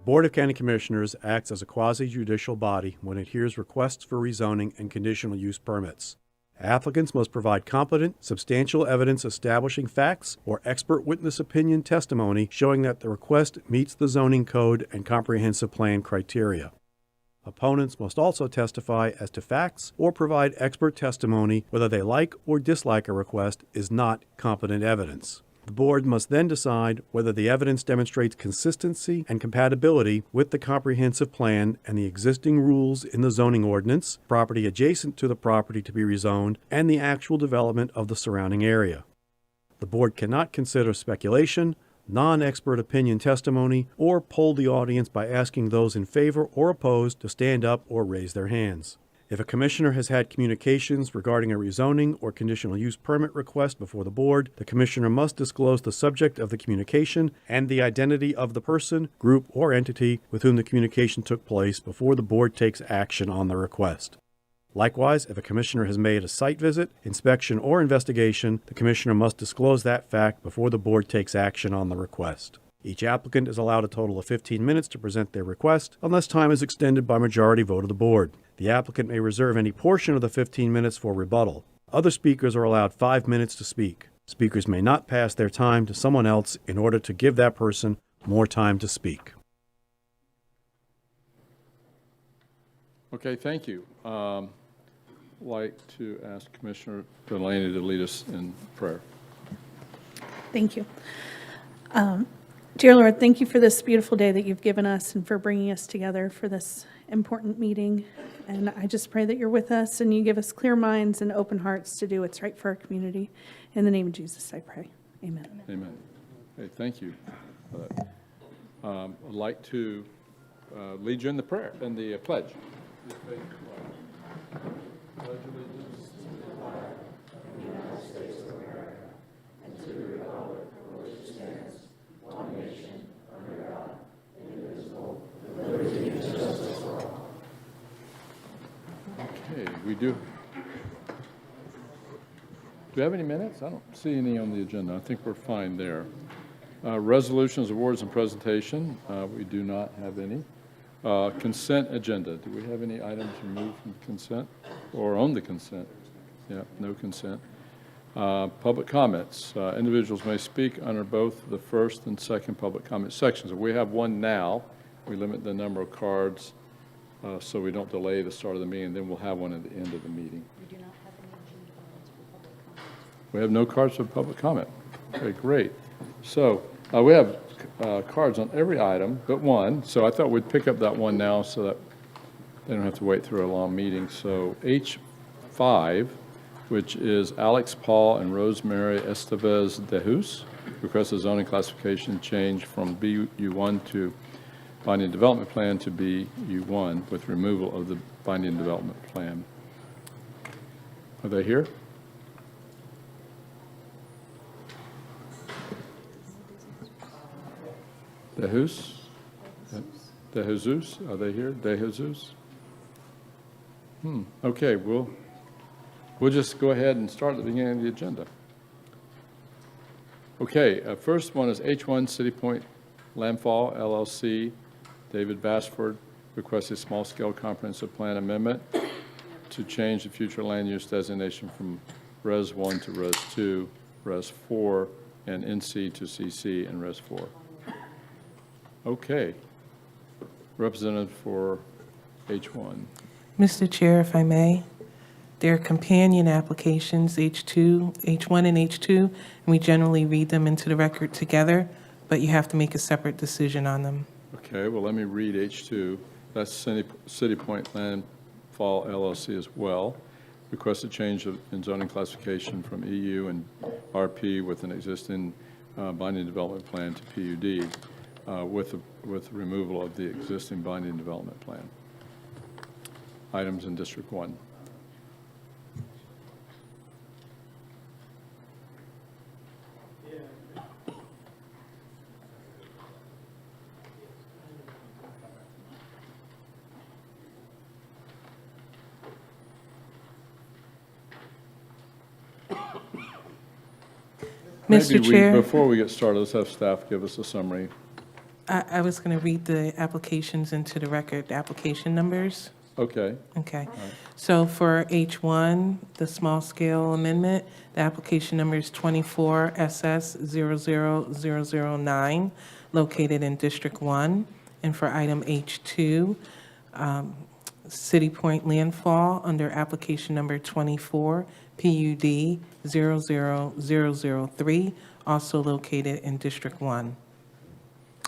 Board of County Commissioners acts as a quasi-judicial body when it hears requests for rezoning and conditional use permits. Applicants must provide competent, substantial evidence establishing facts or expert witness opinion testimony showing that the request meets the zoning code and comprehensive plan criteria. Opponents must also testify as to facts or provide expert testimony whether they like or dislike a request is not competent evidence. The board must then decide whether the evidence demonstrates consistency and compatibility with the comprehensive plan and the existing rules in the zoning ordinance, property adjacent to the property to be rezoned, and the actual development of the surrounding area. The board cannot consider speculation, non-expert opinion testimony, or poll the audience by asking those in favor or opposed to stand up or raise their hands. If a commissioner has had communications regarding a rezoning or conditional use permit request before the board, the commissioner must disclose the subject of the communication and the identity of the person, group, or entity with whom the communication took place before the board takes action on the request. Likewise, if a commissioner has made a site visit, inspection, or investigation, the commissioner must disclose that fact before the board takes action on the request. Each applicant is allowed a total of 15 minutes to present their request, unless time is extended by majority vote of the board. The applicant may reserve any portion of the 15 minutes for rebuttal. Other speakers are allowed 5 minutes to speak. Speakers may not pass their time to someone else in order to give that person more time to speak. Okay, thank you. I'd like to ask Commissioner Delaney to lead us in prayer. Thank you. Dear Lord, thank you for this beautiful day that you've given us and for bringing us together for this important meeting. And I just pray that you're with us and you give us clear minds and open hearts to do what's right for our community. In the name of Jesus, I pray. Amen. Amen. Okay, thank you. I'd like to lead you in the prayer, in the pledge. Okay, we do. Do we have any minutes? I don't see any on the agenda. I think we're fine there. Resolutions, awards, and presentation. We do not have any. Consent agenda. Do we have any items removed from consent or on the consent? Yeah, no consent. Public comments. Individuals may speak under both the first and second public comment sections. If we have one now, we limit the number of cards so we don't delay the start of the meeting. Then we'll have one at the end of the meeting. We do not have any agenda items for public comment. We have no cards for public comment. Okay, great. So we have cards on every item but one. So I thought we'd pick up that one now so that they don't have to wait through a long meeting. So H5, which is Alex, Paul, and Rosemary Estevez DeJesus, requests a zoning classification change from BU1 to binding development plan to BU1 with removal of the binding development plan. Are they here? DeJesus? DeJesus? Are they here? DeJesus? Okay, we'll just go ahead and start at the beginning of the agenda. Okay, first one is H1 City Pointe Landfall LLC. David Bassford requests a small-scale comprehensive plan amendment to change the future land use designation from Res 1 to Res 2, Res 4, and NC to CC and Res 4. Okay. Representative for H1. Mr. Chair, if I may, there are companion applications, H1 and H2, and we generally read them into the record together, but you have to make a separate decision on them. Okay, well, let me read H2. That's City Pointe Landfall LLC as well. Request a change in zoning classification from EU and RP with an existing binding development plan to PUD with removal of the existing binding development plan. Items in District 1. Mr. Chair. Before we get started, let's have staff give us a summary I was going to read the applications into the record, the application numbers. Okay, Okay. So for H1, the small-scale amendment, the application number is 24 SS 00009, located in District 1. And for item H2, City Pointe Landfall, under application number 24 PUD 00003, also located in District 1.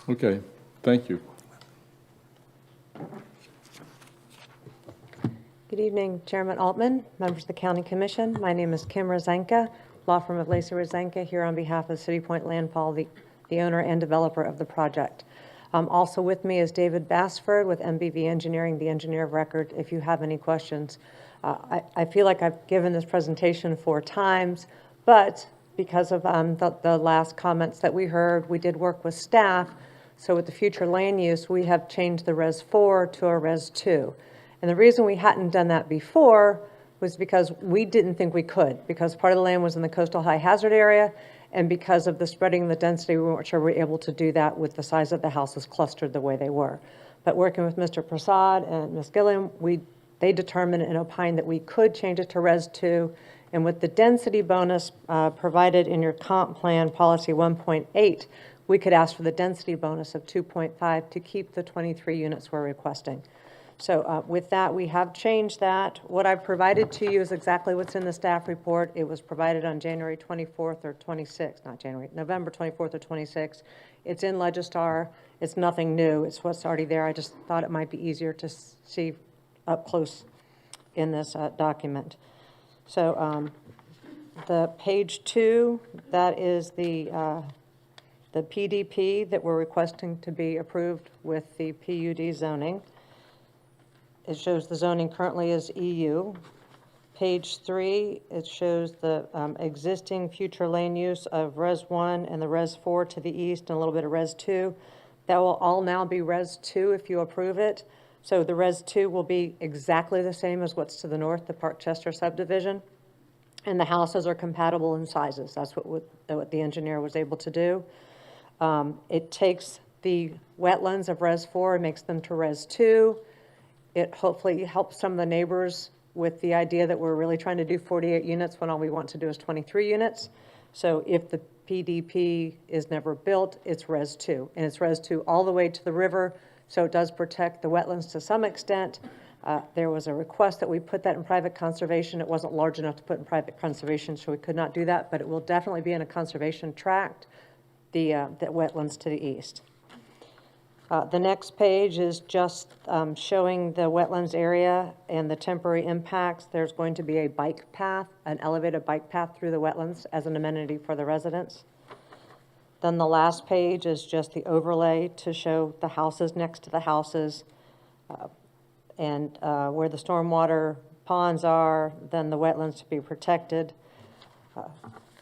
okay, thank you. Good evening, Chairman Altman, members of the County Commission. My name is Kim Rosenka, law firm of Lacey Rosenka, here on behalf of City Pointe Landfall, the owner and developer of the project. Also with me is David Bassford with MBV Engineering, the engineer of record, if you have any questions. I feel like I've given this presentation 4 times, but because of the last comments that we heard, we did work with staff. So with the future land use, we have changed the Res 4 to a Res 2. And the reason we hadn't done that before was because we didn't think we could, because part of the land was in the coastal high hazard area, and because of the spreading the density, we weren't sure we were able to do that with the size of the houses clustered the way they were. But working with Mr. Prasad and Ms. Gilliam, they determined and opined that we could change it to Res 2, and with the density bonus provided in your comp plan policy 1.8, we could ask for the density bonus of 2.5 to keep the 23 units we're requesting. So with that, we have changed that. What I've provided to you is exactly what's in the staff report. It was provided on January 24th or 26th, not January, November 24th or 26th. It's in Legistar. It's nothing new. It's what's already there. I just thought it might be easier to see up close in this document. So the page 2, that is the PDP that we're requesting to be approved with the PUD zoning. It shows the zoning currently is EU. Page 3, it shows the existing future land use of Res 1 and the Res 4 to the east and a little bit of Res 2. That will all now be Res 2 if you approve it. So the Res 2 will be exactly the same as what's to the north, the Parkchester subdivision. And the houses are compatible in sizes. That's what the engineer was able to do. It takes the wetlands of Res 4 and makes them to Res 2. It hopefully helps some of the neighbors with the idea that we're really trying to do 48 units when all we want to do is 23 units. So if the PDP is never built, it's Res 2. And it's Res 2 all the way to the river, so it does protect the wetlands to some extent. There was a request that we put that in private conservation. It wasn't large enough to put in private conservation, so we could not do that, but it will definitely be in a conservation tract, the wetlands to the east. The next page is just showing the wetlands area and the temporary impacts. There's going to be a bike path, an elevated bike path through the wetlands as an amenity for the residents. Then the last page is just the overlay to show the houses next to the houses and where the stormwater ponds are, then the wetlands to be protected.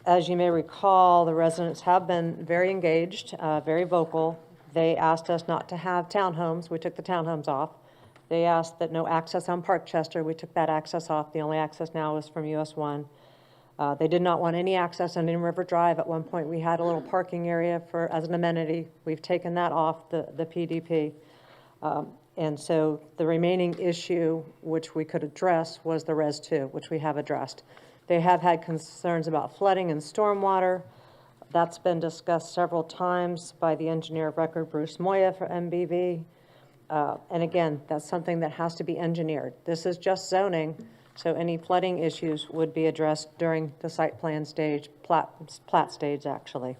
As you may recall, the residents have been very engaged, very vocal. They asked us not to have townhomes. We took the townhomes off. They asked that no access on Parkchester. We took that access off. The only access now is from US 1. They did not want any access on Indian River Drive. At one point, we had a little parking area as an amenity. We've taken that off the PDP. And so the remaining issue, which we could address, was the Res 2, which we have addressed. They have had concerns about flooding and stormwater. That's been discussed several times by the engineer of record, Bruce Moya, for MBV. And again, that's something that has to be engineered. This is just zoning, so any flooding issues would be addressed during the site plan stage, plat stage, actually.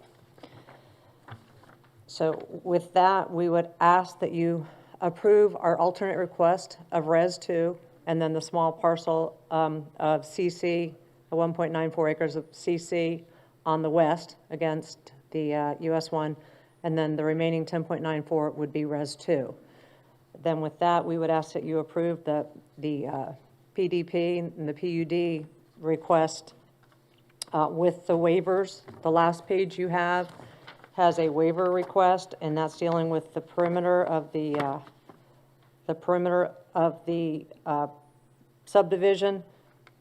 So with that, we would ask that you approve our alternate request of Res 2, and then the small parcel of CC, the 1.94 acres of CC, on the west against the US 1, and then the remaining 10.94 would be Res 2. Then with that, we would ask that you approve the PDP and the PUD request with the waivers. The last page you have has a waiver request, and that's dealing with the perimeter of the subdivision,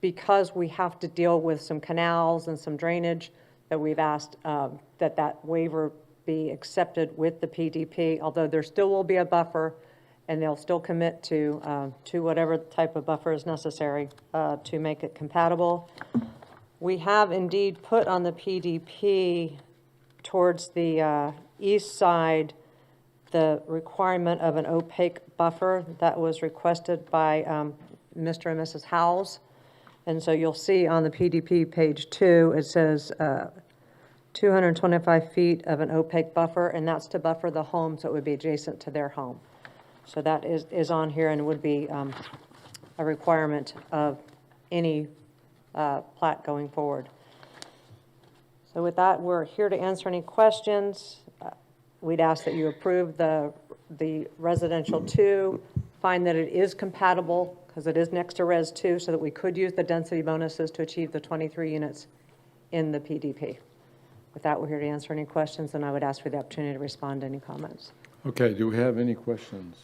because we have to deal with some canals and some drainage, that we've asked that waiver be accepted with the PDP, although there still will be a buffer, and they'll still commit to whatever type of buffer is necessary to make it compatible. We have indeed put on the PDP towards the east side the requirement of an opaque buffer that was requested by Mr. and Mrs. Howells. And so you'll see on the PDP page 2, it says 225 feet of an opaque buffer, and that's to buffer the home, so it would be adjacent to their home. So that is on here and would be a requirement of any plat going forward. So with that, we're here to answer any questions. We'd ask that you approve the residential 2, find that it is compatible because it is next to Res 2, so that we could use the density bonuses to achieve the 23 units in the PDP. With that, we're here to answer any questions, and I would ask for the opportunity to respond to any comments. Okay, do we have any questions?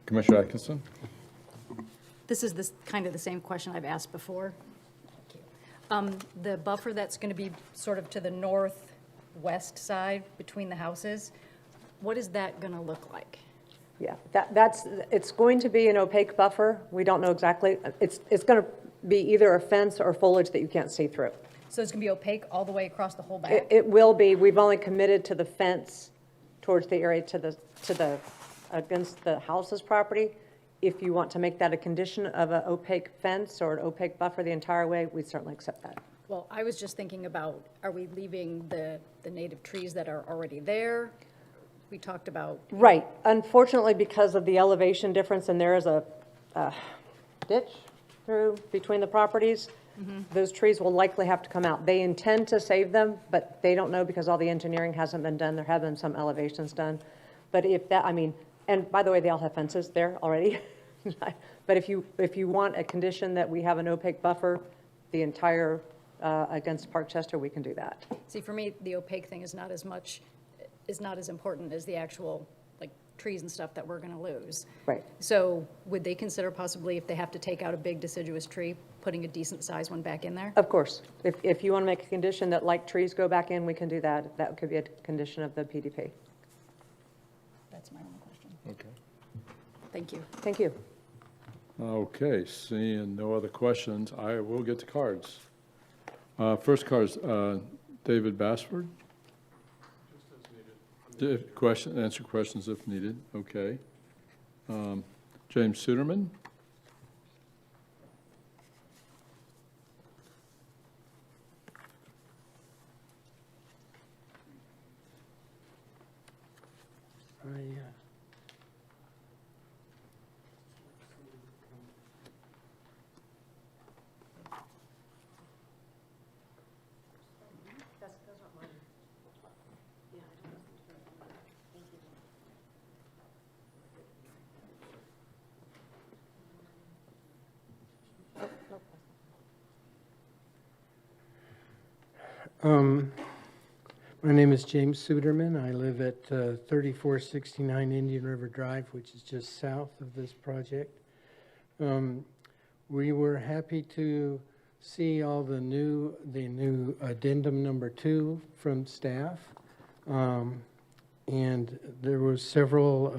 Commissioner Atkinson? This is kind of the same question I've asked before. Thank you. The buffer that's going to be sort of to the northwest side between the houses, what is that going to look like? Yeah, it's going to be an opaque buffer. We don't know exactly. It's going to be either a fence or foliage that you can't see through. So it's going to be opaque all the way across the whole back? It will be. We've only committed to the fence towards the area to the against the house's property. If you want to make that a condition of an opaque fence or an opaque buffer the entire way, we'd certainly accept that. Well, I was just thinking about, are we leaving the native trees that are already there? We talked about. Right. Unfortunately, because of the elevation difference, and there is a ditch through between the properties, those trees will likely have to come out. They intend to save them, but they don't know because all the engineering hasn't been done. There have been some elevations done. But if that, I mean, and by the way, they all have fences there already. But if you want a condition that we have an opaque buffer, the entire against Park Chester, we can do that. See, for me, the opaque thing is not as important as the actual, like, trees and stuff that we're going to lose. Right. So would they consider possibly, if they have to take out a big deciduous tree, putting a decent sized one back in there? Of course. If you want to make a condition that like trees go back in, we can do that. That could be a condition of the PDP. That's my only question. Okay. Thank you. Thank you. Okay, seeing no other questions, I will get to cards. First card is David Bassford. Answer questions if needed. Okay. James Suderman. My name is James Suderman. I live at 3469 Indian River Drive, which is just south of this project. We were happy to see all the new addendum number 2 from staff. And there were several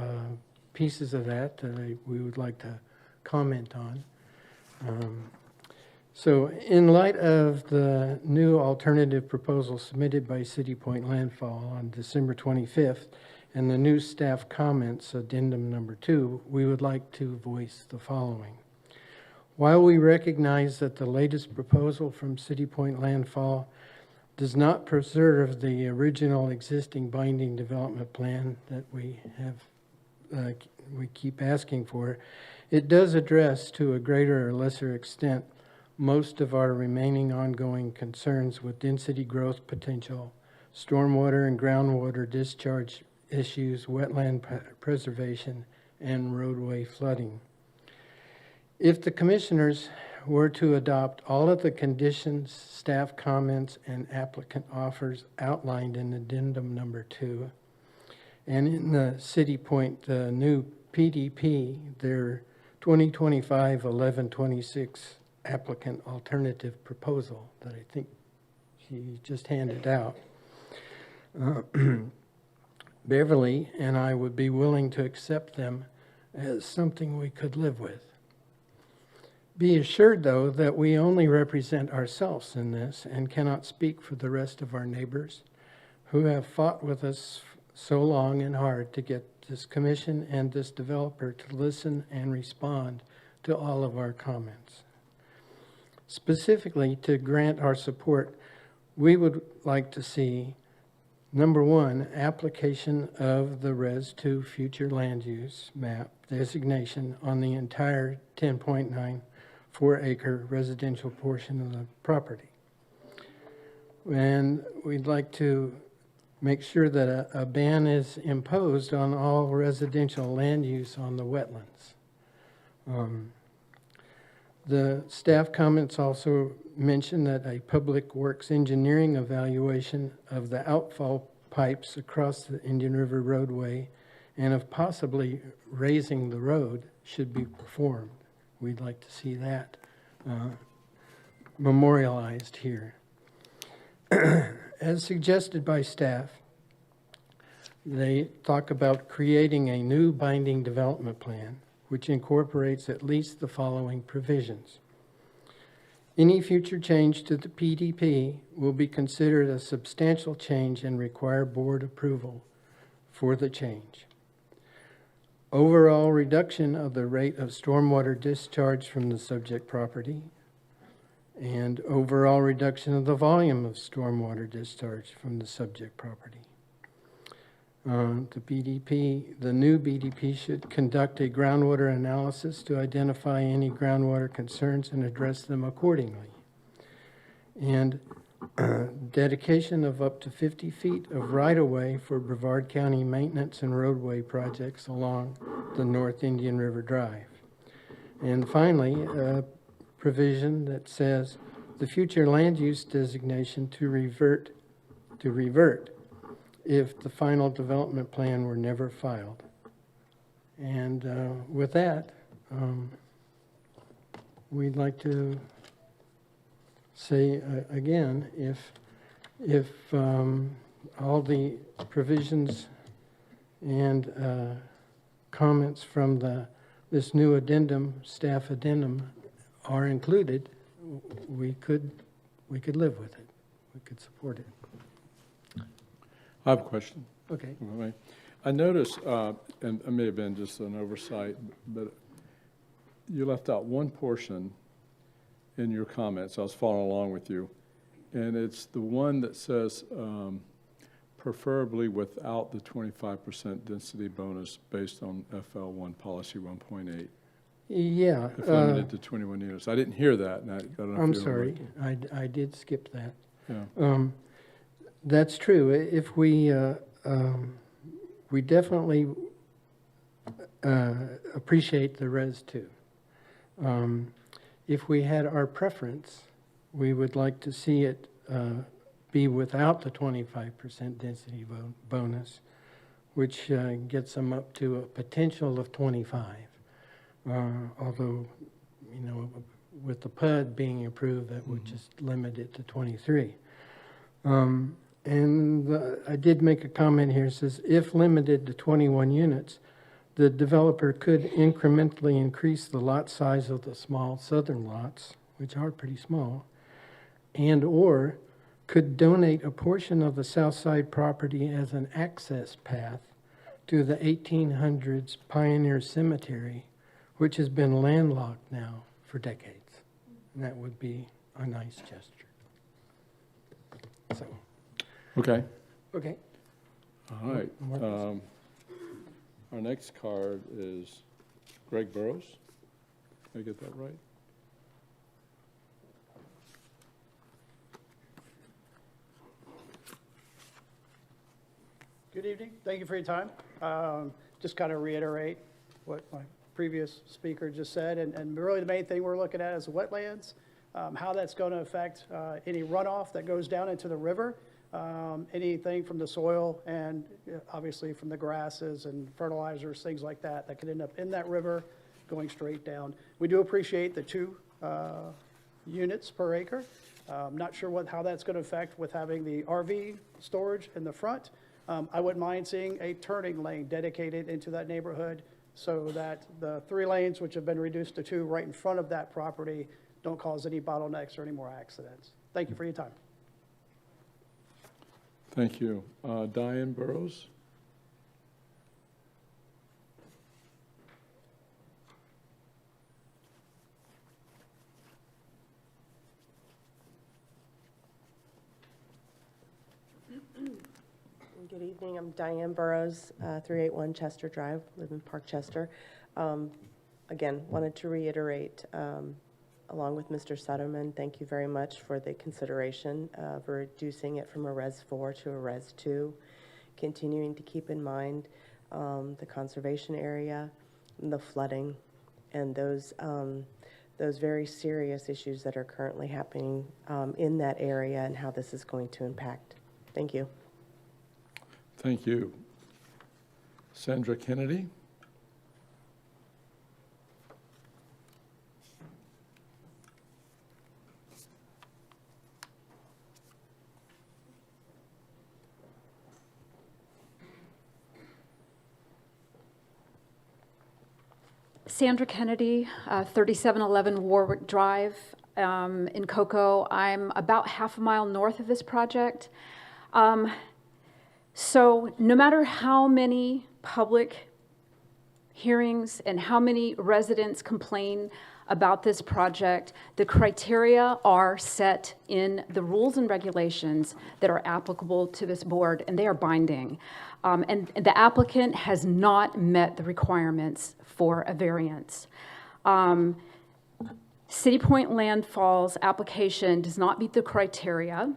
pieces of that that we would like to comment on. So in light of the new alternative proposal submitted by City Pointe Landfall on December 25th and the new staff comments, addendum number 2, we would like to voice the following. While we recognize that the latest proposal from City Pointe Landfall does not preserve the original existing binding development plan that we keep asking for, it does address to a greater or lesser extent most of our remaining ongoing concerns with density growth potential, stormwater and groundwater discharge issues, wetland preservation, and roadway flooding. If the commissioners were to adopt all of the conditions, staff comments, and applicant offers outlined in addendum number 2, and in the City Pointe new PDP, their 2025-1126 applicant alternative proposal that I think he just handed out. Beverly and I would be willing to accept them as something we could live with. Be assured, though, that we only represent ourselves in this and cannot speak for the rest of our neighbors who have fought with us so long and hard to get this commission and this developer to listen and respond to all of our comments. Specifically, to grant our support, we would like to see, number one, application of the Res 2 future land use map designation on the entire 10.94-acre residential portion of the property. And we'd like to make sure that a ban is imposed on all residential land use on the wetlands. The staff comments also mention that a public works engineering evaluation of the outfall pipes across the Indian River roadway and of possibly raising the road should be performed. We'd like to see that memorialized here. As suggested by staff, they talk about creating a new binding development plan which incorporates at least the following provisions. Any future change to the PDP will be considered a substantial change and require board approval for the change. Overall reduction of the rate of stormwater discharge from the subject property and overall reduction of the volume of stormwater discharge from the subject property. The new BDP should conduct a groundwater analysis to identify any groundwater concerns and address them accordingly. And dedication of up to 50 feet of right-of-way for Brevard County maintenance and roadway projects along the North Indian River Drive. And finally, a provision that says the future land use designation to revert if the final development plan were never filed. And with that, we'd like to say again, if all the provisions and comments from this new addendum, staff addendum, are included, we could live with it. We could support it. I have a question. Okay. I noticed, and it may have been just an oversight, but you left out one portion in your comments. I was following along with you. And it's the one that says preferably without the 25% density bonus based on FL1 policy 1.8. Yeah. If limited to 21 units. I didn't hear that. And I don't know I'm if you sorry. I did skip that. Yeah. That's true. If we definitely appreciate the Res 2. If we had our preference, we would like to see it be without the 25% density bonus, which gets them up to a potential of 25. Although, with the PUD being approved, that would just limit it to 23. And I did make a comment here. It says, if limited to 21 units, the developer could incrementally increase the lot size of the small southern lots, which are pretty small, and or could donate a portion of the south side property as an access path to the 1800s Pioneer Cemetery, which has been landlocked now for decades. And that would be a nice gesture. So. Okay. Okay. All right. Our next card is Greg Burrows. Did I get that right? Good evening. Thank you for your time. Just kind of reiterate what my previous speaker just said, and really the main thing we're looking at is wetlands, how that's going to affect any runoff that goes down into the river, anything from the soil and obviously from the grasses and fertilizers, things like that, that could end up in that river going straight down. We do appreciate the 2 units per acre. Not sure how that's going to affect with having the RV storage in the front. I wouldn't mind seeing a turning lane dedicated into that neighborhood so that the 3 lanes, which have been reduced to 2 right in front of that property, don't cause any bottlenecks or any more accidents. Thank you for your time. Thank you. Diane Burrows? Good evening. I'm Diane Burrows, 381 Chester Drive, live in Park Chester. Again, wanted to reiterate, along with Mr. Sutterman, thank you very much for the consideration of reducing it from a Res 4 to a Res 2, continuing to keep in mind the conservation area, and the flooding, and those very serious issues that are currently happening in that area and how this is going to impact. Thank you. Thank you. Sandra Kennedy? Sandra Kennedy, 3711 Warwick Drive in Cocoa. I'm about half a mile north of this project. So no matter how many public hearings and how many residents complain about this project, the criteria are set in the rules and regulations that are applicable to this board, and they are binding. And the applicant has not met the requirements for a variance. City Pointe Landfall's application does not meet the criteria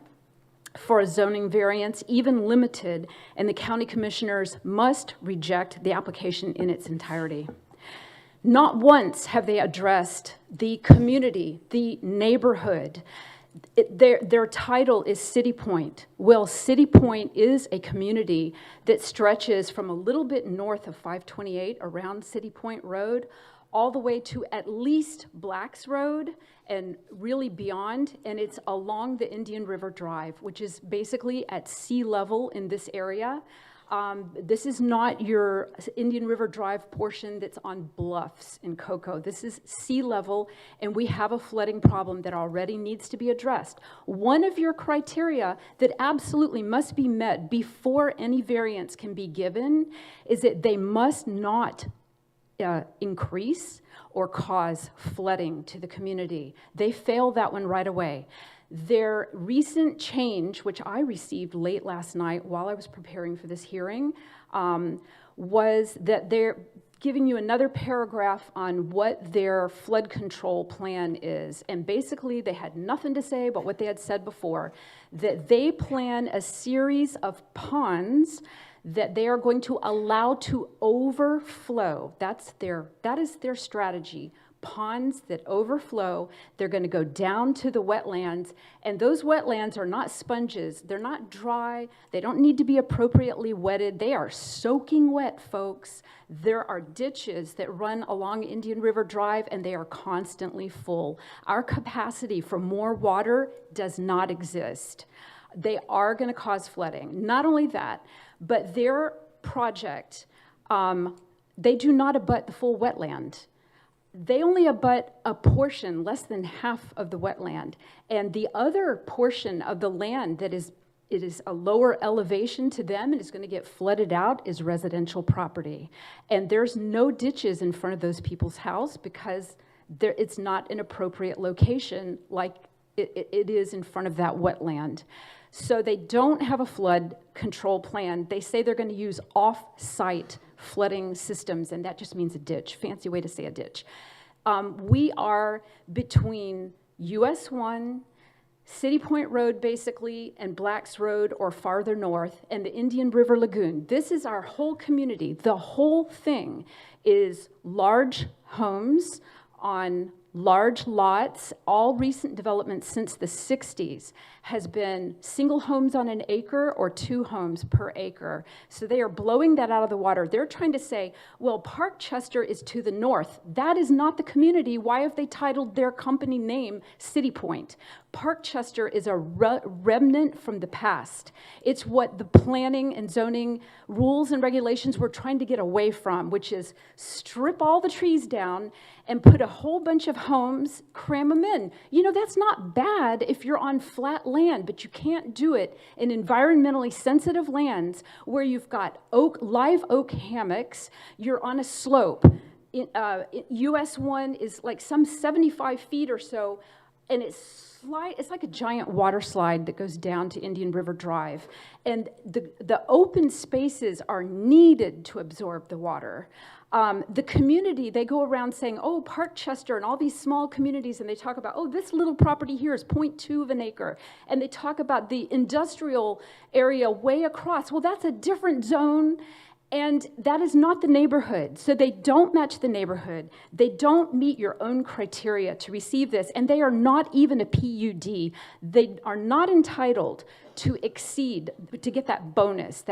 for a zoning variance, even limited, and the county commissioners must reject the application in its entirety. Not once have they addressed the community, the neighborhood. Their title is City Pointe. Well, City Pointe is a community that stretches from a little bit north of 528 around City Pointe Road all the way to at least Blacks Road and really beyond, and it's along the Indian River Drive, which is basically at sea level in this area. This is not your Indian River Drive portion that's on bluffs in Cocoa. This is sea level, and we have a flooding problem that already needs to be addressed. One of your criteria that absolutely must be met before any variance can be given is that they must not increase or cause flooding to the community. They fail that one right away. Their recent change, which I received late last night while I was preparing for this hearing, was that they're giving you another paragraph on what their flood control plan is. And basically, they had nothing to say about what they had said before, that they plan a series of ponds that they are going to allow to overflow. That is their strategy. Ponds that overflow, they're going to go down to the wetlands, and those wetlands are not sponges. They're not dry. They don't need to be appropriately wetted. They are soaking wet, folks. There are ditches that run along Indian River Drive, and they are constantly full. Our capacity for more water does not exist. They are going to cause flooding. Not only that, but their project, they do not abut the full wetland. They only abut a portion, less than half of the wetland. And the other portion of the land that is a lower elevation to them and is going to get flooded out is residential property. And there's no ditches in front of those people's house because it's not an appropriate location like it is in front of that wetland. So they don't have a flood control plan. They say they're going to use off-site flooding systems, and that just means a ditch. Fancy way to say a ditch. We are between US 1, City Pointe Road, basically, and Blacks Road, or farther north, and the Indian River Lagoon. This is our whole community. The whole thing is large homes on large lots. All recent developments since the 60s has been single homes on an acre or 2 homes per acre. So they are blowing that out of the water. They're trying to say, well, Park Chester is to the north. That is not the community. Why have they titled their company name City Pointe? Parkchester is a remnant from the past. It's what the planning and zoning rules and regulations we're trying to get away from, which is strip all the trees down and put a whole bunch of homes, cram them in. You know, that's not bad if you're on flat land, but you can't do it in environmentally sensitive lands where you've got live oak hammocks, you're on a slope. US 1 is like some 75 feet or so, and it's like a giant water slide that goes down to Indian River Drive. And the open spaces are needed to absorb the water. The community, they go around saying, oh, Parkchester and all these small communities, and they talk about, oh, this little property here is 0.2 of an acre. And they talk about the industrial area way across. Well, that's a different zone, and that is not the neighborhood. So they don't match the neighborhood. They don't meet your own criteria to receive this, and they are not even a PUD. They are not entitled to get that bonus,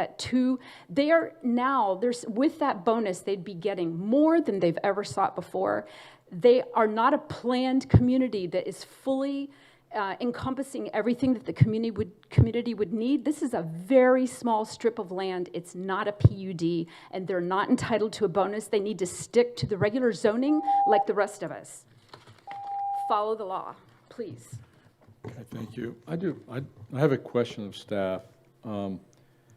with that bonus, they'd be getting more than they've ever sought before. They are not a planned community that is fully encompassing everything that the community would need. This is a very small strip of land. It's not a PUD, and they're not entitled to a bonus. They need to stick to the regular zoning like the rest of us. Follow the law, please. Okay, thank you. I have a question of staff.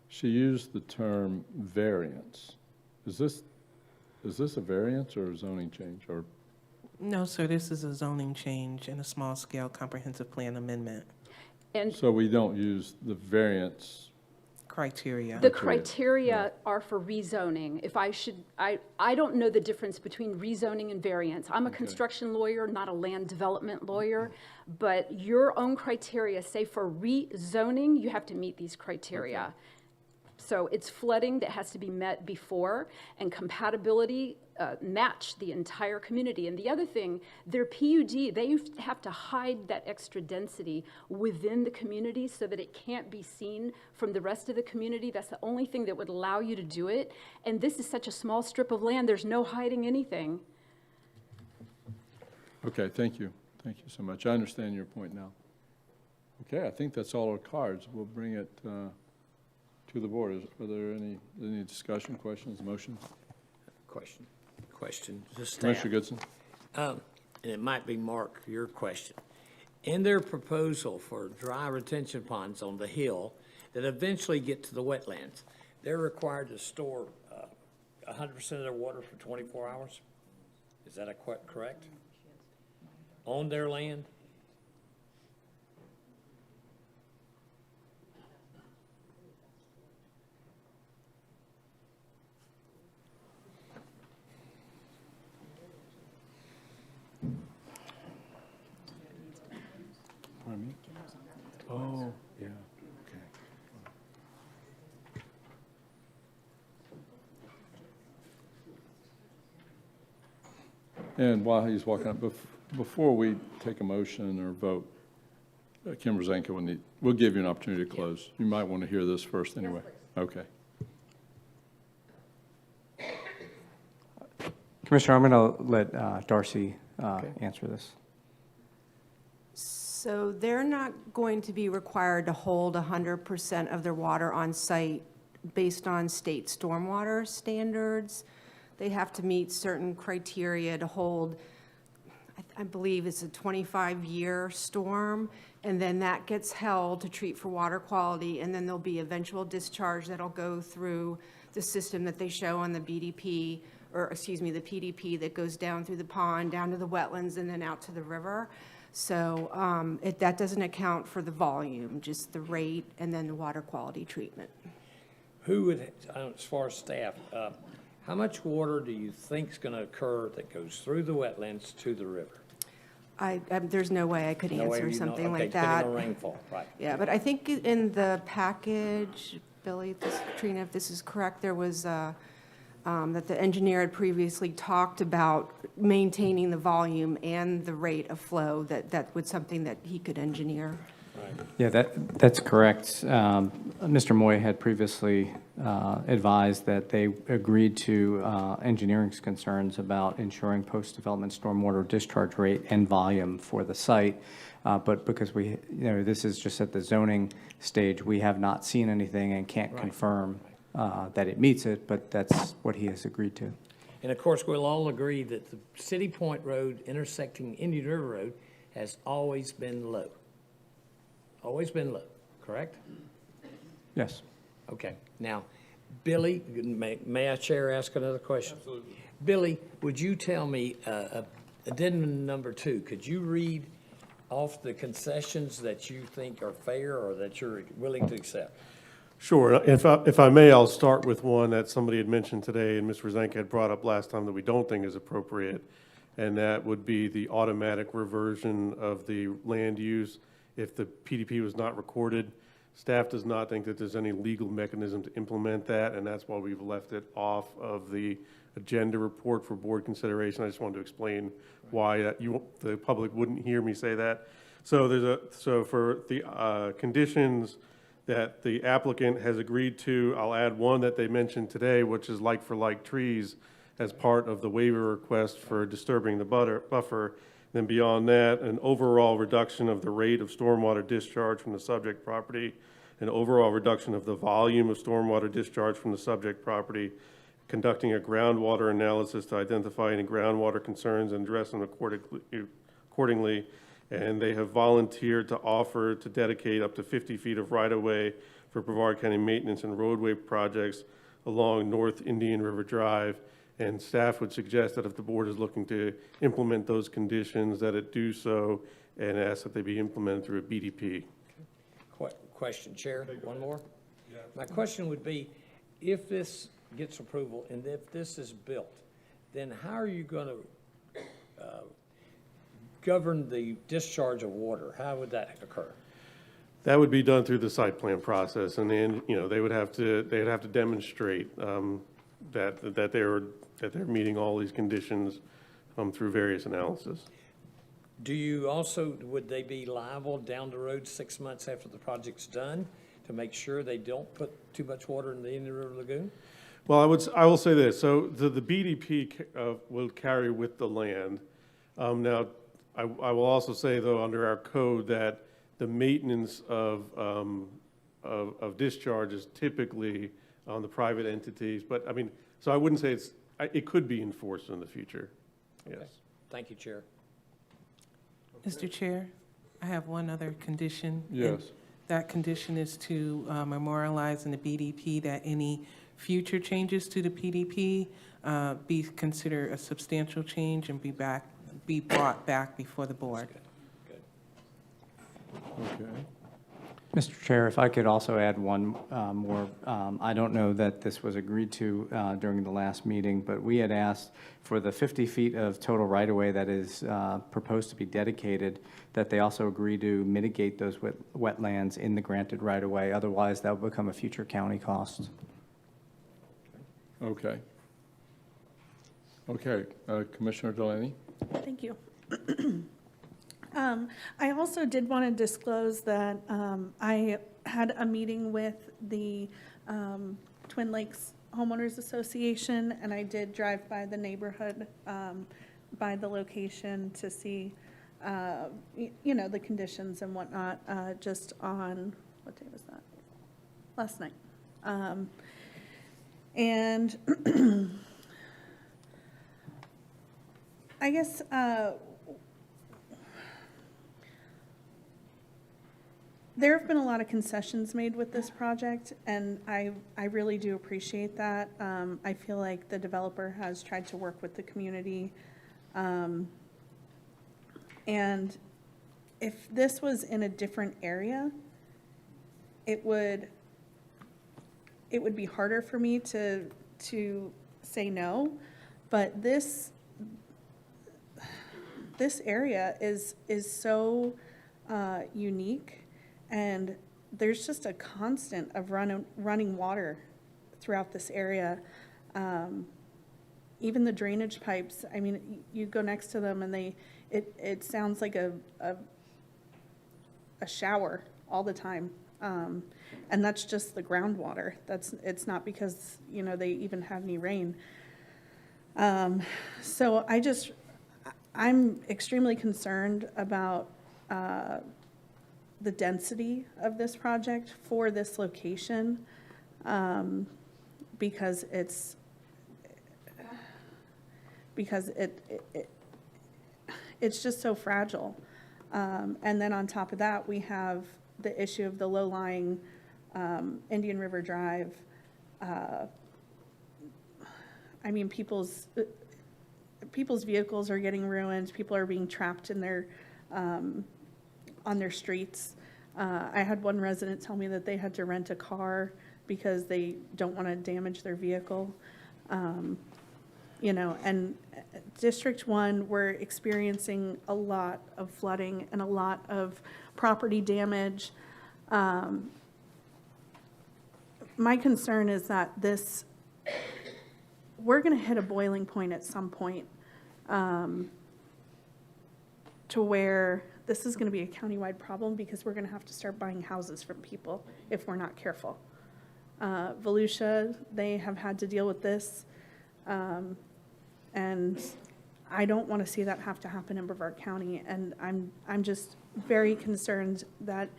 She used the term variance. Is this a variance or a zoning change? Or No, sir, this is a zoning change and a small-scale comprehensive plan amendment And so we don't use the variance? criteria. the criteria are for rezoning. I don't know the difference between rezoning and variance. I'm a construction lawyer, not a land development lawyer, but your own criteria say for rezoning, you have to meet these criteria. So it's flooding that has to be met before, and compatibility match the entire community. And the other thing, their PUD, they have to hide that extra density within the community so that it can't be seen from the rest of the community. That's the only thing that would allow you to do it. And this is such a small strip of land, there's no hiding anything. Okay, thank you. Thank you so much. I understand your point now. Okay, I think that's all our cards. We'll bring it to the board. Are there any discussion, questions, motions? Question. Just Commissioner Goodson? and it might be Mark, your question. In their proposal for dry retention ponds on the hill that eventually get to the wetlands, they're required to store 100% of their water for 24 hours? Is that correct? On their land? Pardon me? Oh, yeah, okay. And while he's walking up, before we take a motion or vote, Kim Rosanka we'll give you an opportunity to close. You might want to hear this first anyway. Okay. Commissioner, I'm going to let Darcy answer this. So they're not going to be required to hold 100% of their water on site based on state stormwater standards. They have to meet certain criteria to hold, I believe it's a 25-year storm, and then that gets held to treat for water quality, and then there'll be eventual discharge that'll go through the system that they show on the BDP, or excuse me, the PDP that goes down through the pond, down to the wetlands, and then out to the river. So that doesn't account for the volume, just the rate and then the water quality treatment. Who would, as far as staff, how much water do you think is going to occur that goes through the wetlands to the river? There's no way I could No way answer you know- something okay, like that. depending on rainfall, right. Yeah, but I think in the package, Billy, Trina, if this is correct, there was that the engineer had previously talked about maintaining the volume and the rate of flow, that was something that he could engineer. Yeah, that's correct. Mr. Moy had previously advised that they agreed to engineering's concerns about ensuring post-development stormwater discharge rate and volume for the site. But because this is just at the zoning stage, we have not seen anything and can't confirm that it meets it, but that's what he has agreed to. And of course, we'll all agree that the City Point Road intersecting Indian River Road has always been low. Always been low, correct? Yes. Okay. Now, Billy, may I, Chair, ask another question? Absolutely. Billy, would you tell me, addendum number 2, could you read off the concessions that you think are fair or that you're willing to accept? Sure. If I may, I'll start with one that somebody had mentioned today and Ms. Rosenke had brought up last time that we don't think is appropriate, and that would be the automatic reversion of the land use if the PDP was not recorded. Staff does not think that there's any legal mechanism to implement that, and that's why we've left it off of the agenda report for board consideration. I just wanted to explain why the public wouldn't hear me say that. So for the conditions that the applicant has agreed to, I'll add one that they mentioned today, which is like-for-like trees as part of the waiver request for disturbing the buffer. Then beyond that, an overall reduction of the rate of stormwater discharge from the subject property, an overall reduction of the volume of stormwater discharge from the subject property, conducting a groundwater analysis to identify any groundwater concerns and address them accordingly. And they have volunteered to offer to dedicate up to 50 feet of right-of-way for Brevard County maintenance and roadway projects along North Indian River Drive. And staff would suggest that if the board is looking to implement those conditions, that it do so and ask that they be implemented through a BDP. Question, Chair, one more? Yeah. My question would be, if this gets approval and if this is built, then how are you going to govern the discharge of water? How would that occur? That would be done through the site plan process, and then they would have to demonstrate that they're meeting all these conditions through various analysis. Do you also, would they be liable down the road 6 months after the project's done to make sure they don't put too much water in the Indian River Lagoon? Well, I will say this. So the BDP will carry with the land. Now, I will also say, though, under our code that the maintenance of discharge is typically on the private entities. But I mean, so I wouldn't say it could be enforced in the future. Yes. Okay. Thank you, Chair. Mr. Chair, I have one other condition. Yes. And that condition is to memorialize in the BDP that any future changes to the PDP be considered a substantial change and be brought back before the board. Good. Okay. Mr. Chair, if I could also add one more. I don't know that this was agreed to during the last meeting, but we had asked for the 50 feet of total right-of-way that is proposed to be dedicated, that they also agree to mitigate those wetlands in the granted right-of-way. Otherwise, that will become a future county cost. Okay. Okay, Commissioner Delaney? Thank you. I also did want to disclose that I had a meeting with the Twin Lakes Homeowners Association, and I did drive by the neighborhood, by the location to see, the conditions and whatnot, just on, what day was that? Last night. And I guess there have been a lot of concessions made with this project, and I really do appreciate that. I feel like the developer has tried to work with the community. And if this was in a different area, it would be harder for me to say no, but this area is so unique. And there's just a constant of running water throughout this area. Even the drainage pipes, I mean, you go next to them and it sounds like a shower all the time. And that's just the groundwater. It's not because, they even had any rain. So I'm extremely concerned about the density of this project for this location, because it's just so fragile. And then on top of that, we have the issue of the low-lying Indian River Drive. People's vehicles are getting ruined. People are being trapped in their on their streets. I had one resident tell me that they had to rent a car because they don't want to damage their vehicle. And District 1, we're experiencing a lot of flooding and a lot of property damage. My concern is that we're going to hit a boiling point at some point, to where this is going to be a countywide problem, because we're going to have to start buying houses from people if we're not careful. Volusia, they have had to deal with this, and I don't want to see that have to happen in Brevard County. And I'm just very concerned that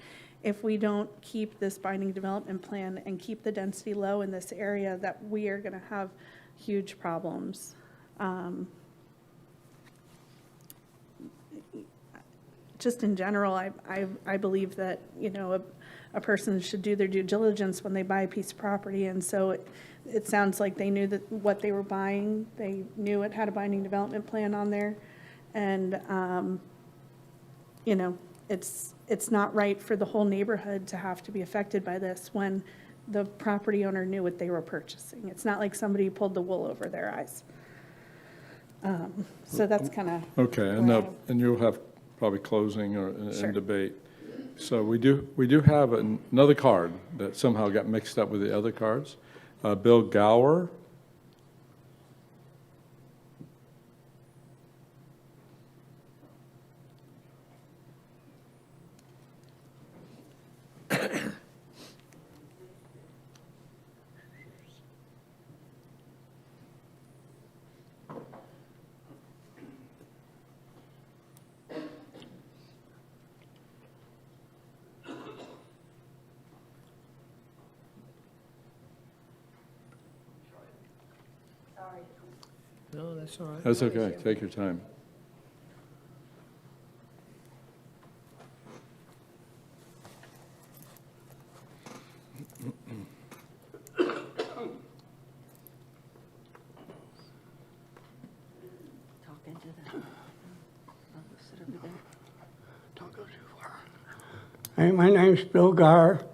if we don't keep this binding development plan and keep the density low in this area, that we are going to have huge problems. Just in general, I believe that, a person should do their due diligence when they buy a piece of property. And so it sounds like they knew that what they were buying, they knew it had a binding development plan on there. And, it's not right for the whole neighborhood to have to be affected by this when the property owner knew what they were purchasing. It's not like somebody pulled the wool over their eyes. So that's kind of. Okay, and you'll have probably closing or Sure. and debate. So we do have another card that somehow got mixed up with the other cards. Bill Gower. No, that's all right. That's okay, take your time. Hey, my name's Bill Garr.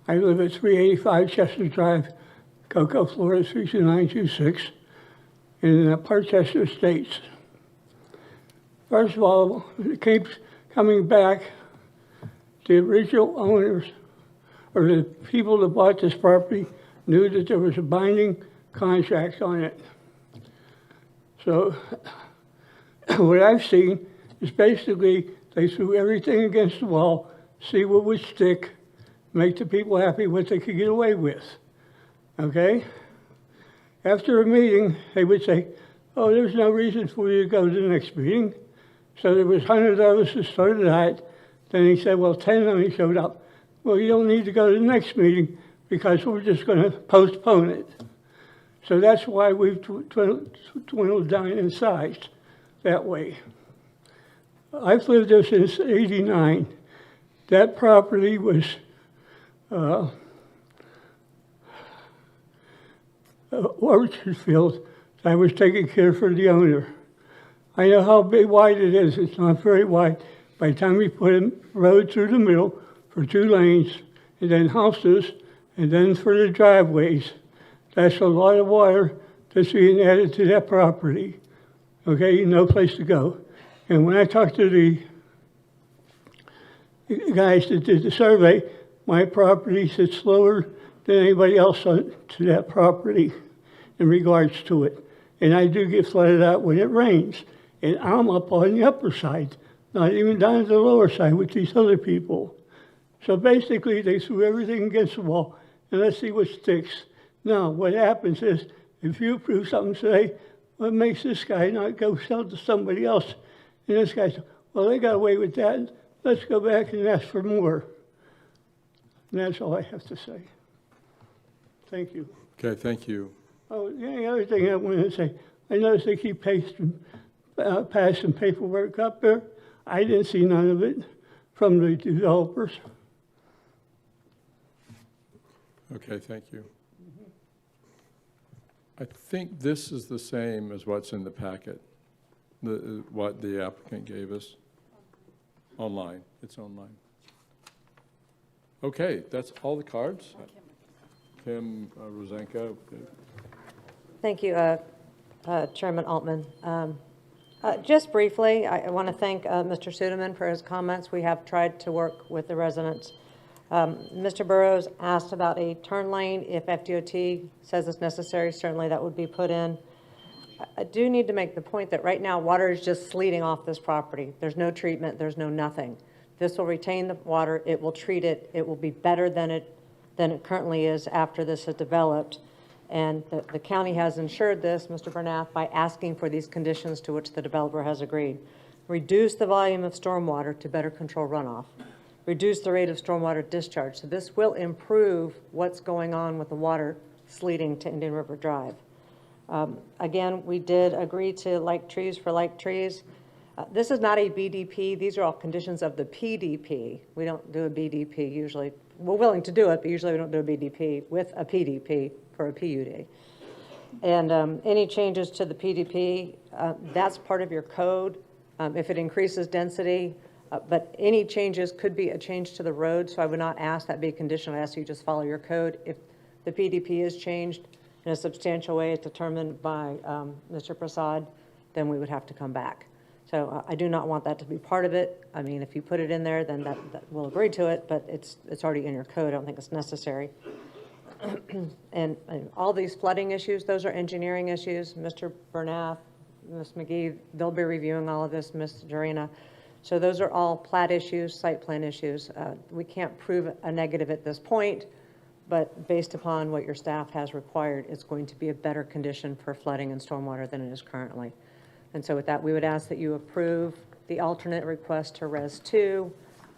I live at 385 Chester Drive, Cocoa, Florida 32926, in Parchester Estates. First of all, it keeps coming back. The original owners, or the people that bought this property, knew that there was a binding contract on it. So what I've seen is basically they threw everything against the wall, see what would stick, make the people happy what they could get away with, okay? After a meeting, they would say, oh, there's no reason for you to go to the next meeting. So there was 100 of us that started that. Then he said, well, 10 of them showed up. Well, you don't need to go to the next meeting because we're just going to postpone it. So that's why we've dwindled down in size that way. I've lived there since '89. That property was orchard field that I was taking care of for the owner. I know how big wide it is. It's not very wide. By the time we put a road through the middle for 2 lanes, and then houses, and then for the driveways, that's a lot of water that's being added to that property. Okay, no place to go. And when I talked to the guys that did the survey, my property sits lower than anybody else on to that property in regards to it. And I do get flooded out when it rains. And I'm up on the upper side, not even down to the lower side with these other people. So basically, they threw everything against the wall, and let's see what sticks. Now, what happens is, if you approve something, say, what makes this guy not go sell to somebody else? And this guy said, well, they got away with that. Let's go back and ask for more. And that's all I have to say. Thank you. Okay, thank you. Oh, the other thing I wanted to say, I noticed they keep passing paperwork up there. I didn't see none of it from the developers. Okay, thank you. I think this is the same as what's in the packet, what the applicant gave us. Online, it's online. Okay, that's all the cards. Kim Rosenka. Thank you, Chairman Altman. Just briefly, I want to thank Mr. Suderman for his comments. We have tried to work with the residents. Mr. Burrows asked about a turn lane. If FDOT says it's necessary, certainly that would be put in. I do need to make the point that right now water is just sleeting off this property. There's no treatment, there's no nothing. This will retain the water, it will treat it, it will be better than it currently is after this is developed. And the county has ensured this, Mr. Bernath, by asking for these conditions to which the developer has agreed. Reduce the volume of stormwater to better control runoff. Reduce the rate of stormwater discharge. So this will improve what's going on with the water sleeting to Indian River Drive. Again, we did agree to like trees for like trees. This is not a BDP. These are all conditions of the PDP. We don't do a BDP usually. We're willing to do it, but usually we don't do a BDP with a PDP for a PUD. And any changes to the PDP, that's part of your code. If it increases density, but any changes could be a change to the road, so I would not ask that be a condition. I ask you just follow your code. If the PDP is changed in a substantial way as determined by Mr. Prasad, then we would have to come back. So I do not want that to be part of it. I mean, if you put it in there, then that we'll agree to it, but it's already in your code. I don't think it's necessary. And all these flooding issues, those are engineering issues. Mr. Bernath, Ms. McGee, they'll be reviewing all of this, Ms. Jarina. So those are all plat issues, site plan issues. We can't prove a negative at this point, but based upon what your staff has required, it's going to be a better condition for flooding and stormwater than it is currently. And so with that, we would ask that you approve the alternate request to Res 2.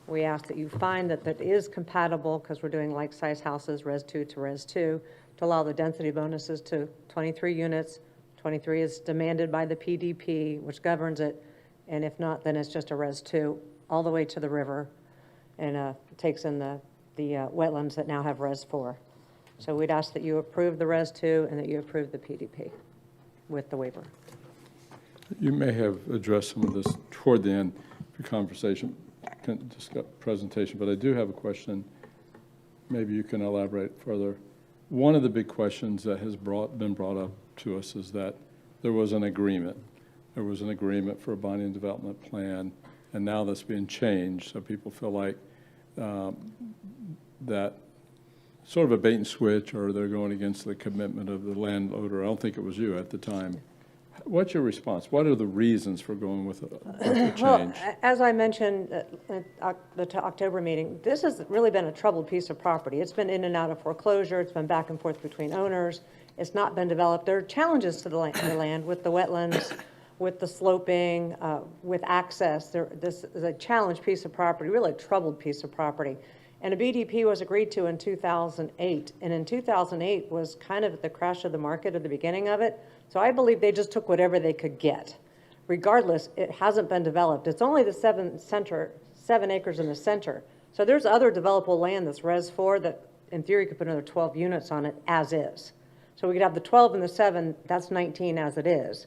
We ask that you find that that is compatible, because we're doing like-size houses, Res 2 to Res 2, to allow the density bonuses to 23 units. 23 is demanded by the PDP, which governs it. And if not, then it's just a Res 2 all the way to the river, and takes in the wetlands that now have Res 4. So we'd ask that you approve the Res 2 and that you approve the PDP with the waiver. You may have addressed some of this toward the end of your conversation, presentation, but I do have a question. Maybe you can elaborate further. One of the big questions that has been brought up to us is that there was an agreement. There was an agreement for a binding development plan, and now that's being changed, so people feel like that sort of a bait and switch, or they're going against the commitment of the landowner. I don't think it was you at the time. What's your response? What are the reasons for going with a change? Well, as I mentioned at the October meeting, this has really been a troubled piece of property. It's been in and out of foreclosure. It's been back and forth between owners. It's not been developed. There are challenges to the land with the wetlands, with the sloping, with access. This is a challenged piece of property, really a troubled piece of property. And a BDP was agreed to in 2008. And in 2008 was kind of the crash of the market at the beginning of it. So I believe they just took whatever they could get. Regardless, it hasn't been developed. It's only the 7 acres in the center. So there's other developable land that's Res 4 that in theory could put another 12 units on it as is. So we could have the 12 and the 7, that's 19 as it is.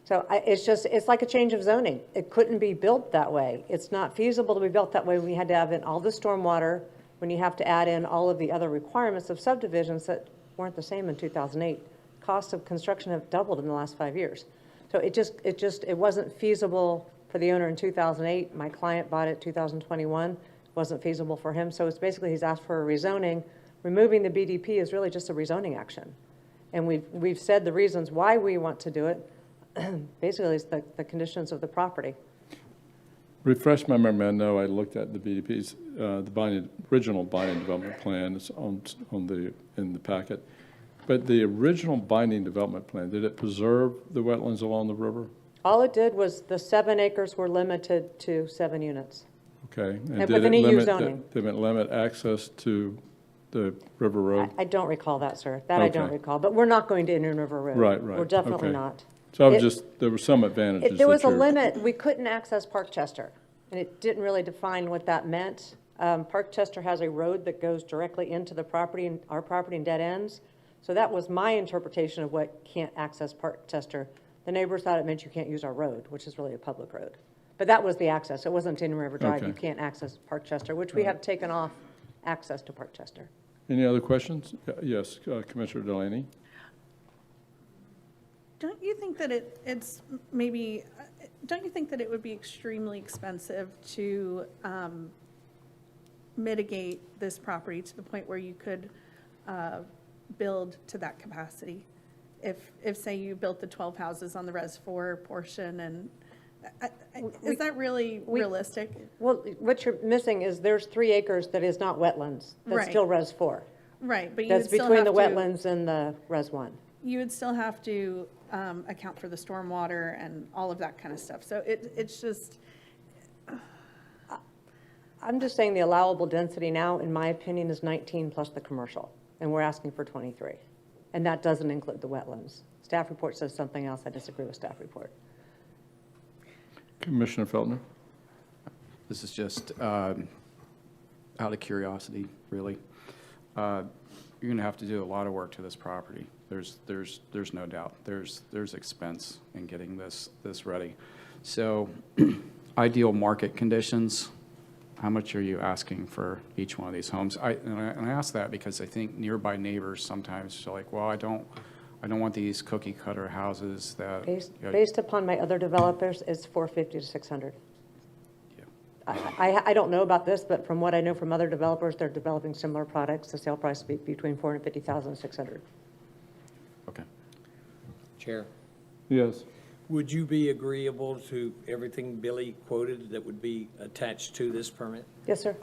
So it's like a change of zoning. It couldn't be built that way. It's not feasible to be built that way when you had to have in all the stormwater, when you have to add in all of the other requirements of subdivisions that weren't the same in 2008. Costs of construction have doubled in the last 5 years. So it wasn't feasible for the owner in 2008. My client bought it 2021. It wasn't feasible for him. So it's basically he's asked for a rezoning. Removing the BDP is really just a rezoning action. And we've said the reasons why we want to do it. Basically, it's the conditions of the property. refresh my memory, I know I looked at the BDP's, the original binding development plan is in the packet. But the original binding development plan, did it preserve the wetlands along the river? All it did was the 7 acres were limited to 7 units. Okay. And did with it an EU limit zoning. Did it limit access to the River Road? I don't recall that, sir. That I don't Okay. recall. But we're not going to Indian River Road. Right. We're definitely Okay. not. So I was It- there were some advantages. There was that a you're- limit. We couldn't access Park Chester, and it didn't really define what that meant. Park Chester has a road that goes directly into the property, and our property, and dead ends. So that was my interpretation of what can't access Park Chester. The neighbors thought it meant you can't use our road, which is really a public road. But that was the access. It wasn't Indian River Drive. Okay. You can't access Park Chester, which we have taken off access to Park Chester. Any other questions? Yes, Commissioner Delaney. Don't you think that it's maybe, don't you think that it would be extremely expensive to mitigate this property to the point where you could build to that capacity? If say you built the 12 houses on the Res 4 portion, and is that really realistic? Well, what you're missing is there's 3 acres that is not wetlands. That's Right. still Res 4. Right, but you That's would still between have the to, wetlands and the Res 1. you would still have to account for the stormwater and all of that kind of stuff. So it's just, I'm just saying the allowable density now, in my opinion, is 19 plus the commercial, and we're asking for 23. And that doesn't include the wetlands. Staff report says something else. I disagree with staff report. Commissioner Feltner. This is just out of curiosity, really. You're going to have to do a lot of work to this property. There's no doubt. There's expense in getting this ready. So, ideal market conditions. How much are you asking for each one of these homes? And I ask that because I think nearby neighbors sometimes are like, well, I don't want these cookie cutter houses that. Based upon my other developers, it's 450 to 600. I don't know about this, but from what I know from other developers, they're developing similar products. The sale price would be between 450,000 and 600. Okay. Chair, Yes. would you be agreeable to everything Billy quoted that would be attached to this permit? Yes, sir.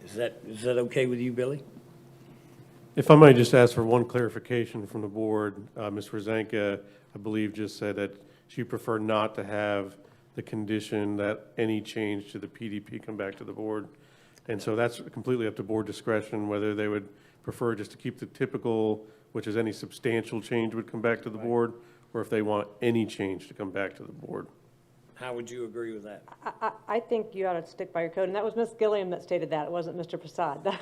Is that okay with you, Billy? If I might just ask for one clarification from the board, Ms. Rosanka, I believe, just said that she preferred not to have the condition that any change to the PDP come back to the board. And so that's completely up to board discretion, whether they would prefer just to keep the typical, which is any substantial change would come back to the board, or if they want any change to come back to the board. How would you agree with that? I think you ought to stick by your code, and that was Ms. Gilliam that stated that. It wasn't Mr. Prasad.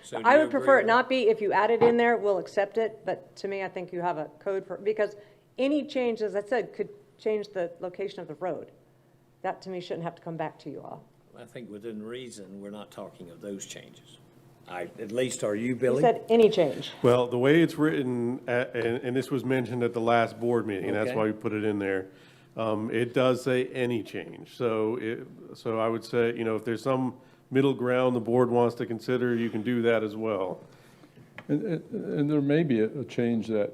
So do I you would agree prefer it with- not be, if you add it in there, we'll accept it, but to me, I think you have a code for, because any change, as I said, could change the location of the road. That, to me, shouldn't have to come back to you all. I think within reason, we're not talking of those changes. At least are you, You Billy? said any change. Well, the way it's written, and this was mentioned at the last board meeting, and that's Okay. why we put it in there. It does say any change. So I would say, if there's some middle ground the board wants to consider, you can do that as well. And there may be a change that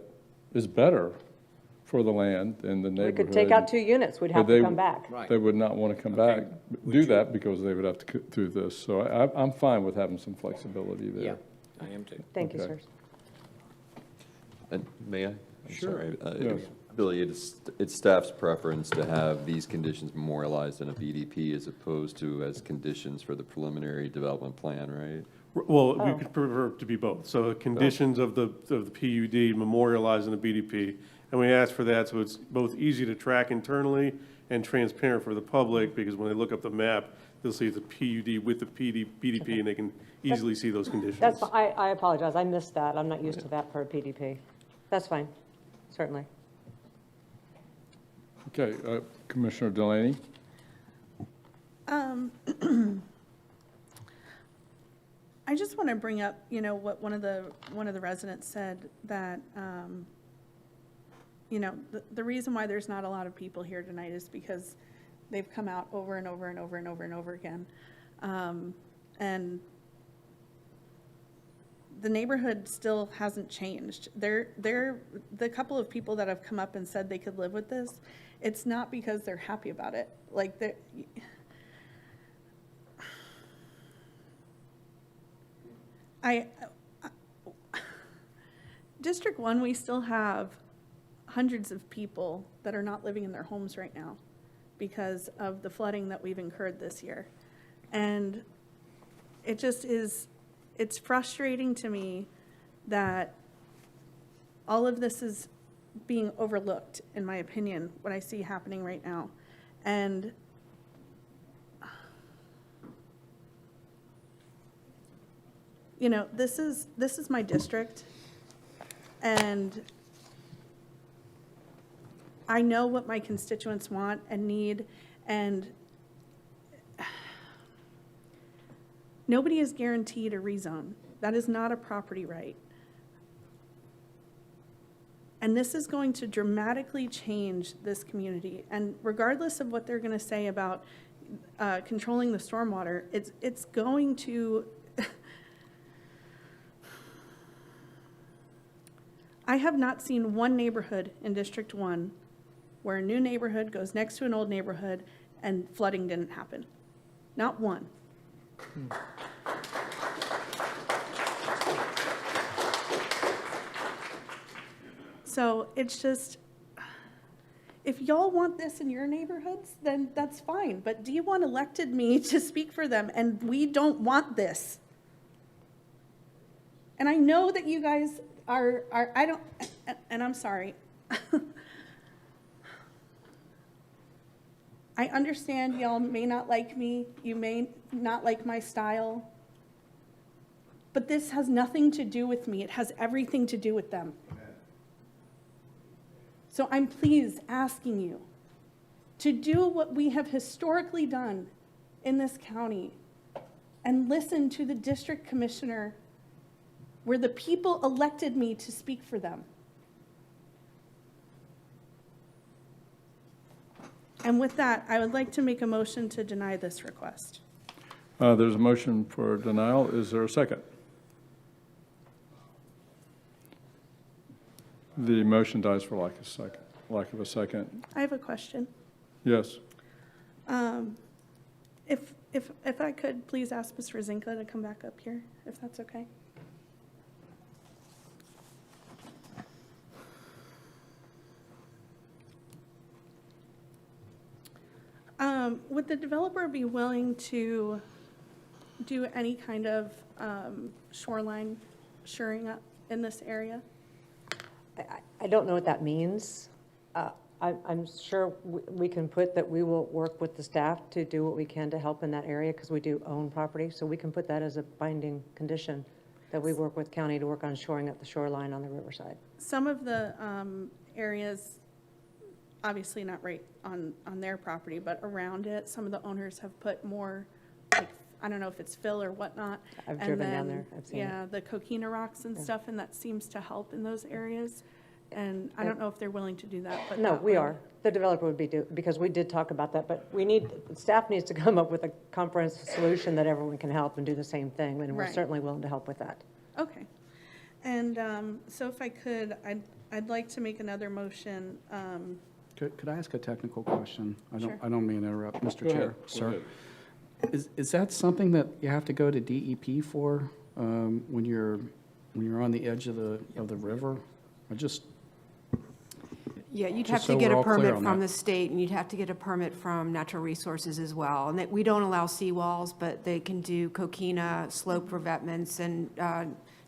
is better for the land and the We neighborhood. could take out 2 units, we'd have But to they- come back. They would not want to come back, do that, because they would have to do this. So I'm fine with having some flexibility there. Yeah, I am too. Thank you, Okay. sir. And may I? I'm Sure. sorry. Yes. Billy, it's staff's preference to have these conditions memorialized in a BDP as opposed to as conditions for the preliminary development plan, right? Well, we could prefer it to be both. So conditions of the PUD memorialized in the BDP, and we ask for that so it's both easy to track internally and transparent for the public, because when they look up the map, they'll see it's a PUD with the BDP, and they can easily see those conditions. That's, I apologize, I missed that. I'm not used to that part of PDP. That's fine, certainly. Okay, Commissioner Delaney? I just want to bring up, what one of the residents said, that, the reason why there's not a lot of people here tonight is because they've come out over and over and over and over and over again. And the neighborhood still hasn't changed. The couple of people that have come up and said they could live with this, it's not because they're happy about it. Like, District 1, we still have hundreds of people that are not living in their homes right now because of the flooding that we've incurred this year. And it just is, it's frustrating to me that all of this is being overlooked, in my opinion, what I see happening right now. And you know, this is my district, and I know what my constituents want and need, and nobody is guaranteed a rezone. That is not a property right. And this is going to dramatically change this community. And regardless of what they're going to say about controlling the stormwater, it's going to. I have not seen one neighborhood in District 1 where a new neighborhood goes next to an old neighborhood and flooding didn't happen. Not one. So it's just, if y'all want this in your neighborhoods, then that's fine. But D1 elected me to speak for them, and we don't want this. And I know that you guys are I don't, and I'm sorry. I understand y'all may not like me, you may not like my style, but this has nothing to do with me. It has everything to do with them. So I'm pleased asking you to do what we have historically done in this county and listen to the district commissioner where the people elected me to speak for them. And with that, I would like to make a motion to deny this request. There's a motion for denial. Is there a second? The motion dies for lack of a second. I have a question. Yes. If I could please ask Ms. Rosinka to come back up here, if that's okay. Would the developer be willing to do any kind of shoreline shoring up in this area? I don't know what that means. I'm sure we can put that we will work with the staff to do what we can to help in that area because we do own property. So we can put that as a binding condition that we work with county to work on shoring up the shoreline on the riverside. Some of the areas, obviously not right on their property, but around it, some of the owners have put more, like, I don't know if it's fill or whatnot. I've driven down there. I've seen yeah, it. the coquina rocks and stuff, and that seems to help in those areas. And I don't know if they're willing to do that, but No, that we would- are. The developer would be because we did talk about that, but staff needs to come up with a comprehensive solution that everyone can help and do the same thing, and we're Right. certainly willing to help with that. Okay. And so if I could, I'd like to make another motion. Could I ask a technical question? Sure. I don't mean to interrupt, Mr. Go Chair, ahead. Go sir. ahead. Is that something that you have to go to DEP for when you're on the edge of the river? Yeah, you'd Just have so to get we're a all clear permit on from that. the state, and you'd have to get a permit from Natural Resources as well. And we don't allow seawalls, but they can do coquina, slope revetments, and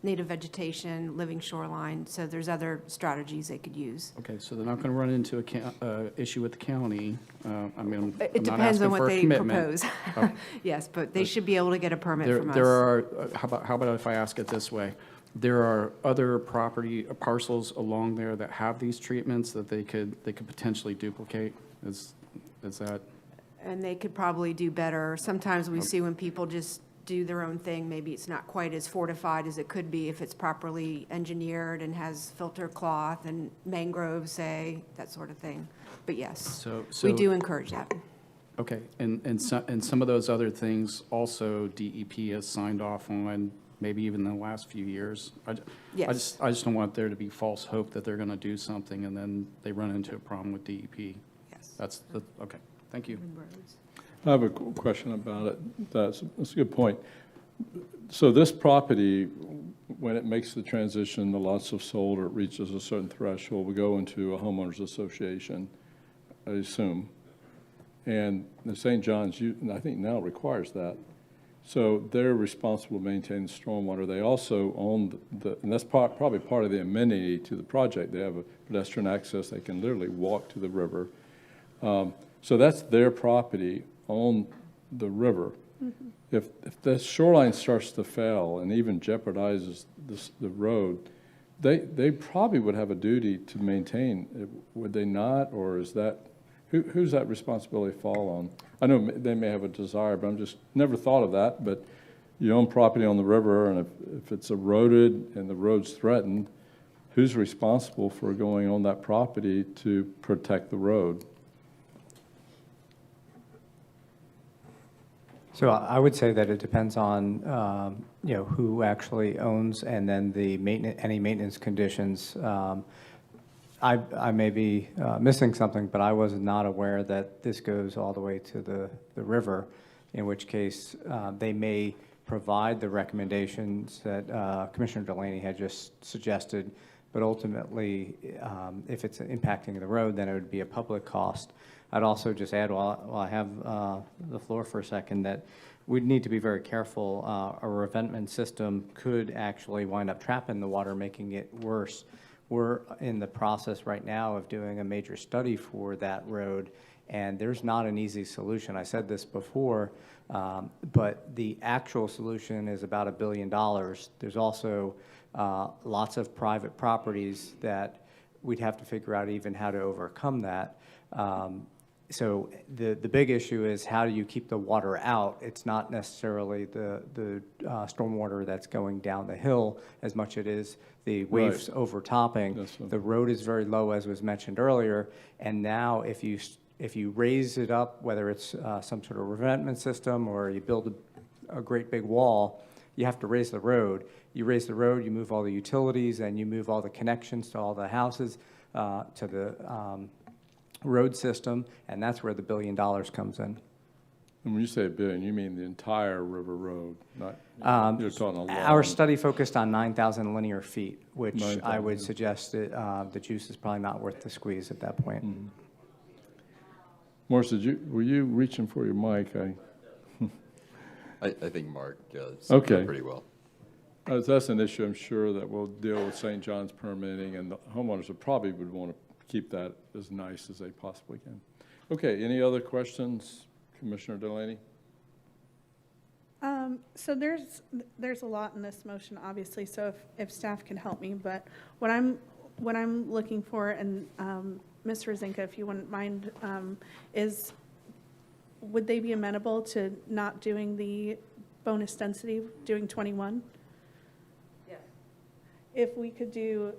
native vegetation, living shoreline. So there's other strategies they could use. Okay, so they're not going to run into a issue with the county. I mean, It I'm not depends asking on for what a they commitment. propose. Oh. Yes, but they should be able to get a permit from us. There are, how about if I ask it this way? There are other property parcels along there that have these treatments that they could potentially duplicate? Is that? And they could probably do better. Sometimes we see when people just do their own thing, maybe it's not quite as fortified as it could be if it's properly engineered and has filter cloth and mangroves, say, that sort of thing. But yes, we do encourage that. Okay, and some of those other things also DEP has signed off on, maybe even in the last few years. Yes. I just don't want there to be false hope that they're going to do something and then they run into a problem with DEP. Yes. Okay, thank you. I have a question about it. That's a good point. So this property, when it makes the transition, the lots have sold or it reaches a certain threshold, will go into a homeowners association, I assume. And the St. John's, I think now requires that. So they're responsible to maintain the stormwater. They also own and that's probably part of the amenity to the project. They have a pedestrian access. They can literally walk to the river. So that's their property on the river. Mm-hmm. If the shoreline starts to fail and even jeopardizes the road, they probably would have a duty to maintain, would they not? Or is that, who's that responsibility fall on? I know they may have a desire, but I'm just never thought of that. But you own property on the river, and if it's eroded and the road's threatened, who's responsible for going on that property to protect the road? So I would say that it depends on, who actually owns and then the any maintenance conditions. I may be missing something, but I was not aware that this goes all the way to the river, in which case they may provide the recommendations that Commissioner Delaney had just suggested, but ultimately, if it's impacting the road, then it would be a public cost. I'd also just add, while I have the floor for a second, that we'd need to be very careful. A revetment system could actually wind up trapping the water, making it worse. We're in the process right now of doing a major study for that road, and there's not an easy solution. I said this before, but the actual solution is about $1 billion. There's also lots of private properties that we'd have to figure out even how to overcome that. So the big issue is, how do you keep the water out? It's not necessarily the stormwater that's going down the hill as much as it is the waves overtopping. The road is very low, as was mentioned earlier, and now if you raise it up, whether it's some sort of revetment system or you build a great big wall, you have to raise the road. You raise the road, you move all the utilities, and you move all the connections to all the houses, to the road system, and that's where the $1 billion comes in. And when you say $1 billion, you mean the entire river road, not, you're talking a lot. Our study focused on 9,000 linear feet, which 9,000. I would suggest that the juice is probably not worth the squeeze at that point. Mm-hmm. Morris, were you reaching for your mic? I think Mark okay. pretty well. That's an issue, I'm sure, that we'll deal with St. John's permitting, and the homeowners would probably want to keep that as nice as they possibly can. Okay, any other questions, Commissioner Delaney? So there's a lot in this motion, obviously, so if staff can help me, but what I'm looking for, and Ms. Rosinka, if you wouldn't mind, is would they be amenable to not doing the bonus density, doing 21? Yes. If we could do,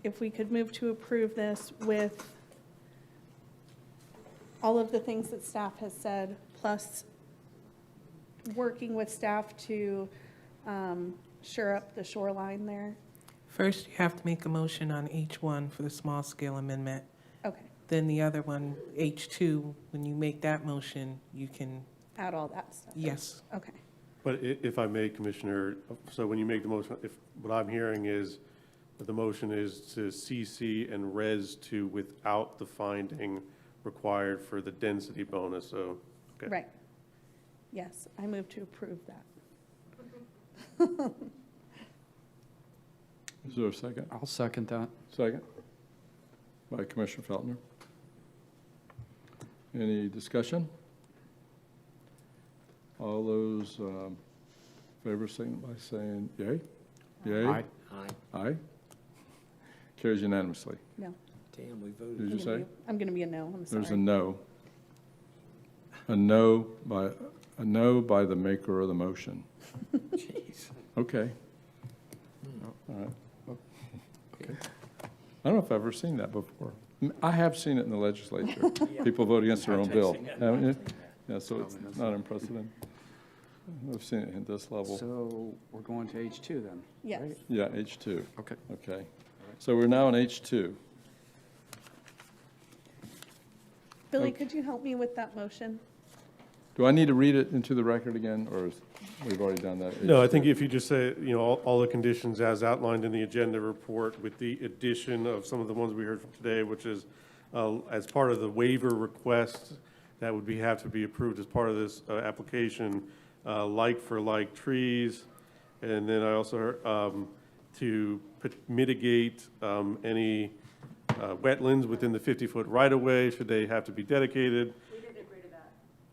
if we could move to approve this with all of the things that staff has said, plus working with staff to shore up the shoreline there. First, you have to make a motion on H1 for the small-scale amendment. Okay. Then the other one, H2, when you make that motion, you can... Add all that stuff. Yes. Okay. But if I may, Commissioner, so when you make the motion, what I'm hearing is that the motion is to CC and Res 2 without the finding required for the density bonus, so, okay. Right. Yes, I move to approve that. Is there a second? I'll second that. Second? By Commissioner Feltner. Any discussion? All those favor signal by saying yay? Yay? Aye. Aye? Carries unanimously. No. Damn, we voted. Did you say? I'm going to be a no, I'm sorry. There's a no. A no by the maker of the motion. Jeez. Okay. All right. Okay. I don't know if I've ever seen that before. I have seen it in the legislature. People vote against their own bill. Haven't you? Yeah, so it's not unprecedented. I've seen it at this level. So we're going to H2 then? Yes. right? Yeah, H2. Okay. Okay. So we're now in H2. Billy, could you help me with that motion? Do I need to read it into the record again, or we've already done that? No, I H2? think if you just say, you know, all the conditions as outlined in the agenda report with the addition of some of the ones we heard from today, which is as part of the waiver request that would have to be approved as part of this application, like for like trees. And then I also heard to mitigate any wetlands within the 50-foot right-of-way, should they have to be dedicated. We didn't agree to that.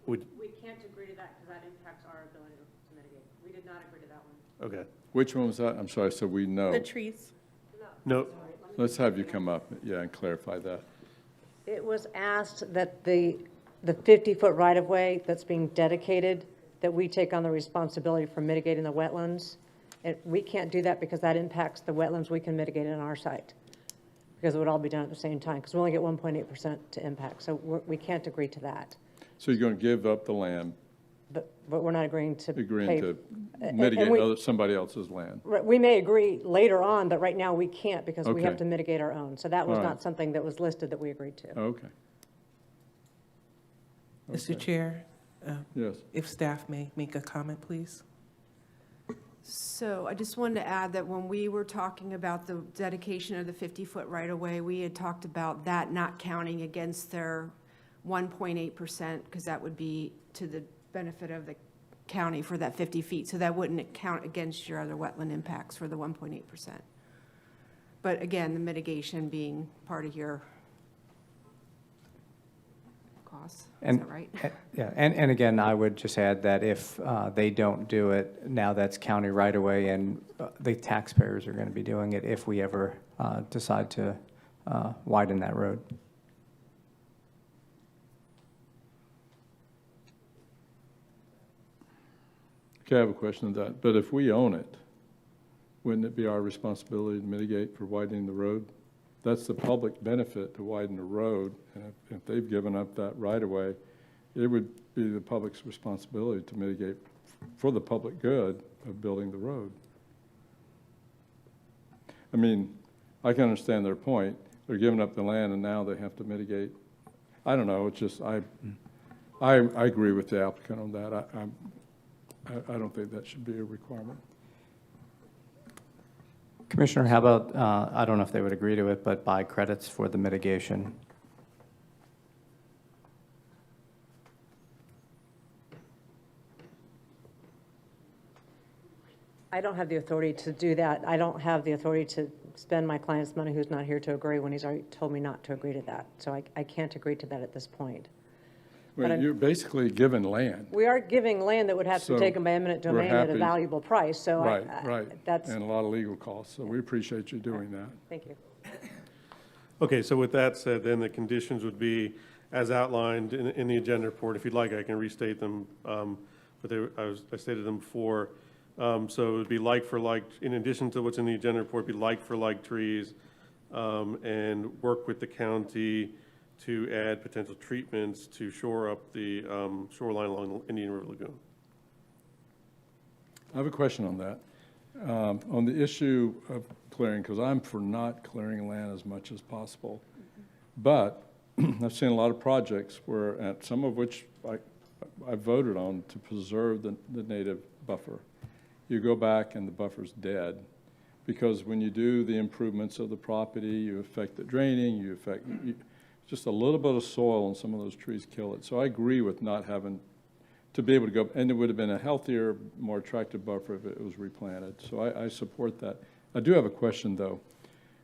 Would, We can't agree to that because that impacts our ability to mitigate. We did not agree to that one. okay. Which one was that? I'm sorry, so we know. The trees. No, Let's have you come up, yeah, and clarify that. It was asked that the 50-foot right-of-way that's being dedicated, that we take on the responsibility for mitigating the wetlands. And we can't do that because that impacts the wetlands we can mitigate on our site. Because it would all be done at the same time, because we only get 1.8% to impact. So we can't agree to that. So you're going to give up the land, But we're not agreeing to agreeing pay. to and mitigate we- somebody else's land. We may agree later on, but right now we can't because we have Okay. to mitigate our own. So that was All right. not something that was listed that we agreed to. Okay. Mr. Okay. Chair, Yes. if staff may make a comment, please. So I just wanted to add that when we were talking about the dedication of the 50-foot right-of-way, we had talked about that not counting against their 1.8%, because that would be to the benefit of the county for that 50 feet. So that wouldn't count against your other wetland impacts for the 1.8%. But again, the mitigation being part of your costs. Is And- that right? Yeah, and again, I would just add that if they don't do it, now that's county right away, and the taxpayers are going to be doing it if we ever decide to widen that road. Okay, I have a question on that. But if we own it, wouldn't it be our responsibility to mitigate for widening the road? That's the public benefit to widen the road. And if they've given up that right of way, it would be the public's responsibility to mitigate for the public good of building the road. I mean, I can understand their point. They're giving up the land and now they have to mitigate. I don't know, it's just, I agree with the applicant on that. I don't think that should be a requirement. Commissioner, how about, I don't know if they would agree to it, but buy credits for the mitigation? I don't have the authority to do that. I don't have the authority to spend my client's money who's not here to agree when he's already told me not to agree to that. So I can't agree to that at this point. Well, I'm- you're basically given land. We are giving land that would have to So be taken by eminent we're domain at a happy- valuable price, so Right. that's, And a lot of legal costs, so we appreciate you doing that. thank you. okay, so with that said, then the conditions would be as outlined in the agenda report. If you'd like, I can restate them, but I stated them before. So it would be like for like, in addition to what's in the agenda report, be like for like trees, and work with the county to add potential treatments to shore up the shoreline along the Indian River Lagoon. I have a question on that. On the issue of clearing, because I'm for not clearing land as much as possible. But I've seen a lot of projects where, and some of which I voted on to preserve the native buffer. You go back and the buffer's dead. Because when you do the improvements of the property, you affect the draining, just a little bit of soil and some of those trees kill it. So I agree with not having to be able to go, and it would have been a healthier, more attractive buffer if it was replanted. So I support that. I do have a question though.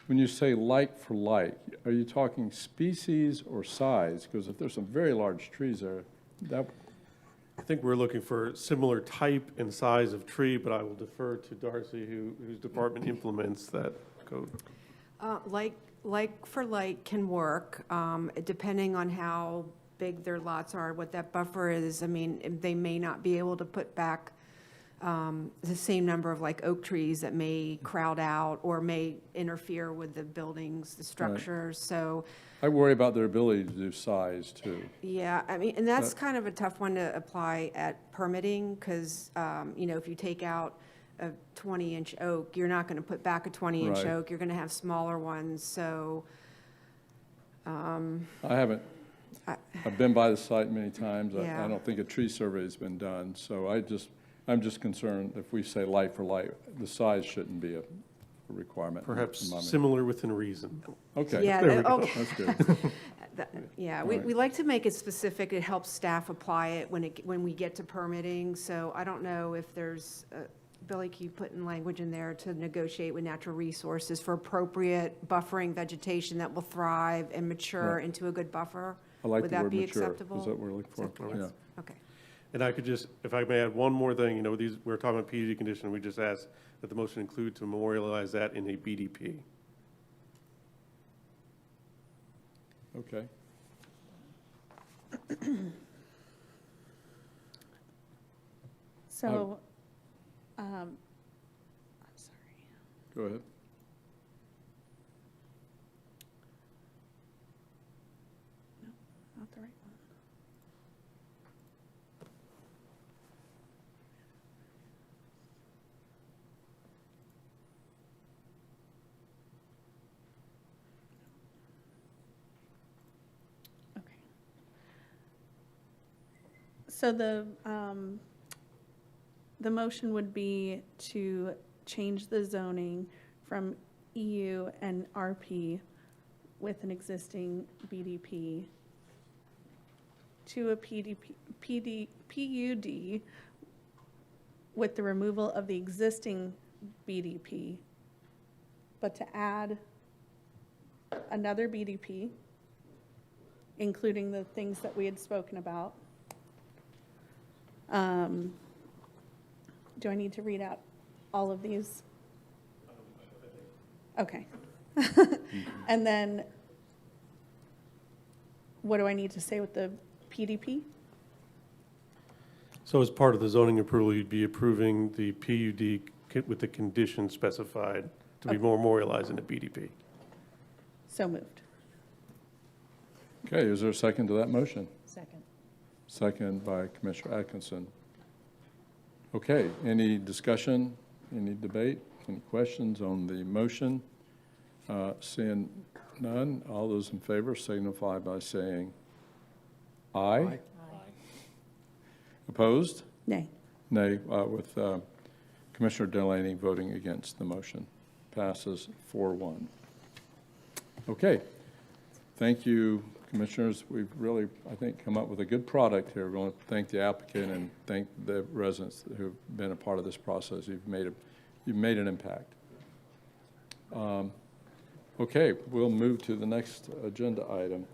When you say like for like, are you talking species or size? Because if there's some very large trees there, that. I think we're looking for similar type and size of tree, but I will defer to Darcy, whose department implements that code. Like for like can work, depending on how big their lots are, what that buffer is. I mean, they may not be able to put back the same number of like oak trees that may crowd out or may interfere with the buildings, the structures, so. I worry about their ability to do size, too. Yeah, I mean, and that's kind of a tough one to apply at permitting, because, you know, if you take out a 20-inch oak, you're not going to put back a 20-inch Right. oak, you're going to have smaller ones, so. I've been by the site many times. Yeah. I don't think a tree survey has been done, so I'm just concerned if we say light for light, the size shouldn't be a requirement. Perhaps in my mind. similar within reason. Okay. Yeah, There we go. okay. That's good. Yeah, Right. we like to make it specific. It helps staff apply it when we get to permitting. So I don't know if there's, Billy, can you put in language in there to negotiate with natural resources for appropriate buffering vegetation that will thrive and mature Right. into a good buffer? I like Would the that word be mature. acceptable? Is that what we're looking for? Yes. Yeah. Okay. And I could just, if I may add one more thing, you know, we're talking about PUD condition, we just asked that the motion include to memorialize that in a BDP. Okay. So, I'm sorry. Go ahead. Not the right one. Okay. So the motion would be to change the zoning from EU and RP with an existing BDP to a PUD with the removal of the existing BDP, but to add another BDP, including the things that we had spoken about. Do I need to read out all of these? Okay. And then, what do I need to say with the PDP? So as part of the zoning approval, you'd be approving the PUD with the conditions specified to be memorialized in a BDP. So moved. Okay, is there a second to that motion? Second. Second by Commissioner Atkinson. Okay, any discussion, any debate, any questions on the motion? Seeing none, all those in favor signify by saying aye. Opposed? Nay. Nay, with Commissioner Delaney voting against the motion. Passes 4-1. Okay, thank you, Commissioners. We've really, I think, come up with a good product here. We want to thank the applicant and thank the residents who've been a part of this process. You've made an impact. Okay, we'll move to the next agenda item.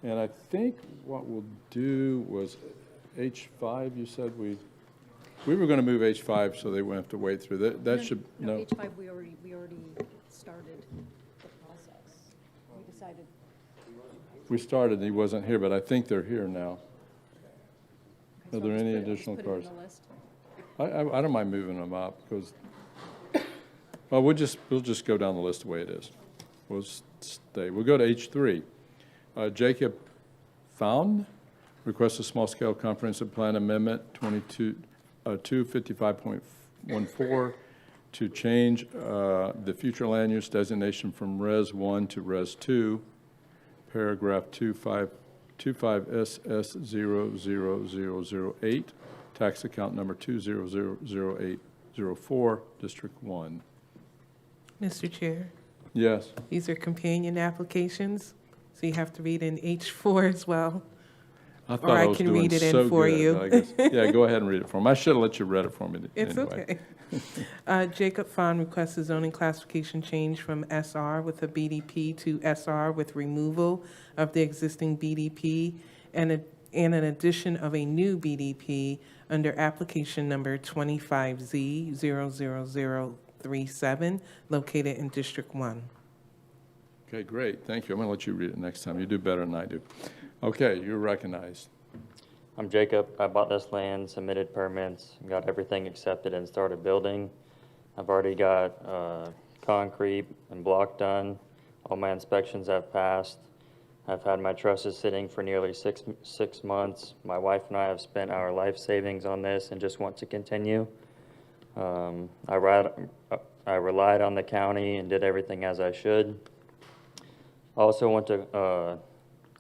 And I think what we'll do was H5, you said we were going to move H5 so they wouldn't have to wait through that. That should, no. H5, we already started the process. We decided. We started, and he wasn't here, but I think they're here now. Okay, Are so there any I'll just additional put it in cars? the list. I don't mind moving them up because, well, we'll just go down the list the way it is. We'll stay. We'll go to H3. Jacob Foune requests a small-scale comprehensive plan amendment 255.14 to change the future land use designation from Res 1 to Res 2, paragraph 25SS00008, tax account number 2000804, District 1. Mr. Chair, Yes. these are companion applications, so you have to read in H4 as well. I thought Or I was can doing read it in so for good, you. but I guess- yeah, go ahead and read it for me. I should have let you read it for me It's anyway. okay. Jacob Foune requests a zoning classification change from SR with a BDP to SR with removal of the existing BDP and an addition of a new BDP under application number 25Z00037, located in District 1. Okay, great, thank you. I'm going to let you read it next time. You do better than I do. Okay, you're recognized. I'm Jacob. I bought this land, submitted permits, got everything accepted and started building. I've already got concrete and block done. All my inspections have passed. I've had my trusses sitting for nearly six months. My wife and I have spent our life savings on this and just want to continue. I relied on the county and did everything as I should. I also want to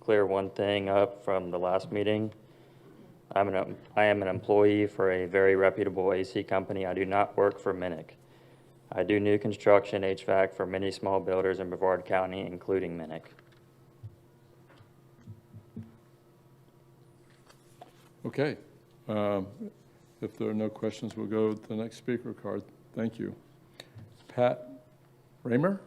clear one thing up from the last meeting. I am an employee for a very reputable AC company. I do not work for Minnick. I do new construction HVAC for many small builders in Brevard County, including Minnick. Okay. If there are no questions, we'll go to the next speaker card. Thank you. Pat Raymer?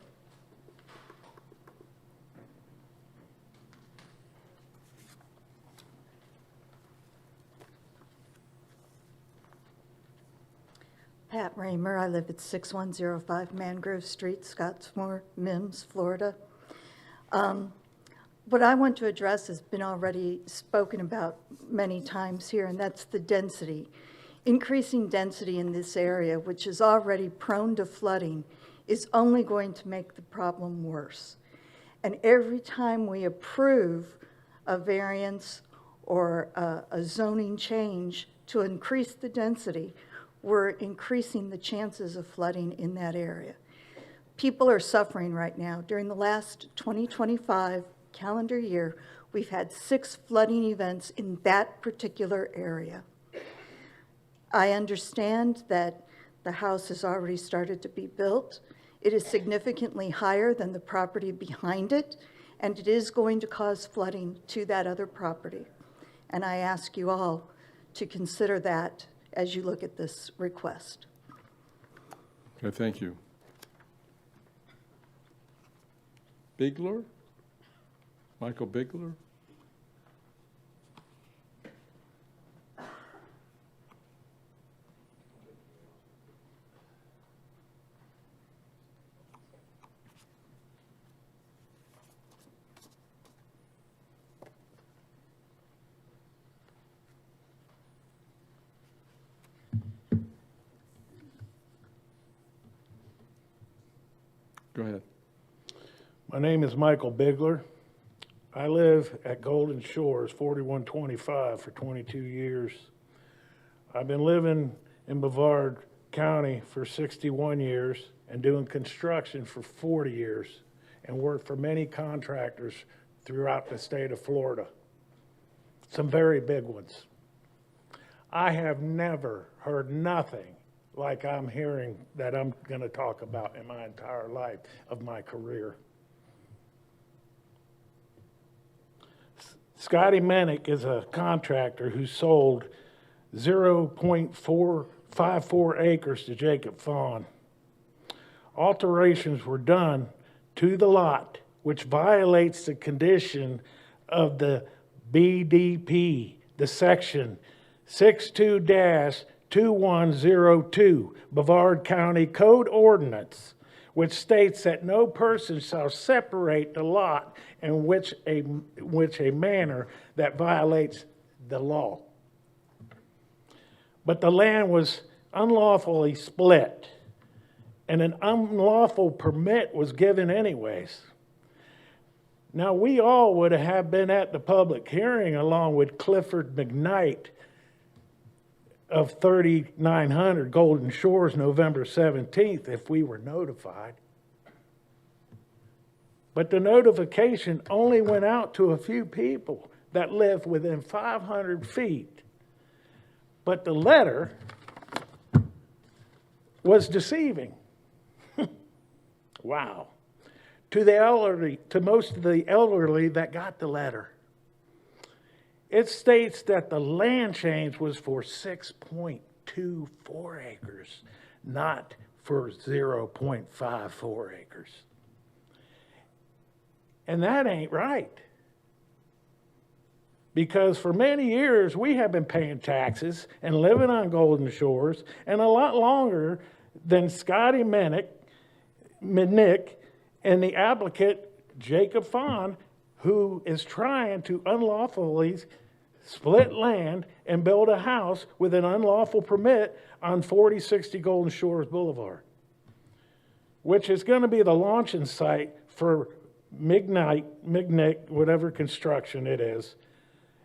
Pat Raymer. I live at 6105 Mangrove Street, Scottsmore, Mims, Florida. What I want to address has been already spoken about many times here, and that's the density. Increasing density in this area, which is already prone to flooding, is only going to make the problem worse. And every time we approve a variance or a zoning change to increase the density, we're increasing the chances of flooding in that area. People are suffering right now. During the last 2025 calendar year, we've had 6 flooding events in that particular area. I understand that the house has already started to be built. It is significantly higher than the property behind it, and it is going to cause flooding to that other property. And I ask you all to consider that as you look at this request. Okay, thank you. Bigler? Michael Bigler? Go ahead. My name is Michael Bigler. I live at Golden Shores, 4125, for 22 years. I've been living in Brevard County for 61 years and doing construction for 40 years and worked for many contractors throughout the state of Florida, some very big ones. I have never heard nothing like I'm hearing that I'm going to talk about in my entire life of my career. Scotty Minnick is a contractor who sold 0.454 acres to Jacob Foune. Alterations were done to the lot, which violates the condition of the BDP, the section 62-2102 Brevard County Code Ordinance, which states that no person shall separate the lot in which a manner that violates the law. But the land was unlawfully split, and an unlawful permit was given anyways. Now, we all would have been at the public hearing along with Clifford McKnight of 3900 Golden Shores, November 17th, if we were notified. But the notification only went out to a few people that live within 500 feet. But the letter was deceiving. Wow. To the elderly, to most of the elderly that got the letter. It states that the land change was for 6.24 acres, not for 0.54 acres. And that ain't right. Because for many years, we have been paying taxes and living on Golden Shores, and a lot longer than Scotty Minnick and the applicant, Jacob Foune, who is trying to unlawfully split land, and build a house with an unlawful permit on 4060 Golden Shores Boulevard, which is going to be the launching site for Mignite, whatever construction it is,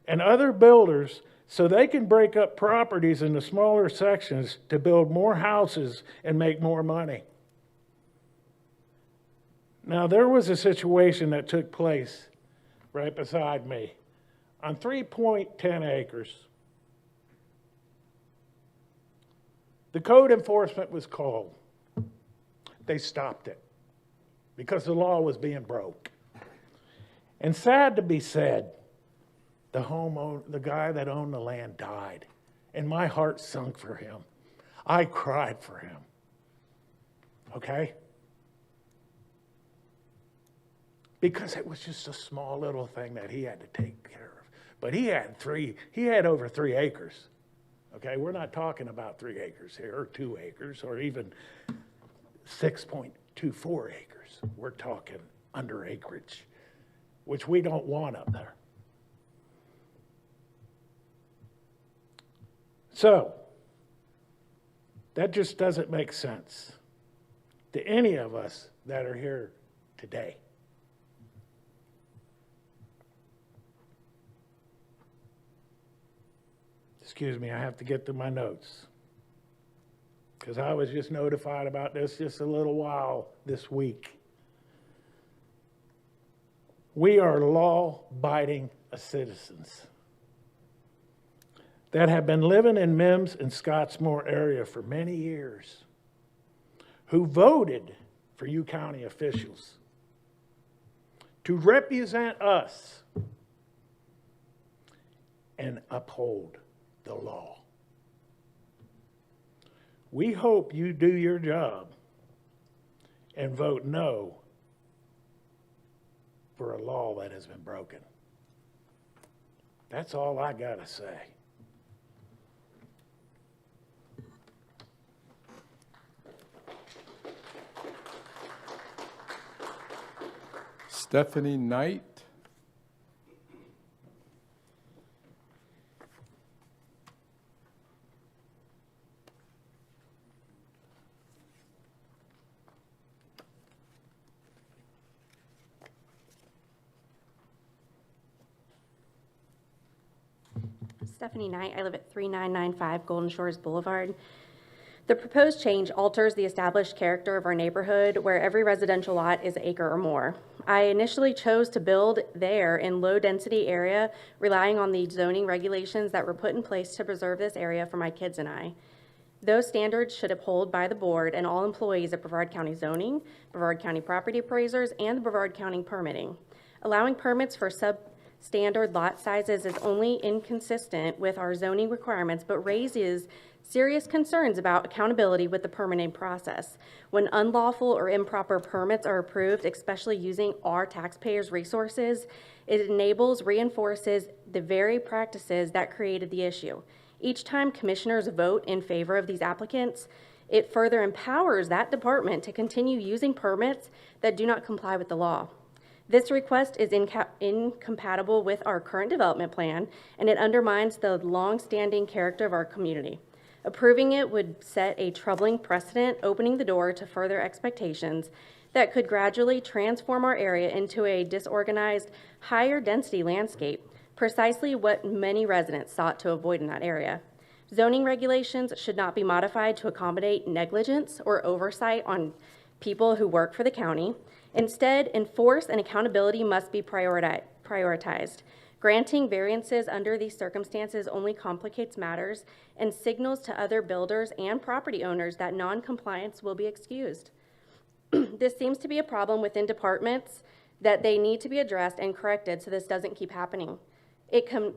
and other builders, so they can break up properties into smaller sections to build more houses and make more money. Now, there was a situation that took place right beside me on 3.10 acres. The code enforcement was called. They stopped it because the law was being broke. And sad to be said, the guy that owned the land died, and my heart sunk for him. I cried for him. Okay? Because it was just a small little thing that he had to take care of. But he had over 3 acres. Okay, we're not talking about 3 acres here, or 2 acres, or even 6.24 acres. We're talking under acreage, which we don't want up there. So, that just doesn't make sense to any of us that are here today. Excuse me, I have to get to my notes, because I was just notified about this just a little while this week. We are law-abiding citizens that have been living in Mims and Scottsmore area for many years, who voted for you county officials to represent us and uphold the law. We hope you do your job and vote no for a law that has been broken. That's all I got to say. Stephanie Knight. Stephanie Knight. I live at 3995 Golden Shores Boulevard. The proposed change alters the established character of our neighborhood, where every residential lot is an acre or more. I initially chose to build there in low-density area, relying on the zoning regulations that were put in place to preserve this area for my kids and I. Those standards should uphold by the board and all employees of Brevard County Zoning, Brevard County Property Appraisers, and the Brevard County Permitting. Allowing permits for substandard lot sizes is only inconsistent with our zoning requirements, but raises serious concerns about accountability with the permitting process. When unlawful or improper permits are approved, especially using our taxpayers' resources, it reinforces the very practices that created the issue. Each time commissioners vote in favor of these applicants, it further empowers that department to continue using permits that do not comply with the law. This request is incompatible with our current development plan, and it undermines the long-standing character of our community. Approving it would set a troubling precedent, opening the door to further expectations that could gradually transform our area into a disorganized, higher density landscape, precisely what many residents sought to avoid in that area. Zoning regulations should not be modified to accommodate negligence or oversight on people who work for the county. Instead, enforce and accountability must be prioritized. Granting variances under these circumstances only complicates matters and signals to other builders and property owners that non-compliance will be excused. This seems to be a problem within departments that they need to be addressed and corrected so this doesn't keep happening. I'm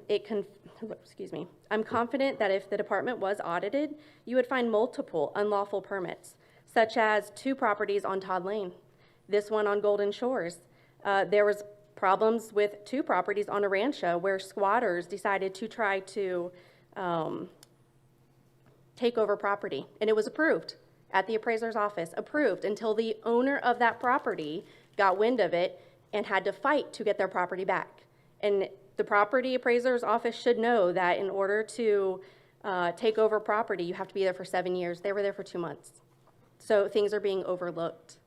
confident that if the department was audited, you would find multiple unlawful permits, such as 2 properties on Todd Lane, this one on Golden Shores. There was problems with 2 properties on a rancho where squatters decided to try to take over property, and it was approved at the appraiser's office, approved until the owner of that property got wind of it and had to fight to get their property back. And The property appraiser's office should know that in order to take over property, you have to be there for 7 years. They were there for 2 months. So things are being overlooked.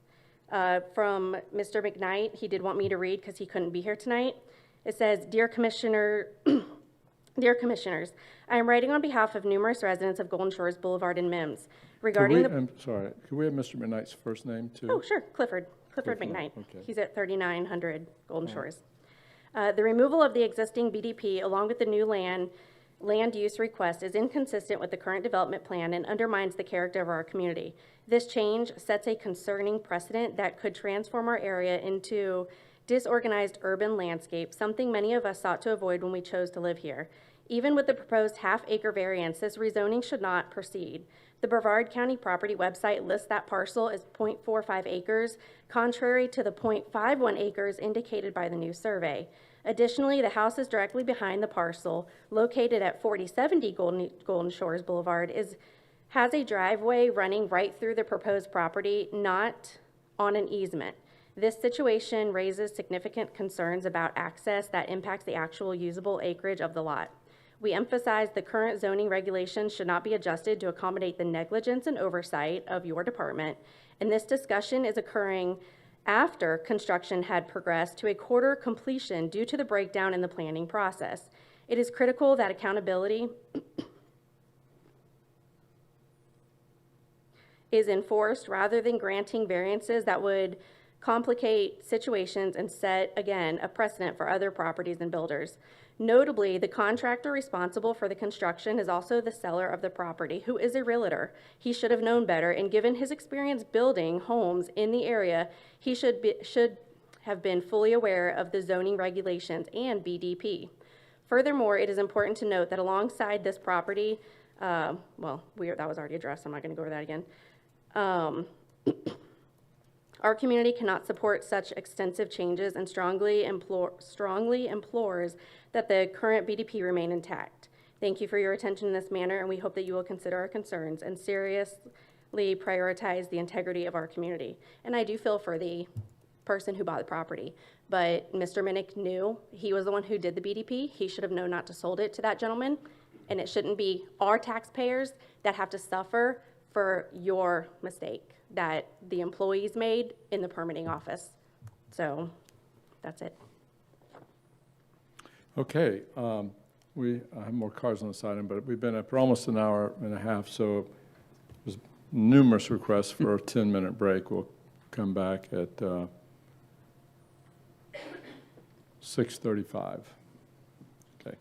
From Mr. McKnight, he did want me to read because he couldn't be here tonight. It says, Dear Commissioner, Dear Commissioners, I am writing on behalf of numerous residents of Golden Shores Boulevard and Mims regarding the... I'm sorry, could we have Mr. McKnight's first name, too? Oh, sure, Clifford McKnight. Okay. He's at 3900 Golden Shores. The removal of the existing BDP along with the new land use request is inconsistent with the current development plan and undermines the character of our community. This change sets a concerning precedent that could transform our area into disorganized urban landscape, something many of us sought to avoid when we chose to live here. Even with the proposed half-acre variance, this rezoning should not proceed. The Brevard County property website lists that parcel as 0.45 acres, contrary to the 0.51 acres indicated by the new survey. Additionally, the house is directly behind the parcel, located at 4070 Golden Shores Boulevard, has a driveway running right through the proposed property, not on an easement. This situation raises significant concerns about access that impacts the actual usable acreage of the lot. We emphasize the current zoning regulations should not be adjusted to accommodate the negligence and oversight of your department, and this discussion is occurring after construction had progressed to a quarter completion due to the breakdown in the planning process. It is critical that accountability is enforced rather than granting variances that would complicate situations and set, again, a precedent for other properties and builders. Notably, the contractor responsible for the construction is also the seller of the property, who is a realtor. He should have known better, and given his experience building homes in the area, he should have been fully aware of the zoning regulations and BDP. Furthermore, it is important to note that alongside this property, that was already addressed, I'm not going to go over that again. Our community cannot support such extensive changes and strongly implores that the current BDP remain intact. Thank you for your attention in this manner, and we hope that you will consider our concerns and seriously prioritize the integrity of our community. And I do feel for the person who bought the property, but Mr. Minnick knew. He was the one who did the BDP. He should have known not to sold it to that gentleman, and it shouldn't be our taxpayers that have to suffer for your mistake that the employees made in the permitting office. So that's it. Okay, we have more cards on this item, but we've been up for almost an hour and a half, so there's numerous requests for a 10-minute break. We'll come back at 6:35. Okay.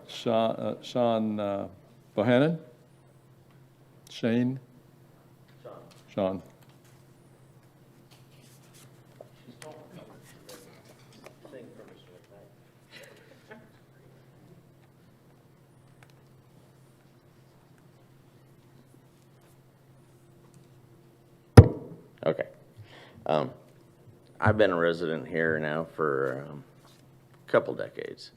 Sean Bohannon? Shane? Sean. Okay. I've been a resident here now for a couple decades.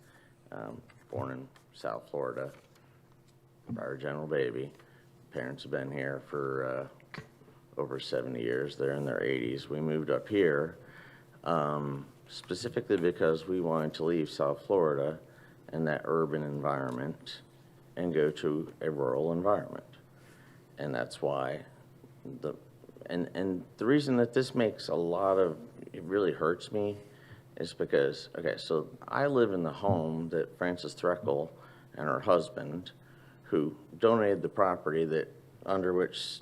Born in South Florida, prior general baby. Parents have been here for over 70 years. They're in their 80s. We moved up here specifically because we wanted to leave South Florida and that urban environment and go to a rural environment. And that's why and the reason that this makes a lot of, it really hurts me is because, okay, so I live in the home that Frances Threckle and her husband, who donated the property that, under which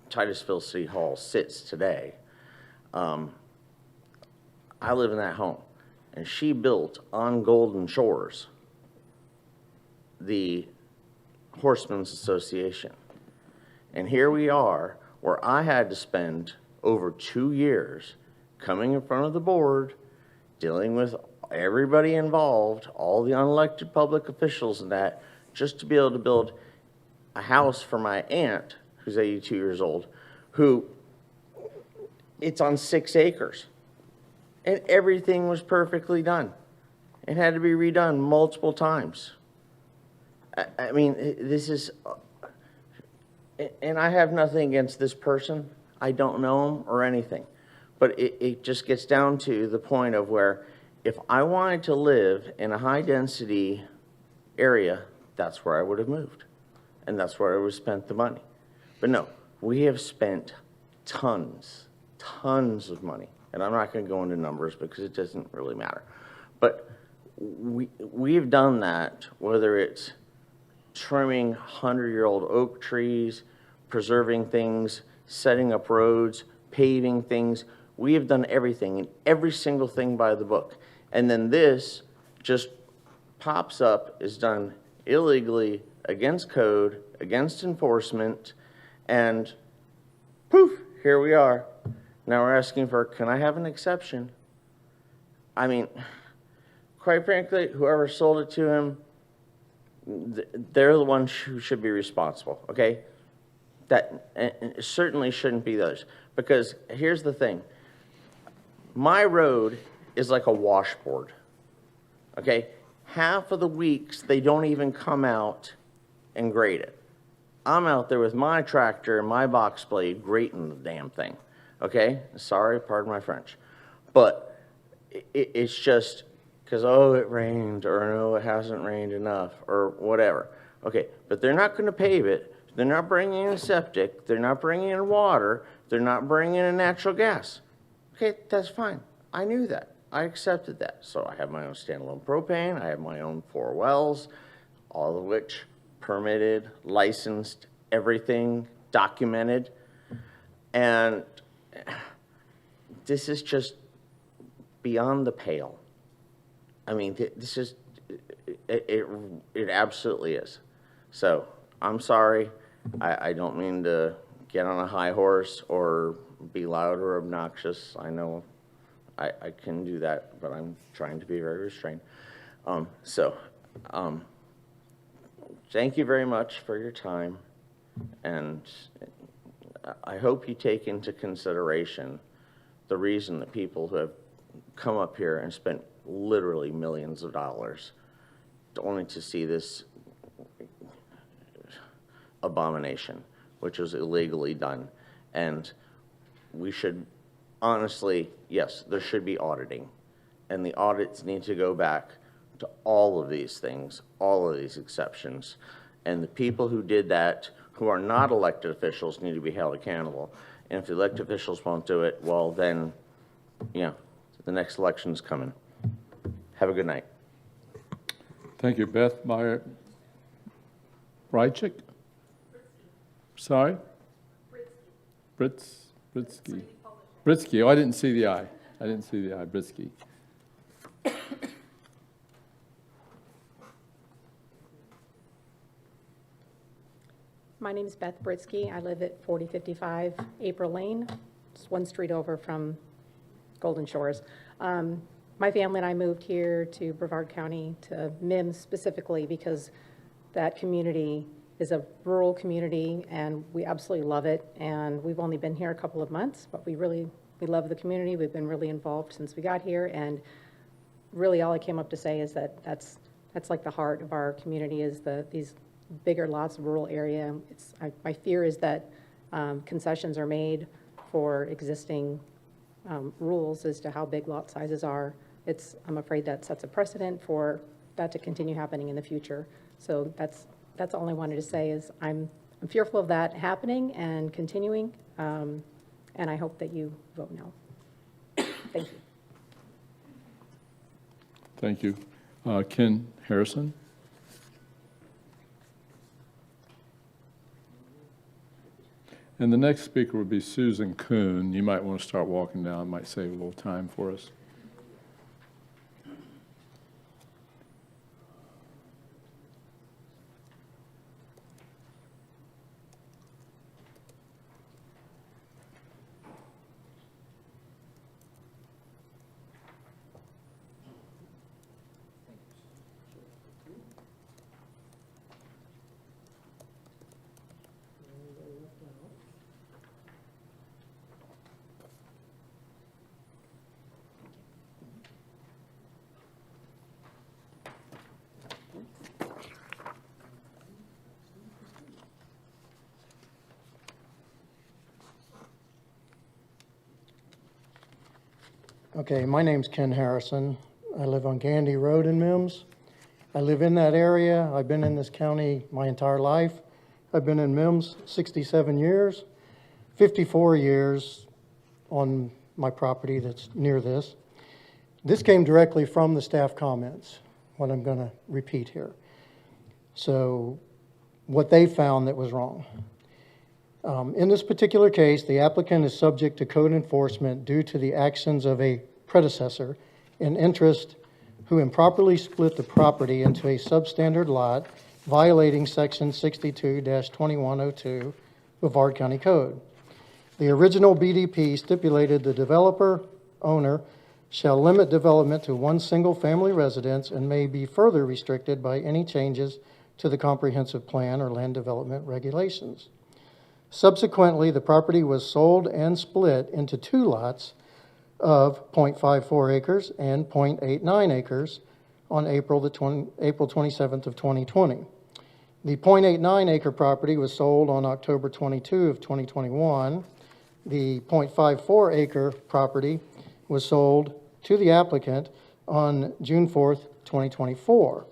Titusville City Hall sits today. I live in that home, and she built on Golden Shores the Horsemen's Association. And here we are, where I had to spend over 2 years coming in front of the board, dealing with everybody involved, all the unelected public officials and that, just to be able to build a house for my aunt, who's 82 years old, who, it's on 6 acres. And everything was perfectly done. It had to be redone multiple times. I mean, this is, and I have nothing against this person. I don't know him or anything. But it just gets down to the point of where if I wanted to live in a high-density area, that's where I would have moved. And that's where I would have spent the money. But no, we have spent tons of money. And I'm not going to go into numbers because it doesn't really matter. But we've done that, whether it's trimming 100-year-old oak trees, preserving things, setting up roads, paving things. We have done everything, and every single thing by the book. And then this just pops up, is done illegally, against code, against enforcement, and poof, here we are. Now we're asking for, can I have an exception? I mean, quite frankly, whoever sold it to him, they're the ones who should be responsible, okay? That and certainly shouldn't be those. Because here's the thing. My road is like a washboard, okay? Half of the weeks, they don't even come out and grade it. I'm out there with my tractor and my box blade grating the damn thing, okay? Sorry, pardon my French. But it's just because, oh, it rained, or no, it hasn't rained enough, or whatever. Okay, but they're not going to pave it. They're not bringing in septic. They're not bringing in water. They're not bringing in natural gas. Okay, that's fine. I knew that. I accepted that. So I have my own standalone propane. I have my own 4 wells, all of which permitted, licensed, everything documented. And this is just beyond the pale. I mean, this is, it absolutely is. So I'm sorry. I don't mean to get on a high horse or be loud or obnoxious. I know I can do that, but I'm trying to be very restrained. Thank you very much for your time, and I hope you take into consideration the reason that people who have come up here and spent literally millions of dollars only to see this abomination, which was illegally done. And we should honestly, yes, there should be auditing, and the audits need to go back to all of these things, all of these exceptions, and the people who did that, who are not elected officials, need to be held accountable. And if the elected officials won't do it, well then, you know, the next election's coming. Have a good night. Thank you. Beth Meyer. Brychick? Sorry? Britsky. Britsky. Oh, I didn't see the I. I didn't see the I. Britsky. My name is Beth Britsky. I live at 4055 April Lane. It's one street over from Golden Shores. My family and I moved here to Brevard County, to Mims specifically, because that community is a rural community, and we absolutely love it. And we've only been here a couple of months, but we love the community. We've been really involved since we got here, and really all I came up to say is that that's like the heart of our community, is these bigger lots of rural area. My fear is that concessions are made for existing rules as to how big lot sizes are. I'm afraid that sets a precedent for that to continue happening in the future. So that's all I wanted to say, is I'm fearful of that happening and continuing, and I hope that you vote no. Thank you. Thank you. Ken Harrison? And the next speaker would be Susan Kuhn. You might want to start walking down. It might save a little time for us. Okay, my name's Ken Harrison. I live on Gandy Road in Mims. I live in that area. I've been in this county my entire life. I've been in Mims 67 years, 54 years on my property that's near this. This came directly from the staff comments, what I'm going to repeat here. So what they found that was wrong. In this particular case, the applicant is subject to code enforcement due to the actions of a predecessor in interest who improperly split the property into a substandard lot, violating Section 62-2102 Brevard County Code. The original BDP stipulated the developer owner shall limit development to one single-family residence and may be further restricted by any changes to the comprehensive plan or land development regulations. Subsequently, the property was sold and split into two lots of 0.54 acres and 0.89 acres on April 27th of 2020. The 0.89 acre property was sold on October 22 of 2021. The 0.54 acre property was sold to the applicant on June 4th, 2024.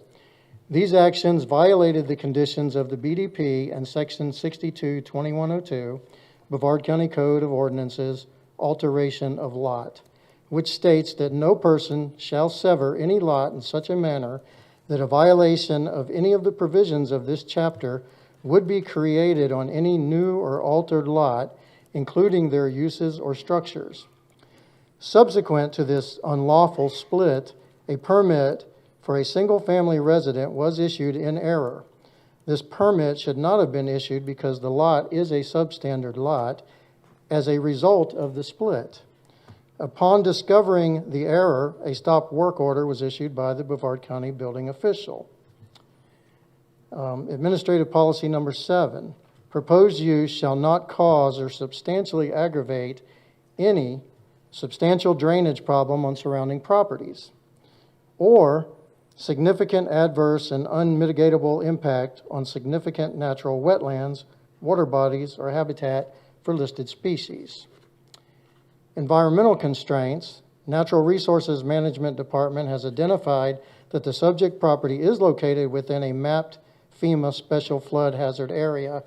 These actions violated the conditions of the BDP and Section 62-2102, Brevard County Code of Ordinances, alteration of lot, which states that no person shall sever any lot in such a manner that a violation of any of the provisions of this chapter would be created on any new or altered lot, including their uses or structures. Subsequent to this unlawful split, a permit for a single-family resident was issued in error. This permit should not have been issued because the lot is a substandard lot as a result of the split. Upon discovering the error, a stop work order was issued by the Brevard County building official. Administrative policy number 7, proposed use shall not cause or substantially aggravate any substantial drainage problem on surrounding properties, or significant adverse and unmitigatable impact on significant natural wetlands, water bodies, or habitat for listed species. Environmental constraints. Natural Resources Management Department has identified that the subject property is located within a mapped FEMA Special Flood Hazard Area,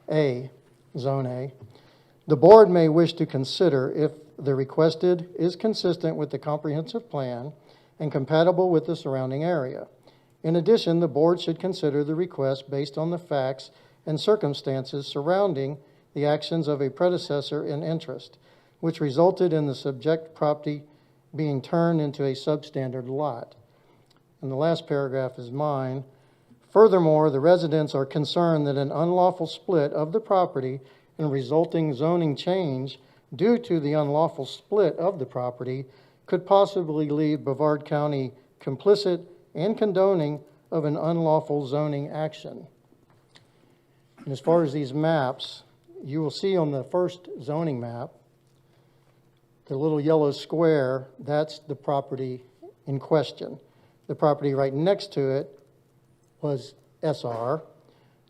A, Zone A. The board may wish to consider if the requested is consistent with the comprehensive plan and compatible with the surrounding area. In addition, the board should consider the request based on the facts and circumstances surrounding the actions of a predecessor in interest, which resulted in the subject property being turned into a substandard lot. And the last paragraph is mine. Furthermore, the residents are concerned that an unlawful split of the property and resulting zoning change due to the unlawful split of the property could possibly leave Brevard County complicit and condoning of an unlawful zoning action. And as far as these maps, you will see on the first zoning map, the little yellow square, that's the property in question. The property right next to it was SR.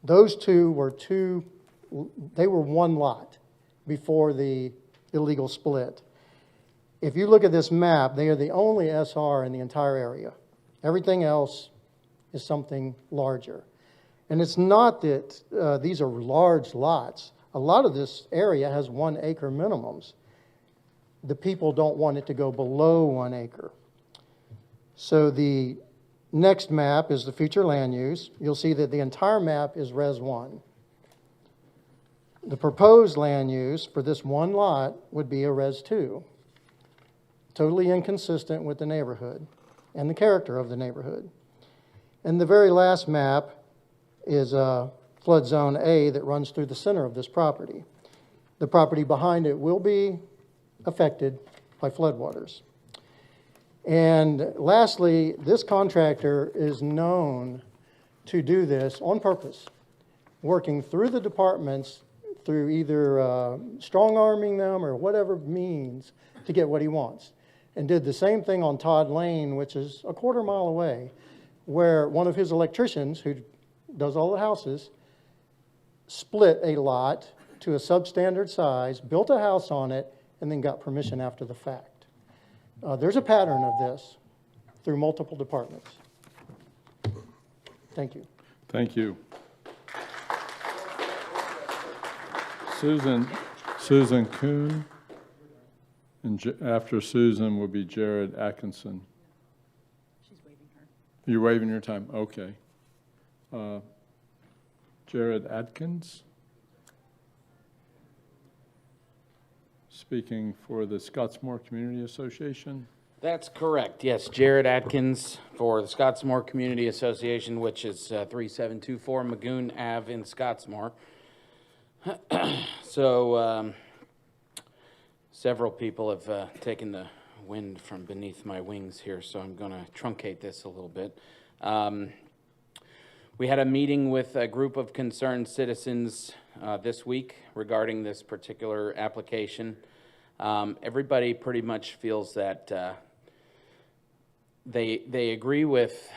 Those two were one lot before the illegal split. If you look at this map, they are the only SR in the entire area. Everything else is something larger. And it's not that these are large lots. A lot of this area has 1 acre minimums. The people don't want it to go below 1 acre. So the next map is the future land use. You'll see that the entire map is Res 1. The proposed land use for this one lot would be a Res 2. Totally inconsistent with the neighborhood and the character of the neighborhood. And the very last map is flood zone A that runs through the center of this property. The property behind it will be affected by floodwaters. And lastly, this contractor is known to do this on purpose, working through the departments through either strong-arming them or whatever means to get what he wants. And did the same thing on Todd Lane, which is a quarter mile away, where one of his electricians, who does all the houses, split a lot to a substandard size, built a house on it, and then got permission after the fact. There's a pattern of this through multiple departments. Thank you. Thank you. Susan Kuhn, and after Susan will be Jared Atkinson. She's waving her. You're waving your time, okay. Jared Atkins, speaking for the Scottsmore Community Association. That's correct, yes. Jared Atkins for the Scottsmore Community Association, which is 3724 Magoon Ave in Scottsmore. So several people have taken the wind from beneath my wings here, so I'm going to truncate this a little bit. We had a meeting with a group of concerned citizens this week regarding this particular application. Everybody pretty much feels that they agree with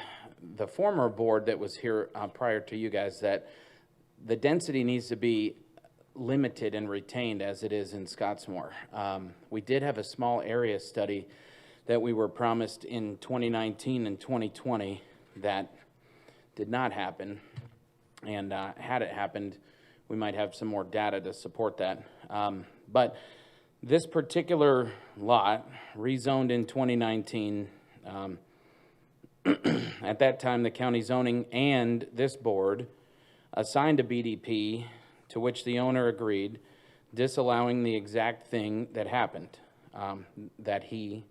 the former board that was here prior to you guys, that the density needs to be limited and retained as it is in Scottsmore. We did have a small area study that we were promised in 2019 and 2020 that did not happen, and had it happened, we might have some more data to support that. But this particular lot, rezoned in 2019, at that time the county zoning and this board assigned a BDP to which the owner agreed, disallowing the exact thing that happened, that he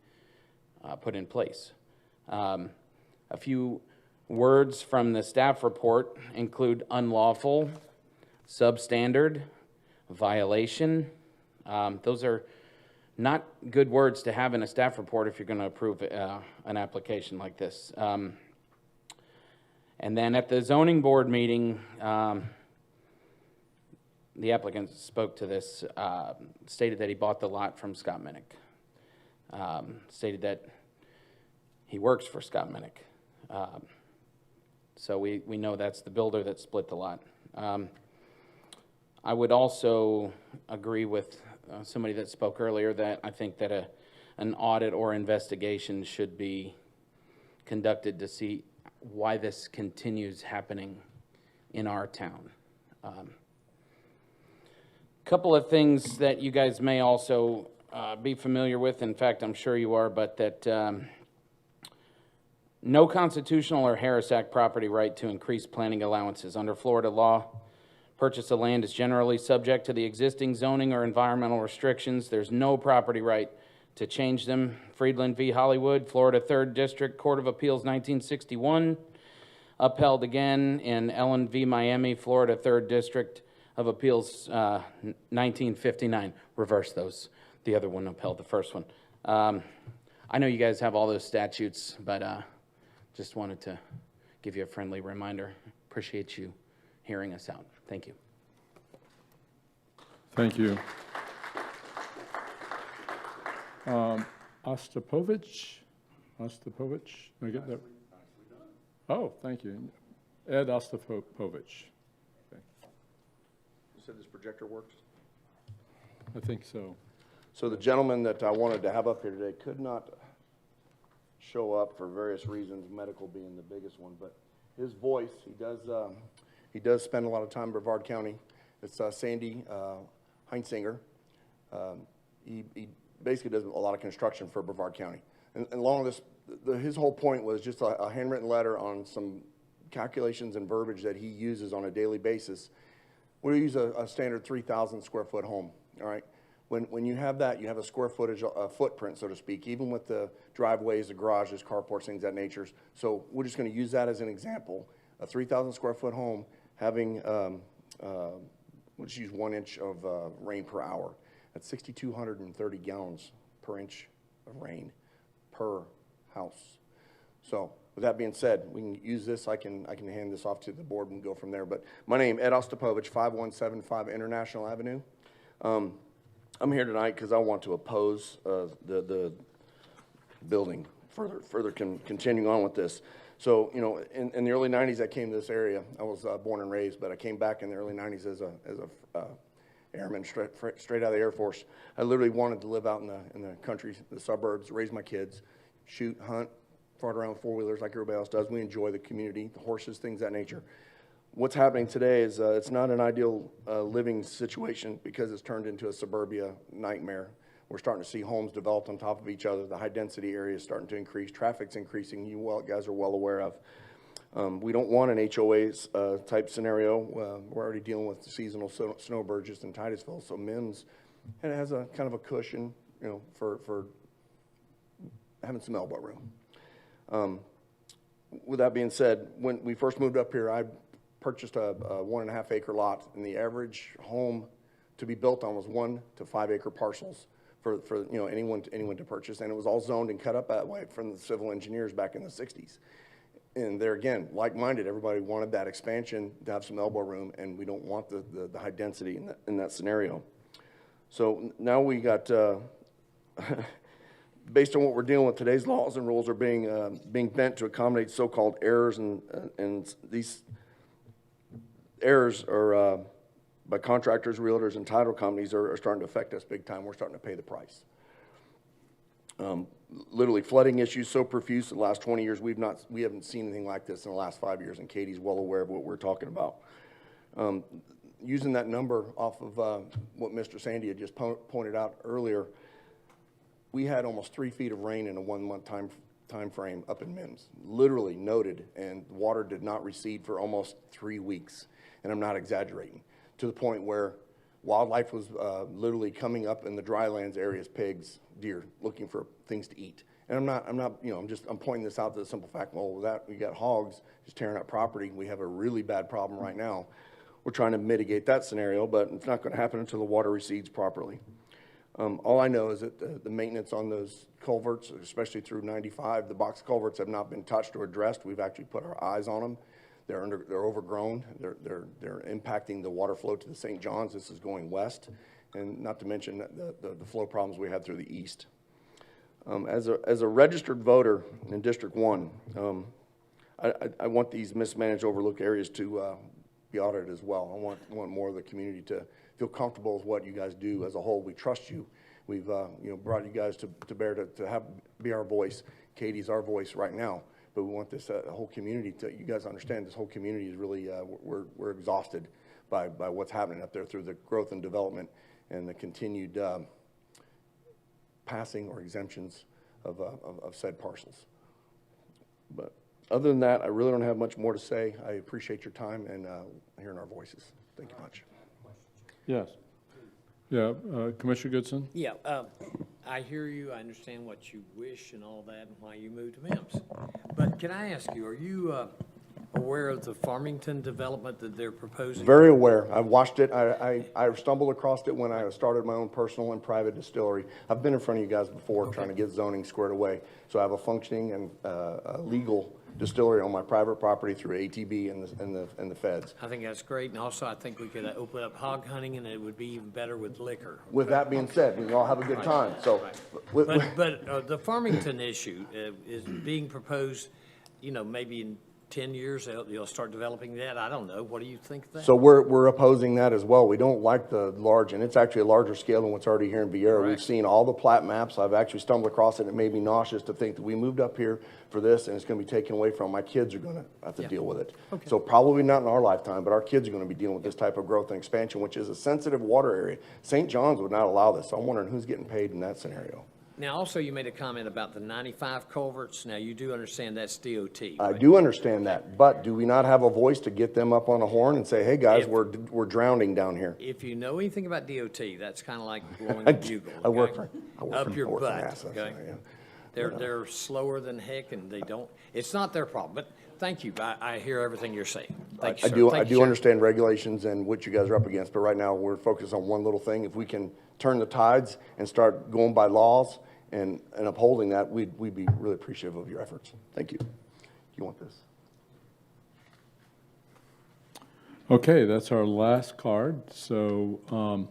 put in place. A few words from the staff report include unlawful, substandard, violation. Those are not good words to have in a staff report if you're going to approve an application like this. And then at the zoning board meeting, the applicant spoke to this, stated that he bought the lot from Scott Minnick, stated that he works for Scott Minnick. So we know that's the builder that split the lot. I would also agree with somebody that spoke earlier that I think that an audit or investigation should be conducted to see why this continues happening in our town. Couple of things that you guys may also be familiar with. In fact, I'm sure you are, but that no constitutional or Harris Act property right to increase planning allowances. Under Florida law, purchase of land is generally subject to the existing zoning or environmental restrictions. There's no property right to change them. Friedland v. Hollywood, Florida 3rd District Court of Appeals, 1961. upheld again in Ellen v. Miami, Florida, 3rd District of Appeals, 1959. Reverse those. The other one upheld the first one. I know you guys have all those statutes, but just wanted to give you a friendly reminder. Appreciate you hearing us out. Thank you. Thank you. Ostapovich? Ostapovich? Did I get that? Oh, thank you. Ed Ostapovich. Okay. You said this projector works? I think so. So the gentleman that I wanted to have up here today could not show up for various reasons, medical being the biggest one, but his voice, he does spend a lot of time in Brevard County. It's Sandy Heinzinger. He basically does a lot of construction for Brevard County. And along this, his whole point was just a handwritten letter on some calculations and verbiage that he uses on a daily basis. We use a standard 3,000 square foot home, all right? When you have that, you have a square footage, a footprint, so to speak, even with the driveways, the garages, carports, things of that nature. So we're just going to use that as an example. A 3,000 square foot home having, we'll just use 1 inch of rain per hour. That's 6,230 gallons per inch of rain per house. So with that being said, we can use this. I can hand this off to the board and go from there. But my name, Ed Ostapovich, 5175 International Avenue. I'm here tonight because I want to oppose the building further continuing on with this. So, you know, in the early 90s, I came to this area. I was born and raised, but I came back in the early 90s as a airman straight out of the Air Force. I literally wanted to live out in the country, the suburbs, raise my kids, shoot, hunt, fart around with four-wheelers like everybody else does. We enjoy the community, the horses, things of that nature. What's happening today is it's not an ideal living situation because it's turned into a suburbia nightmare. We're starting to see homes developed on top of each other. The high-density area is starting to increase. Traffic's increasing. You guys are well aware of. We don't want an HOA type scenario. We're already dealing with the seasonal snowbirds just in Titusville. So Muenz, and it has a kind of a cushion, you know, for having some elbow room. With that being said, when we first moved up here, I purchased a 1.5 acre lot, and the average home to be built on was 1 to 5 acre parcels for you know anyone to purchase, and it was all zoned and cut up that way from the civil engineers back in the 60s. And there again, like-minded, everybody wanted that expansion to have some elbow room, and we don't want the high density in that scenario. So now we got, based on what we're dealing with, today's laws and rules are being bent to accommodate so-called errors, and these errors are by contractors, realtors, and title companies are starting to affect us big time. We're starting to pay the price. Literally flooding issues so profuse in the last 20 years, we haven't seen anything like this in the last 5 years, and Katie's well aware of what we're talking about. Using that number off of what Mr. Sandy had just pointed out earlier, we had almost 3 feet of rain in a 1 month time frame up in Muenz, literally noted, and water did not recede for almost 3 weeks, and I'm not exaggerating, to the point where wildlife was literally coming up in the drylands areas, pigs, deer, looking for things to eat. And I'm not, you know, I'm pointing this out to the simple fact, well, with that, we got hogs just tearing up property. We have a really bad problem right now. We're trying to mitigate that scenario, but it's not going to happen until the water recedes properly. All I know is that the maintenance on those culverts, especially through 95, the box culverts have not been touched or addressed. We've actually put our eyes on them. They're overgrown. They're impacting the water flow to the St. John's. This is going west, and not to mention the flow problems we had through the east. As a registered voter in District 1, I want these mismanaged, overlooked areas to be audited as well. I want more of the community to feel comfortable with what you guys do as a whole. We trust you. We've you know, brought you guys to bear to be our voice. Katie's our voice right now. But we want this whole community to, you guys understand, this whole community is really, we're exhausted by what's happening up there through the growth and development and the continued passing or exemptions of said parcels. But other than that, I really don't have much more to say. I appreciate your time and hearing our voices. Thank you much. Yes. Yeah, Commissioner Goodson? Yeah, I hear you. I understand what you wish and all that and why you moved to Mims. But can I ask you, are you aware of the Farmington development that they're proposing? Very aware. I've watched it. I stumbled across it when I started my own personal and private distillery. I've been in front of you guys before trying to get zoning squared away. So I have a functioning and legal distillery on my private property through ATB and the feds. I think that's great, and also I think we could open up hog hunting, and it would be even better with liquor. With that being said, we can all have a good time. So, But the Farmington issue is being proposed, maybe in 10 years, you'll start developing that. I don't know. What do you think of that? So we're opposing that as well. We don't like the large, and it's actually a larger scale than what's already here in Vieira. We've seen all the plat maps. I've actually stumbled across it, and it made me nauseous to think that we moved up here for this, and it's going to be taken away from my kids are going to have to deal with it. Okay. So probably not in our lifetime, but our kids are going to be dealing with this type of growth and expansion, which is a sensitive water area. St. John's would not allow this. So I'm wondering who's getting paid in that scenario. Now, also, you made a comment about the 95 culverts. Now, you do understand that's DOT, I right? do understand that, but do we not have a voice to get them up on a horn and say, hey, guys, we're drowning down here? If you know anything about DOT, that's kind of like blowing a bugle. I work okay? for Up your butt, NASA, so, okay? yeah. They're slower than heck, and they don't, it's not their problem, but thank you. I hear everything you're saying. Thank you, sir. I do understand regulations and what you guys are up against, but right now we're focused on one little thing. If we can turn the tides and start going by laws and upholding that, we'd be really appreciative of your efforts. Thank you. You want this? Okay, that's our last card. So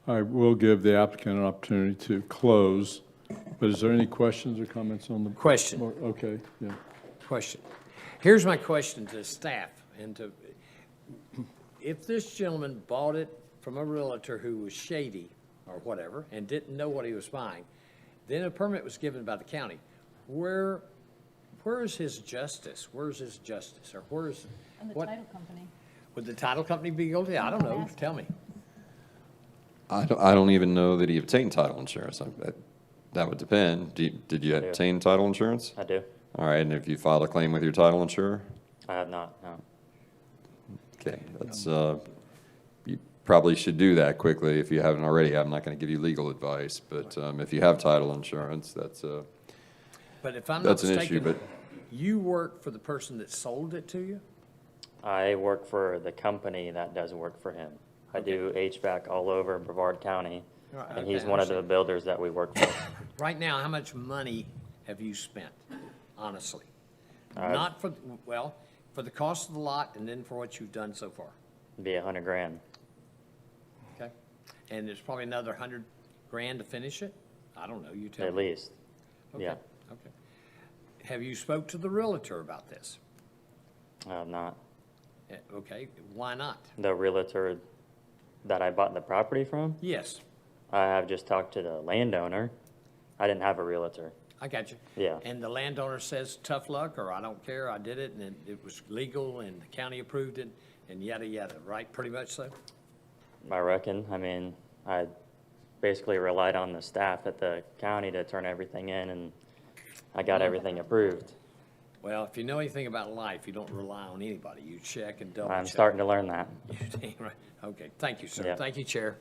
I will give the applicant an opportunity to close. But is there any questions or comments on the? Question. Okay, yeah. Question. Here's my question to staff and to, if this gentleman bought it from a realtor who was shady or whatever and didn't know what he was buying, then a permit was given by the county, where is his justice? Where's his justice? Or where's, And the what? title company. Would the title company be guilty? I don't know. Tell me. I don't even know that he obtained title insurance. That would depend. Did you obtain title insurance? I do. All right, and if you filed a claim with your title insurer? I have not, no. Okay, that's, you probably should do that quickly if you haven't already. I'm not going to give you legal advice, but if you have title insurance, that's But if I'm not that's an mistaken, issue, but you work for the person that sold it to you? I work for the company that does work for him. I do HVAC all over Brevard County, Right, and okay, he's I one of the understand. builders that we work for. Right now, how much money have you spent, honestly? Uh, Not for, well, for the cost of the lot and then for what you've done so far, Be $100,000. okay? And there's probably another $100,000 to finish it? I don't know, you tell me. At least, Okay, yeah. Okay. Have you spoke to the realtor about this? I have not. Okay, why not? The realtor that I bought the property from? Yes, I have just talked to the landowner. I didn't have a realtor. I got you. Yeah. And the landowner says, tough luck, or I don't care, I did it, and it was legal, and the county approved it, and yada, yada, right? Pretty much so? I reckon. I mean, I basically relied on the staff at the county to turn everything in, and I got everything approved. Well, if you know anything about life, you don't rely on anybody. You check and double check. I'm starting to learn that. Right. Okay, thank you, sir. Yeah. Thank you, Chair.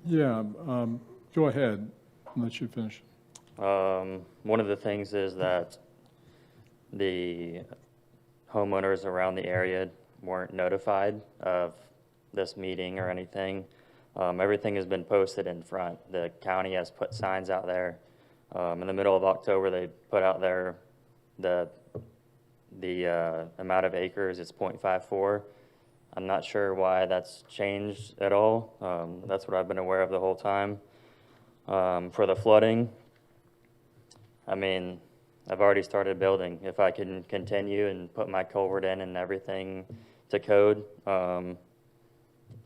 Yeah, go ahead, and let you finish. One of the things is that the homeowners around the area weren't notified of this meeting or anything. Everything has been posted in front. The county has put signs out there. In the middle of October, they put out there the amount of acres, it's 0.54. I'm not sure why that's changed at all. That's what I've been aware of the whole time. For the flooding, I mean, I've already started building. If I can continue and put my culvert in and everything to code,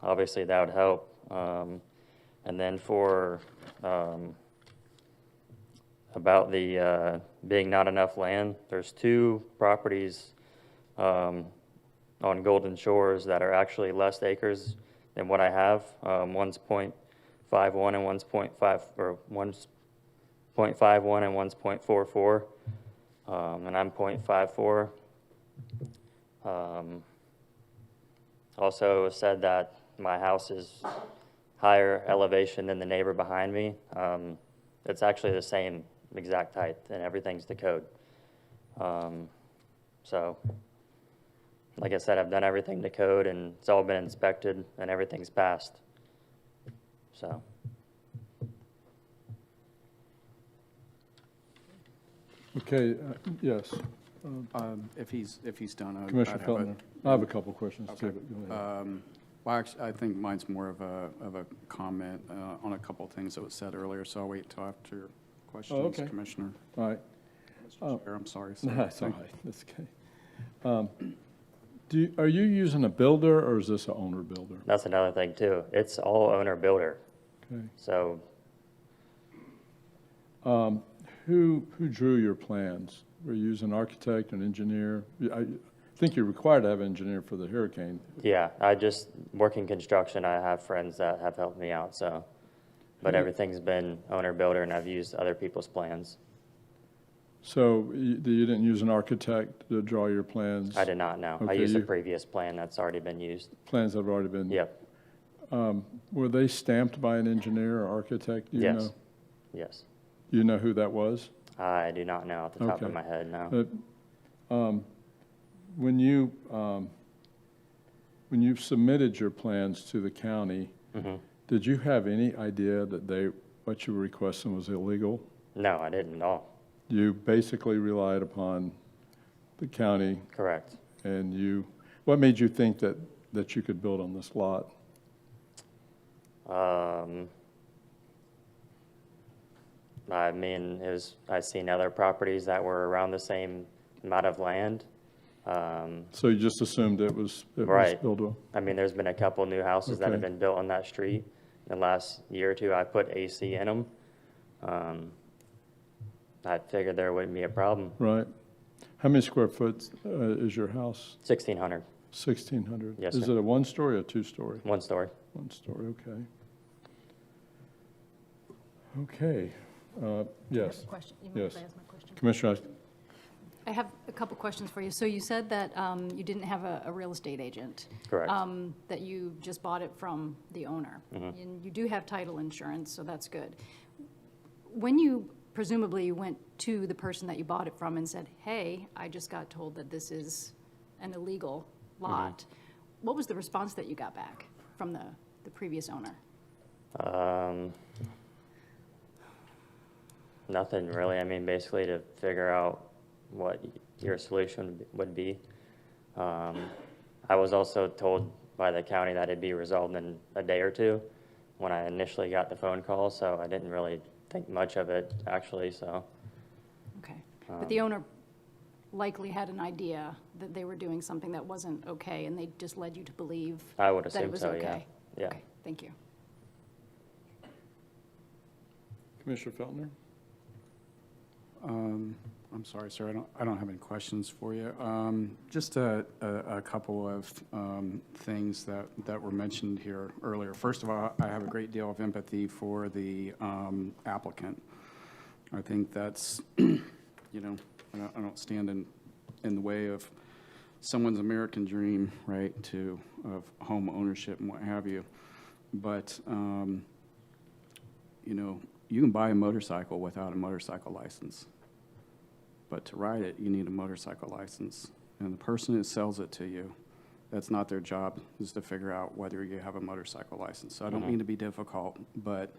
obviously that would help. And then for about the being not enough land, there's 2 properties on Golden Shores that are actually less acres than what I have. One's 0.51 and one's 0.5, or one's 0.51 and one's 0.44, and I'm 0.54. Also said that my house is higher elevation than the neighbor behind me. It's actually the same exact height, and everything's to code. So, like I said, I've done everything to code, and it's all been inspected, and everything's passed. So. Okay, yes. If he's done, I'd Commissioner have Feltner. I have a couple questions too, but go ahead. Well, actually, I think mine's more of a comment on a couple of things that was said earlier, so I'll wait till after your questions, okay. Commissioner. All right. Mr. Chair, I'm sorry. No, that's all right. That's okay. Are you using a builder, or is this an owner-builder? That's another thing too. It's all owner-builder. Okay. So. Who drew your plans? Were you using an architect, an engineer? I think you're required to have an engineer for the hurricane. Yeah, I just work in construction. I have friends that have helped me out, so. But everything's been owner-builder, and I've used other people's plans. So you didn't use an architect to draw your plans? I did not, no. I Okay, used a previous plan that's already been used. Plans have already been? Yep. Were they stamped by an engineer or architect? Do you Yes. know? Yes. Do you know who that was? I do not know off the top of Okay. my head, no. When you submitted your plans to the county, did you have any idea that what you were requesting was illegal? No, I didn't at all. You basically relied upon the county? Correct. And what made you think that you could build on this lot? I mean, I've seen other properties that were around the same amount of land. So you just assumed it was Right. buildable? I mean, there's been a couple new houses that have Okay. been built on that street. In the last year or two, I put AC in them. I figured there wouldn't be a problem. Right. How many square foot is your house? 1,600. 1,600? Yes, Is sir. it a one-story or two-story? One story. One story, okay. Okay. Yes. Question. You mind if Yes. I ask my question? Commissioner, I have a couple questions for you. So you said that you didn't have a real estate agent. Correct. That you just bought it from the owner. And you do have title insurance, so that's good. When you presumably went to the person that you bought it from and said, hey, I just got told that this is an illegal lot, what was the response that you got back from the previous owner? Nothing really. I mean, basically to figure out what your solution would be. I was also told by the county that it'd be resolved in a day or two when I initially got the phone call, so I didn't really think much of it, actually, so. Okay. But the owner likely had an idea that they were doing something that wasn't okay, and they just led you to believe I would that it assume was so, okay? yeah. Okay, thank you. Commissioner Feltner? I'm sorry, sir, I don't have any questions for you. Just a couple of things that were mentioned here earlier. First of all, I have a great deal of empathy for the applicant. I think that's, I don't stand in the way of someone's American dream, right, of home ownership and what have you. But, you can buy a motorcycle without a motorcycle license. But to ride it, you need a motorcycle license. And the person who sells it to you, that's not their job, is to figure out whether you have a motorcycle license. So I don't mean to be difficult, but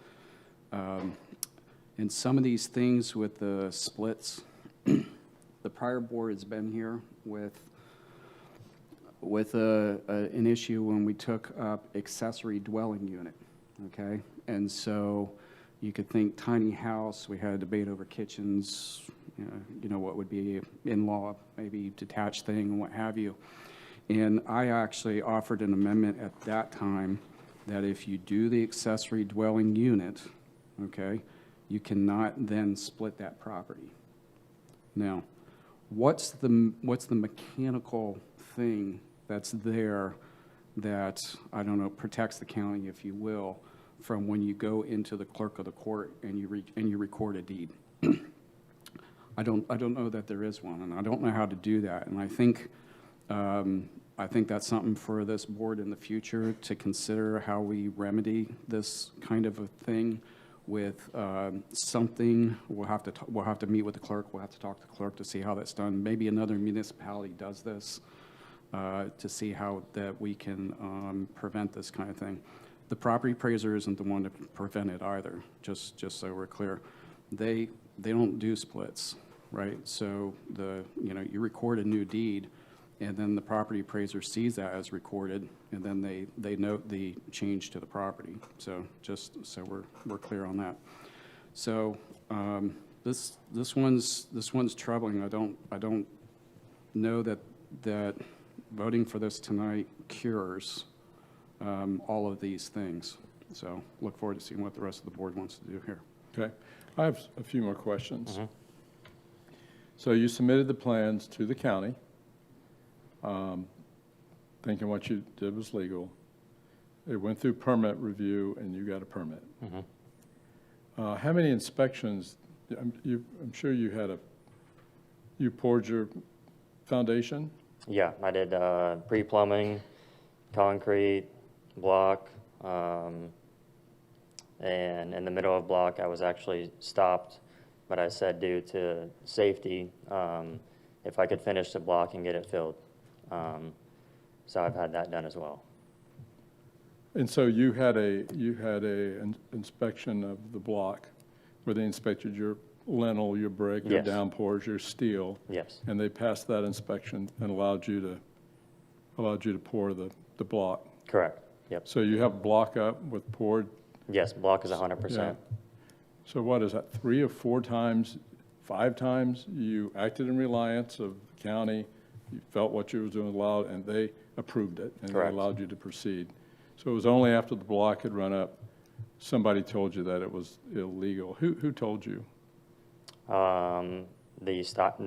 in some of these things with the splits, the prior board has been here with an issue when we took up accessory dwelling unit, okay? And so you could think tiny house, we had a debate over kitchens, what would be in-law, maybe detached thing and what have you. And I actually offered an amendment at that time that if you do the accessory dwelling unit, okay, you cannot then split that property. Now, what's the mechanical thing that's there that, I don't know, protects the county, if you will, from when you go into the clerk of the court and you record a deed? I don't know that there is one, and I don't know how to do that. And I think that's something for this board in the future to consider how we remedy this kind of a thing with something. We'll have to meet with the clerk. We'll have to talk to the clerk to see how that's done. Maybe another municipality does this to see how that we can prevent this kind of thing. The property appraiser isn't the one to prevent it either, just so we're clear. They don't do splits, right? So you record a new deed, and then the property appraiser sees that as recorded, and then they note the change to the property. So just so we're clear on that. So this one's troubling. I don't know that voting for this tonight cures all of these things. So look forward to seeing what the rest of the board wants to do here. Okay. I have a few more questions. So you submitted the plans to the county, thinking what you did was legal. It went through permit review, and you got a permit. How many inspections? I'm sure you poured your foundation? Yeah, I did pre-plumbing, concrete, block, and in the middle of block, I was actually stopped, but I said due to safety, if I could finish the block and get it filled. So I've had that done as well. And so you had an inspection of the block where they inspected your lintel, your brick, your Yes. downpours, your steel. Yes. And they passed that inspection and allowed you to pour the block. Correct. Yep. So you have block up with poured? Yes, block is 100%. Yeah. So what is that, 3 or 4 times, 5 times you acted in reliance of the county, you felt what you were doing allowed, and they approved it, and Correct. they allowed you to proceed. So it was only after the block had run up, somebody told you that it was illegal. Who told you? The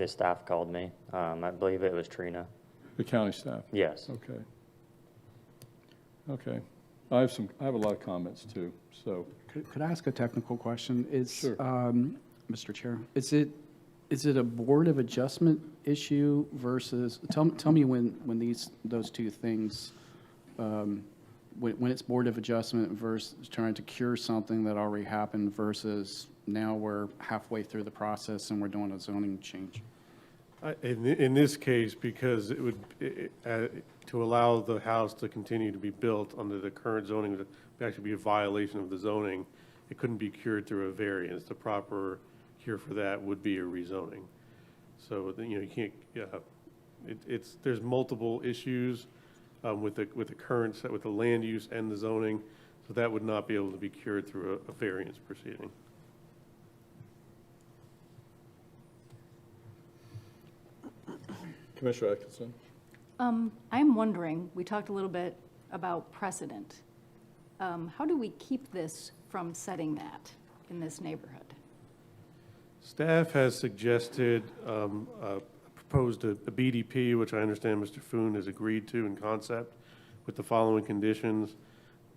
staff called me. I believe it was Trina. The county staff? Yes. Okay. Okay. I have a lot of comments too, so. Could I ask a technical question? Sure. Mr. Chair, is it a Board of Adjustment issue versus, tell me when those two things, when it's Board of Adjustment versus trying to cure something that already happened versus now we're halfway through the process and we're doing a zoning change? In this case, because it would, to allow the house to continue to be built under the current zoning, would actually be a violation of the zoning. It couldn't be cured through a variance. The proper cure for that would be a rezoning. So, you can't, there's multiple issues with the current set, with the land use and the zoning, so that would not be able to be cured through a variance proceeding. Commissioner Atkinson? I'm wondering, we talked a little bit about precedent. How do we keep this from setting that in this neighborhood? Staff has suggested, proposed a BDP, which I understand Mr. Foune has agreed to in concept, with the following conditions.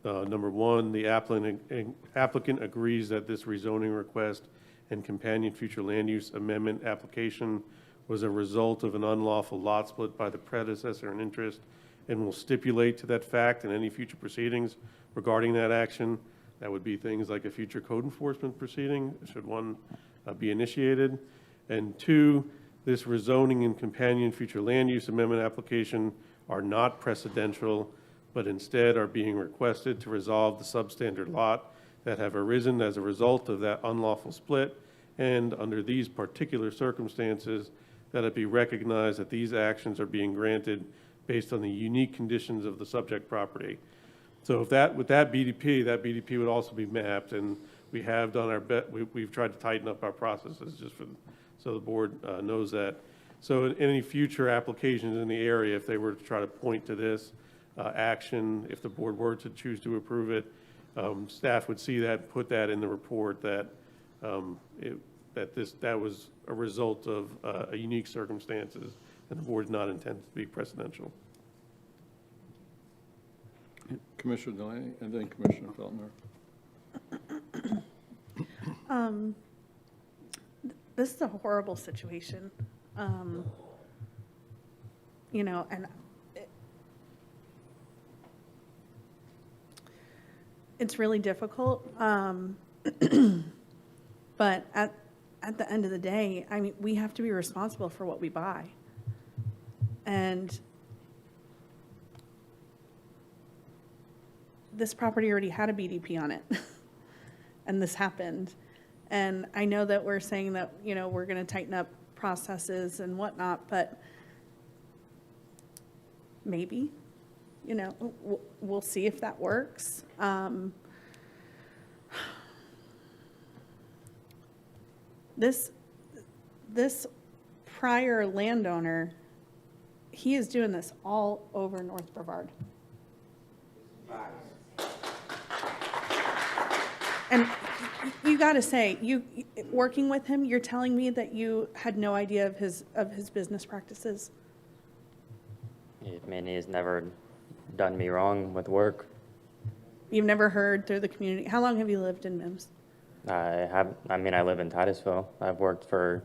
Number 1, the applicant agrees that this rezoning request and companion future land use amendment application was a result of an unlawful lot split by the predecessor in interest, and will stipulate to that fact in any future proceedings regarding that action. That would be things like a future code enforcement proceeding, should one be initiated. And 2, this rezoning and companion future land use amendment application are not precedential, but instead are being requested to resolve the substandard lot that have arisen as a result of that unlawful split, and under these particular circumstances, that it be recognized that these actions are being granted based on the unique conditions of the subject property. So with that BDP would also be mapped, and we have done our best. We've tried to tighten up our processes just so the board knows that. So in any future applications in the area, if they were to try to point to this action, if the board were to choose to approve it, staff would see that, put that in the report that that was a result of a unique circumstances, and the board is not intended to be precedential. Commissioner Delaney, and then Commissioner Feltner. This is a horrible situation. And it's really difficult. But at the end of the day, I mean, we have to be responsible for what we buy. And this property already had a BDP on it, and this happened. And I know that we're saying that, you know, we're going to tighten up processes and whatnot, but maybe, you know, we'll see if that works. This prior landowner, he is doing this all over North Brevard. And you got to say, you working with him, you're telling me that you had no idea of his business practices? I mean, he's never done me wrong with work. You've never heard through the community? How long have you lived in Mims? I mean, I live in Titusville. I've worked for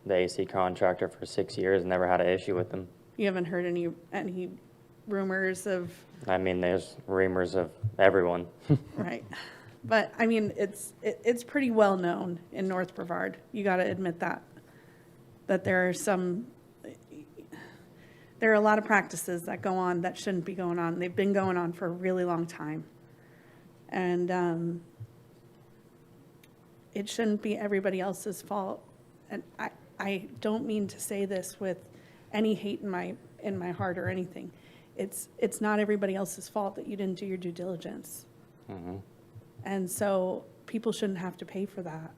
the AC contractor for 6 years, never had an issue with them. You haven't heard any rumors of? I mean, there's rumors of everyone. Right. But, I mean, it's pretty well known in North Brevard. You got to admit that there are a lot of practices that go on that shouldn't be going on. They've been going on for a really long time. And it shouldn't be everybody else's fault. And I don't mean to say this with any hate in my heart or anything. It's not everybody else's fault that you didn't do your due diligence. Mm-hmm. And so people shouldn't have to pay for that.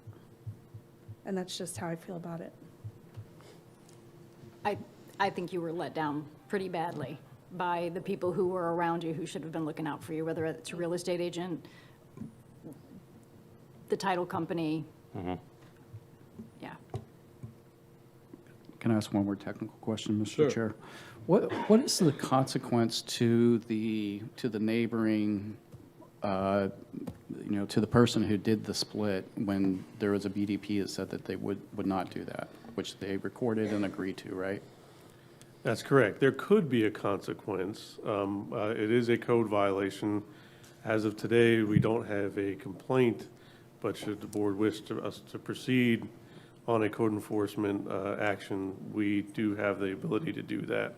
And that's just how I feel about it. I think you were let down pretty badly by the people who were around you who should have been looking out for you, whether it's a real estate agent, the title company. Mm-hmm. Yeah. Can I ask one more technical question, Mr. Sure. Chair? What is the consequence to the neighboring, to the person who did the split when there was a BDP that said that they would not do that, which they recorded and agreed to, right? That's correct. There could be a consequence. It is a code violation. As of today, we don't have a complaint, but should the board wish us to proceed on a code enforcement action, we do have the ability to do that.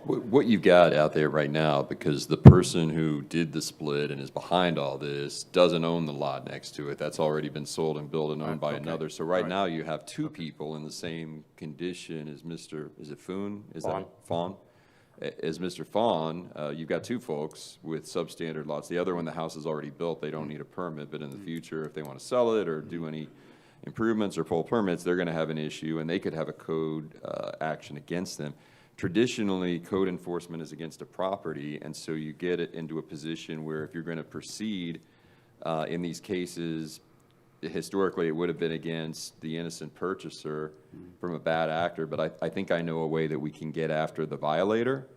What you've got out there right now, because the person who did the split and is behind all this doesn't own the lot next to it. That's already been sold and built and owned by another. So right now you have two people in the same condition as Mr., is it Foune? Is that Faune? As Mr. Faune, you've got two folks with substandard lots. The other one, the house is already built. They don't need a permit, but in the future, if they want to sell it or do any improvements or pull permits, they're going to have an issue, and they could have a code action against them. Traditionally, code enforcement is against a property, and so you get it into a position where if you're going to proceed in these cases, historically it would have been against the innocent purchaser from a bad actor, but I think I know a way that we can get after the violator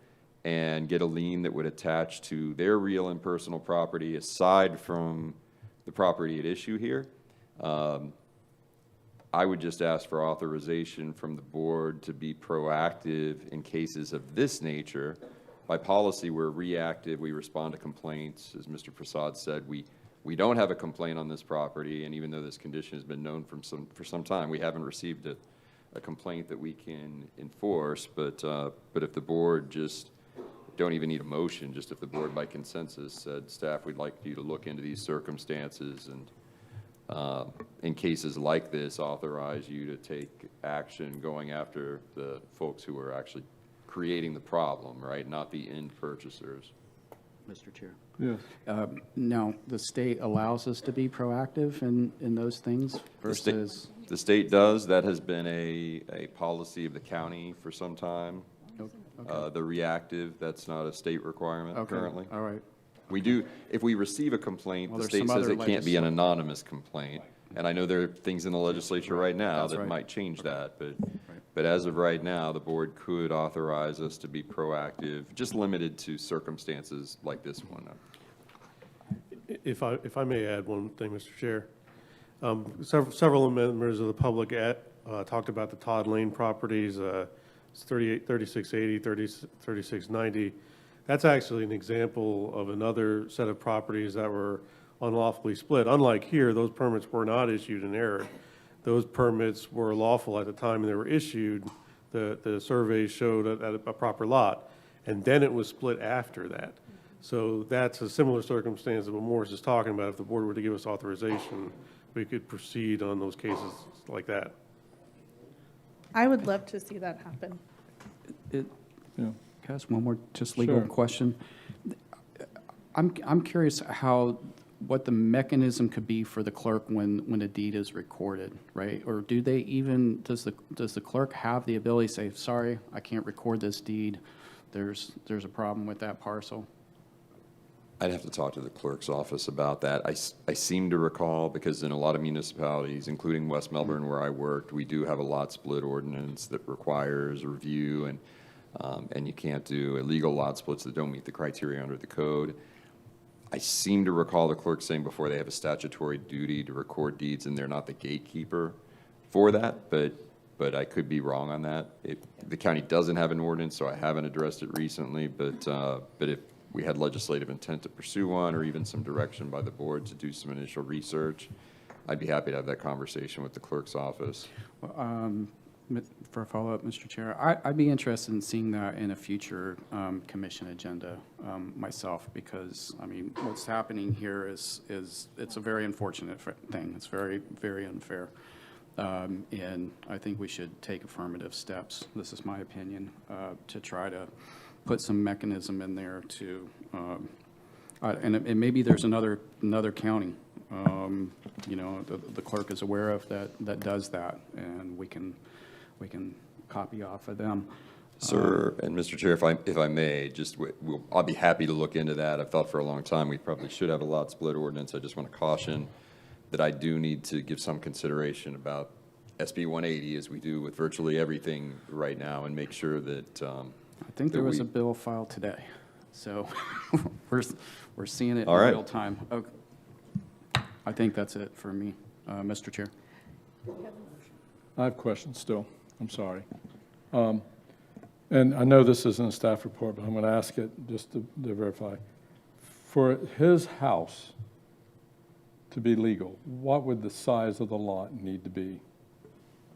and get a lien that would attach to their real and personal property aside from the property at issue here. I would just ask for authorization from the board to be proactive in cases of this nature. By policy, we're reactive. We respond to complaints. As Mr. Prasad said, we don't have a complaint on this property, and even though this condition has been known for some time, we haven't received a complaint that we can enforce. But if the board just don't even need a motion, just if the board by consensus said, staff, we'd like you to look into these circumstances and in cases like this, authorize you to take action going after the folks who are actually creating the problem, right? Not the end purchasers. Mr. Chair. Yes. Now, the state allows us to be proactive in those things versus? The state does. That has been a policy of the county for some time. Okay. The reactive, that's not a state requirement currently. All right. We do, if we receive a complaint, the state says it can't be an anonymous complaint. And I know there are things in the legislature right now that might change that, but as of right now, the board could authorize us to be proactive, just limited to circumstances like this one. If I may add one thing, Mr. Chair. Several members of the public talked about the Todd Lane properties, 3680, 3690. That's actually an example of another set of properties that were unlawfully split. Unlike here, those permits were not issued in error. Those permits were lawful at the time they were issued. The survey showed a proper lot, and then it was split after that. So that's a similar circumstance of what Morris is talking about. If the board were to give us authorization, we could proceed on those cases like that. I would love to see that happen. Yeah. Can I ask one more just legal Sure. question? I'm curious what the mechanism could be for the clerk when a deed is recorded, right? Or does the clerk have the ability to say, sorry, I can't record this deed, there's a problem with that parcel? I'd have to talk to the clerk's office about that. I seem to recall, because in a lot of municipalities, including West Melbourne where I worked, we do have a lot split ordinance that requires review, and you can't do illegal lot splits that don't meet the criteria under the code. I seem to recall the clerk saying before they have a statutory duty to record deeds, and they're not the gatekeeper for that, but I could be wrong on that. The county doesn't have an ordinance, so I haven't addressed it recently, but if we had legislative intent to pursue one, or even some direction by the board to do some initial research, I'd be happy to have that conversation with the clerk's office. For a follow-up, Mr. Chair, I'd be interested in seeing that in a future commission agenda myself, because, I mean, what's happening here is it's a very unfortunate thing. It's very, very unfair. And I think we should take affirmative steps, this is my opinion, to try to put some mechanism in there to, and maybe there's another county, the clerk is aware of that does that, and we can copy off of them. Sir, and Mr. Chair, if I may, I'll be happy to look into that. I've thought for a long time we probably should have a lot split ordinance. I just want to caution that I do need to give some consideration about SB 180, as we do with virtually everything right now, and make sure that I think there was a bill filed today, so we're seeing it in All right. real time. Okay. I think that's it for me, Mr. Chair. I have questions still. I'm sorry. And I know this isn't a staff report, but I'm going to ask it just to verify. For his house to be legal, what would the size of the lot need to be?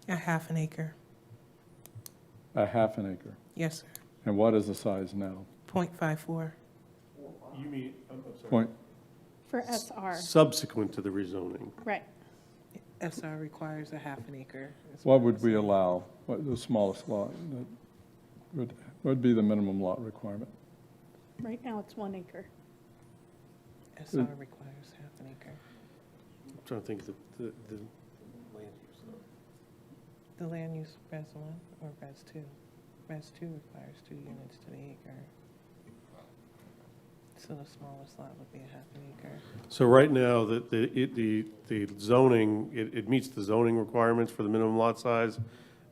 A half an acre. A half an acre? Yes, sir. And what is the size now? 0.54. You mean, I'm sorry. Point. For SR. Subsequent to the rezoning. Right. SR requires a half an acre. What would we allow? What the smallest lot? What would be the minimum lot requirement? Right now, it's 1 acre. SR requires half an acre. I'm trying to think of the land use though. The land use Res 1 or Res 2? Res 2 requires 2 units to the acre. So the smallest lot would be a half an acre. So right now, the zoning, it meets the zoning requirements for the minimum lot size.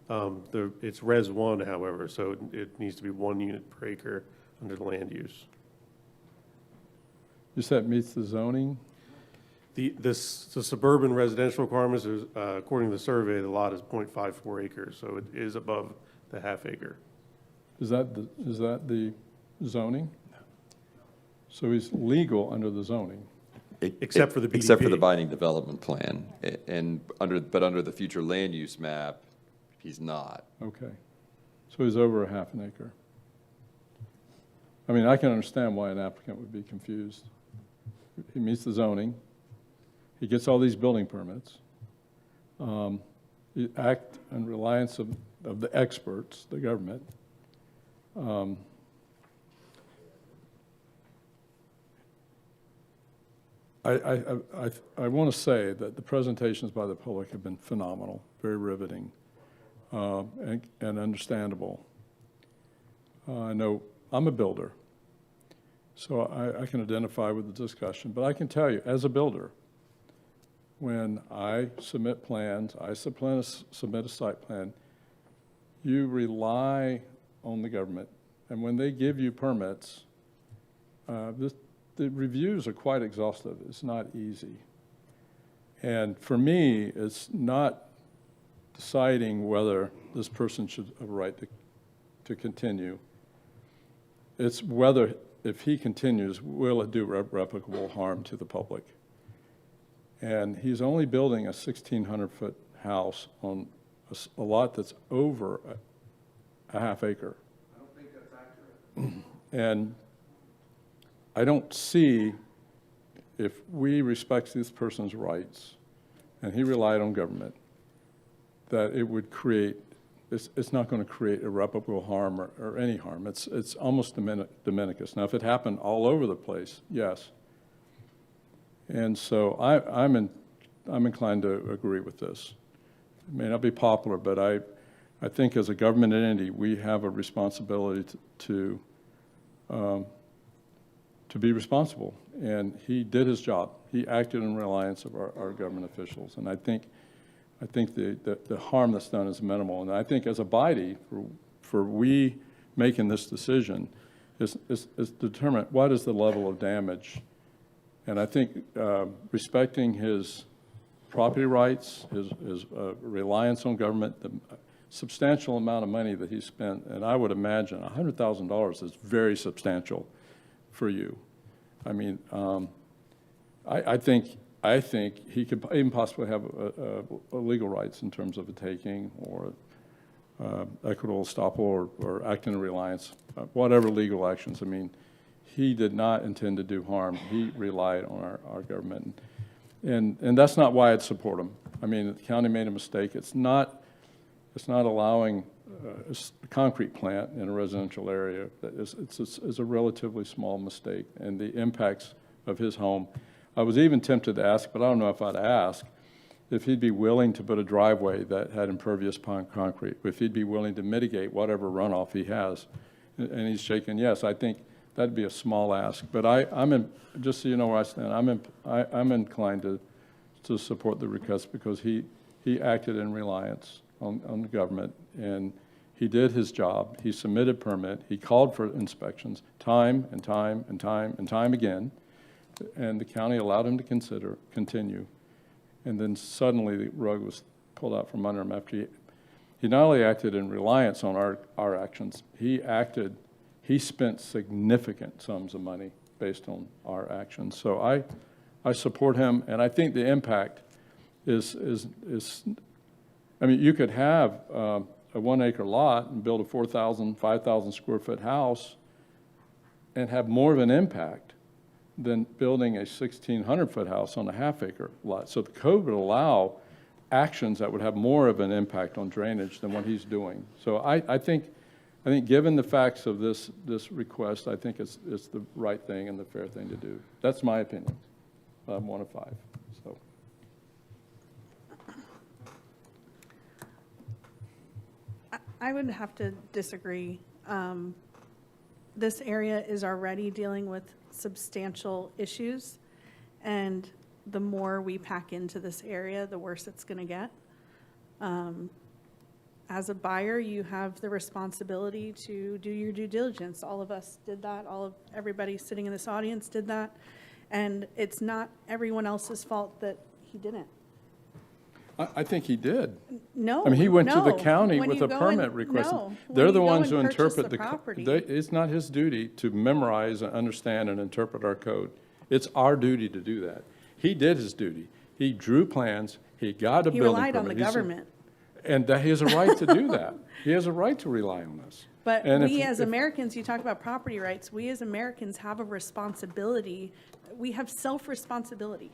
It's Res 1, however, so it needs to be 1 unit per acre under the land use. You said it meets the zoning? The suburban residential requirements, is, according to the survey, the lot is 0.54 acres, so it is above the half acre. Is that the zoning? So he's legal under the zoning? Except for the BDP. Except for the binding development plan, but under the future land use map, he's not. Okay. So he's over a half an acre. I mean, I can understand why an applicant would be confused. He meets the zoning. He gets all these building permits. He act in reliance of the experts, the government. I want to say that the presentations by the public have been phenomenal, very riveting, and understandable. I know I'm a builder, so I can identify with the discussion, but I can tell you, as a builder, when I submit plans, I submit a site plan, you rely on the government, and when they give you permits, the reviews are quite exhaustive. It's not easy. And for me, it's not deciding whether this person should have a right to continue. It's whether, if he continues, will it do irreparable harm to the public? And he's only building a 1,600-foot house on a lot that's over a half acre. I don't think that's accurate. And I don't see, if we respect this person's rights, and he relied on government, that it would create, it's not going to create irreparable harm or any harm. It's almost de minimis. Now, if it happened all over the place, yes. And so I'm inclined to agree with this. It may not be popular, but I think as a government entity, we have a responsibility to be responsible. And he did his job. He acted in reliance of our government officials. And I think the harm that's done is minimal. And I think as a body, for we making this decision, is determine what is the level of damage. And I think respecting his property rights, his reliance on government, the substantial amount of money that he spent, and I would imagine $100,000 is very substantial for you. I mean, I think he could even possibly have legal rights in terms of a taking or equitable estoppel or acting in reliance, whatever legal actions. I mean, he did not intend to do harm. He relied on our government. And that's not why I'd support him. I mean, the county made a mistake. It's not allowing a concrete plant in a residential area. It's a relatively small mistake, and the impacts of his home. I was even tempted to ask, but I don't know if I'd ask, if he'd be willing to put a driveway that had impervious concrete, if he'd be willing to mitigate whatever runoff he has. And he's shaking yes. I think that'd be a small ask. But just so you know where I stand, I'm inclined to support the request because he acted in reliance on the government, and he did his job. He submitted permit. He called for inspections time and time and time and time again, and the county allowed him to continue. And then suddenly the rug was pulled out from under him after he not only acted in reliance on our actions, he spent significant sums of money based on our actions. So I support him, and I think the impact is I mean, you could have a 1 acre lot and build a 4,000, 5,000 square foot house and have more of an impact than building a 1,600 foot house on a half acre lot. So the code would allow actions that would have more of an impact on drainage than what he's doing. So I think given the facts of this request, I think it's the right thing and the fair thing to do. That's my opinion. I'm 1 of 5. So. I would have to disagree. This area is already dealing with substantial issues, and the more we pack into this area, the worse it's going to get. As a buyer, you have the responsibility to do your due diligence. All of us did that. Everybody sitting in this audience did that. And it's not everyone else's fault that he didn't. I think he did. No. I mean, he went to the no. county When with you a go permit and- request. no. They're When the you go ones who and purchase interpret the property. It's not his duty to memorize and understand and interpret our code. It's our duty to do that. He did his duty. He drew plans. He got a He building relied on the permit. government. And that he has a right to do that. He has a right to rely on us. But And we if- as Americans, you talk about property rights, we as Americans have a responsibility. We have self-responsibility.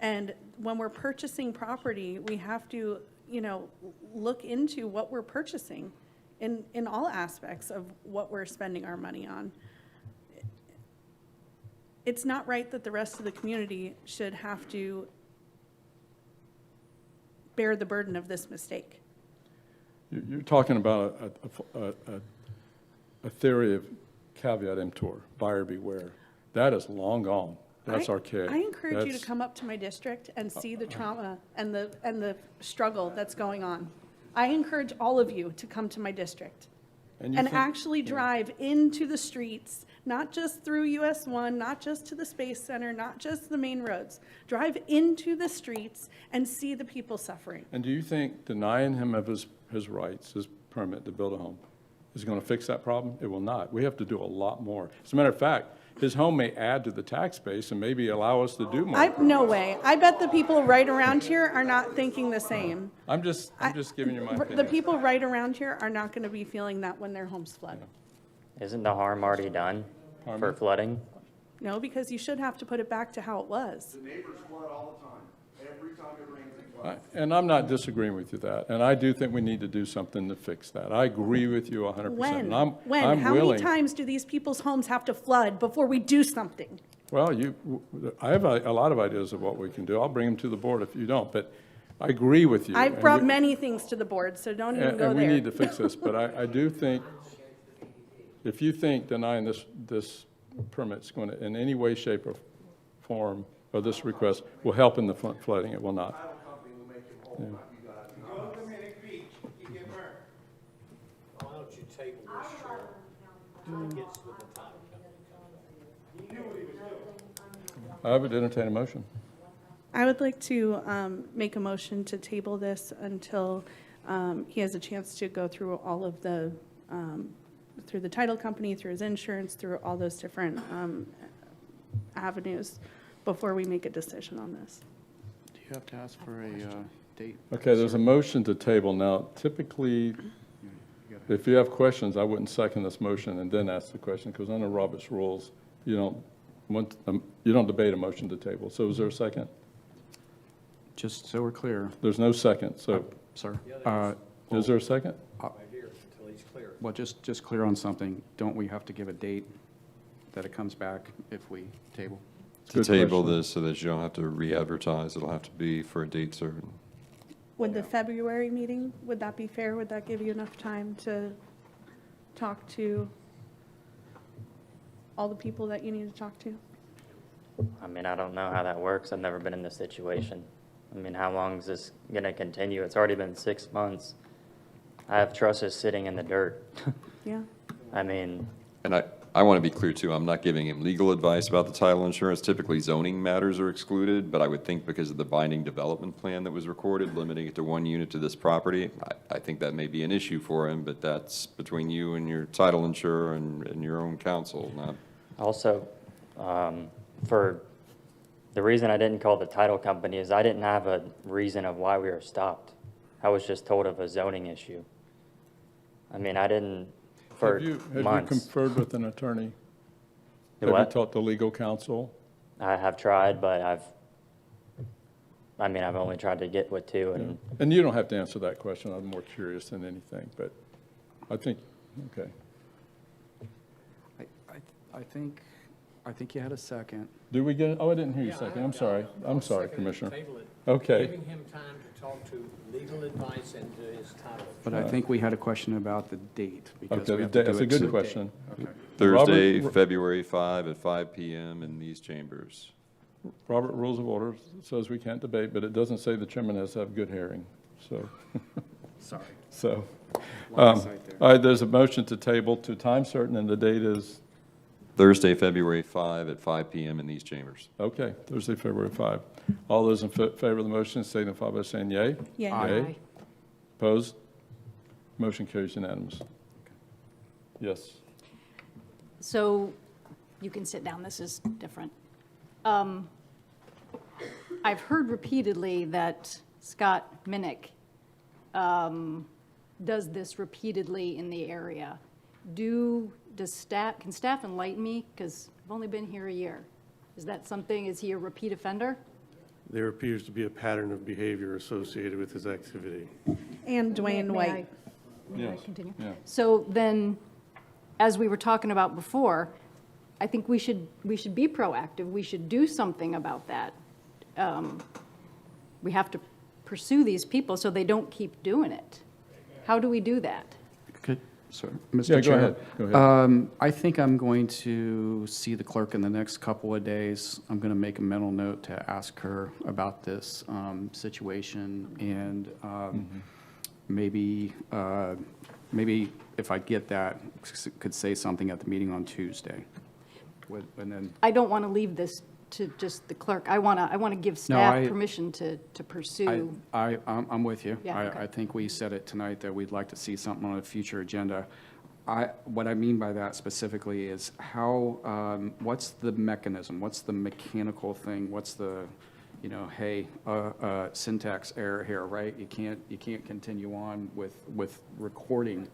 And when we're purchasing property, we have to, look into what we're purchasing in all aspects of what we're spending our money on. It's not right that the rest of the community should have to bear the burden of this mistake. You're talking about a theory of caveat emptor, buyer beware. That is long gone. That's archaic. I encourage you to come up to my district and see the trauma and the struggle that's going on. I encourage all of you to come to my district and actually drive into the streets, not just through US 1, not just to the Space Center, not just the main roads. Drive into the streets and see the people suffering. And do you think denying him of his rights, his permit to build a home, is going to fix that problem. It will not. We have to do a lot more. As a matter of fact, his home may add to the tax base and maybe allow us to do more. No way. I bet the people right around here are not thinking the same. I'm just giving you my opinion. The people right around here are not going to be feeling that when their homes flood. Isn't the harm already done for flooding? No, because you should have to put it back to how it was. The neighbors flood all the time. Every time it rains, it floods. And I'm not disagreeing with you that, and I do think we need to do something to fix that. I agree with you 100%. When? And When? I'm How willing. many times do these people's homes have to flood before we do something? Well, I have a lot of ideas of what we can do. I'll bring them to the board if you don't, but I agree with you. I've And brought we- many things to the board, so don't even go And we there. need to fix this, but I do think, if you think denying this permit's going to, in any way, shape, or form, or this request, will help in the flooding, it will not. Yeah. Why don't you table this, Cheryl, till it gets with the title company? I would entertain a motion. I would like to make a motion to table this until he has a chance to go through all of the, through the title company, through his insurance, through all those different avenues before we make a decision on this. Do you have to ask for a date? Okay, there's a motion to table. Now, typically, if you have questions, I wouldn't second this motion and then ask the question, because under Robert's rules, you don't debate a motion to table. So is there a second? Just so we're clear. There's no second, so. Sir? Is there a second? Well, just clear on something. Don't we have to give a date that it comes back if we table? To table this so that you don't have to re-advertise, it'll have to be for a date certain. Would the February meeting, would that be fair? Would that give you enough time to talk to all the people that you need to talk to? I mean, I don't know how that works. I've never been in this situation. I mean, how long is this going to continue? It's already been 6 months. I have trusses sitting in the dirt. Yeah. I mean, And I want to be clear too, I'm not giving him legal advice about the title insurance. Typically zoning matters are excluded, but I would think because of the binding development plan that was recorded, limiting it to 1 unit to this property, I think that may be an issue for him, but that's between you and your title insurer and your own counsel, not. also, for the reason I didn't call the title company is I didn't have a reason of why we were stopped. I was just told of a zoning issue. I mean, I didn't, for Have you months. conferred with an attorney? Do Have you what? talked to legal counsel? I have tried, but I've only tried to get with two, and And you don't have to answer that question. I'm more curious than anything, but I think, okay. I think you had a second. Do we get, oh, I didn't hear you second. I'm sorry. I'm sorry, Commissioner. Okay. Giving him time to talk to legal advice and to his title. But I think we had a question about the date. because Okay, we have to do that's a it good soon. question. Thursday, Robert- February 5 at 5 PM in these chambers. Robert Rules of Order says we can't debate, but it doesn't say the chairman has to have good hearing, so. Sorry. So, Line of sight there. all right, there's a motion to table to time certain, and the date is, Thursday, February 5 at 5 PM in these chambers. okay, Thursday, February 5. All those in favor of the motion signify by saying yea. Yea. Yea. Opposed? Motion carries unanimous. Yes. So you can sit down, this is different. I've heard repeatedly that Scott Minnick does this repeatedly in the area. Can staff enlighten me? Because I've only been here a year. Is that something, is he a repeat offender? There appears to be a pattern of behavior associated with his activity. And Dwayne May White. May I Yes, continue? yeah. So then, as we were talking about before, I think we should be proactive. We should do something about that. We have to pursue these people so they don't keep doing it. How do we do that? Okay, sorry, Mr. Yeah, go Chair. ahead. Go ahead. I think I'm going to see the clerk in the next couple of days. I'm going to make a mental note to ask her about this situation, and maybe if I get that, could say something at the meeting on Tuesday. And then, I don't want to leave this to just the clerk. I want to give staff permission to pursue. I'm with you. Yeah, okay. I think we said it tonight that we'd like to see something on a future agenda. what I mean by that specifically is how, what's the mechanism? What's the mechanical thing? What's the, you know, hey, syntax error here, right? You can't continue on with recording,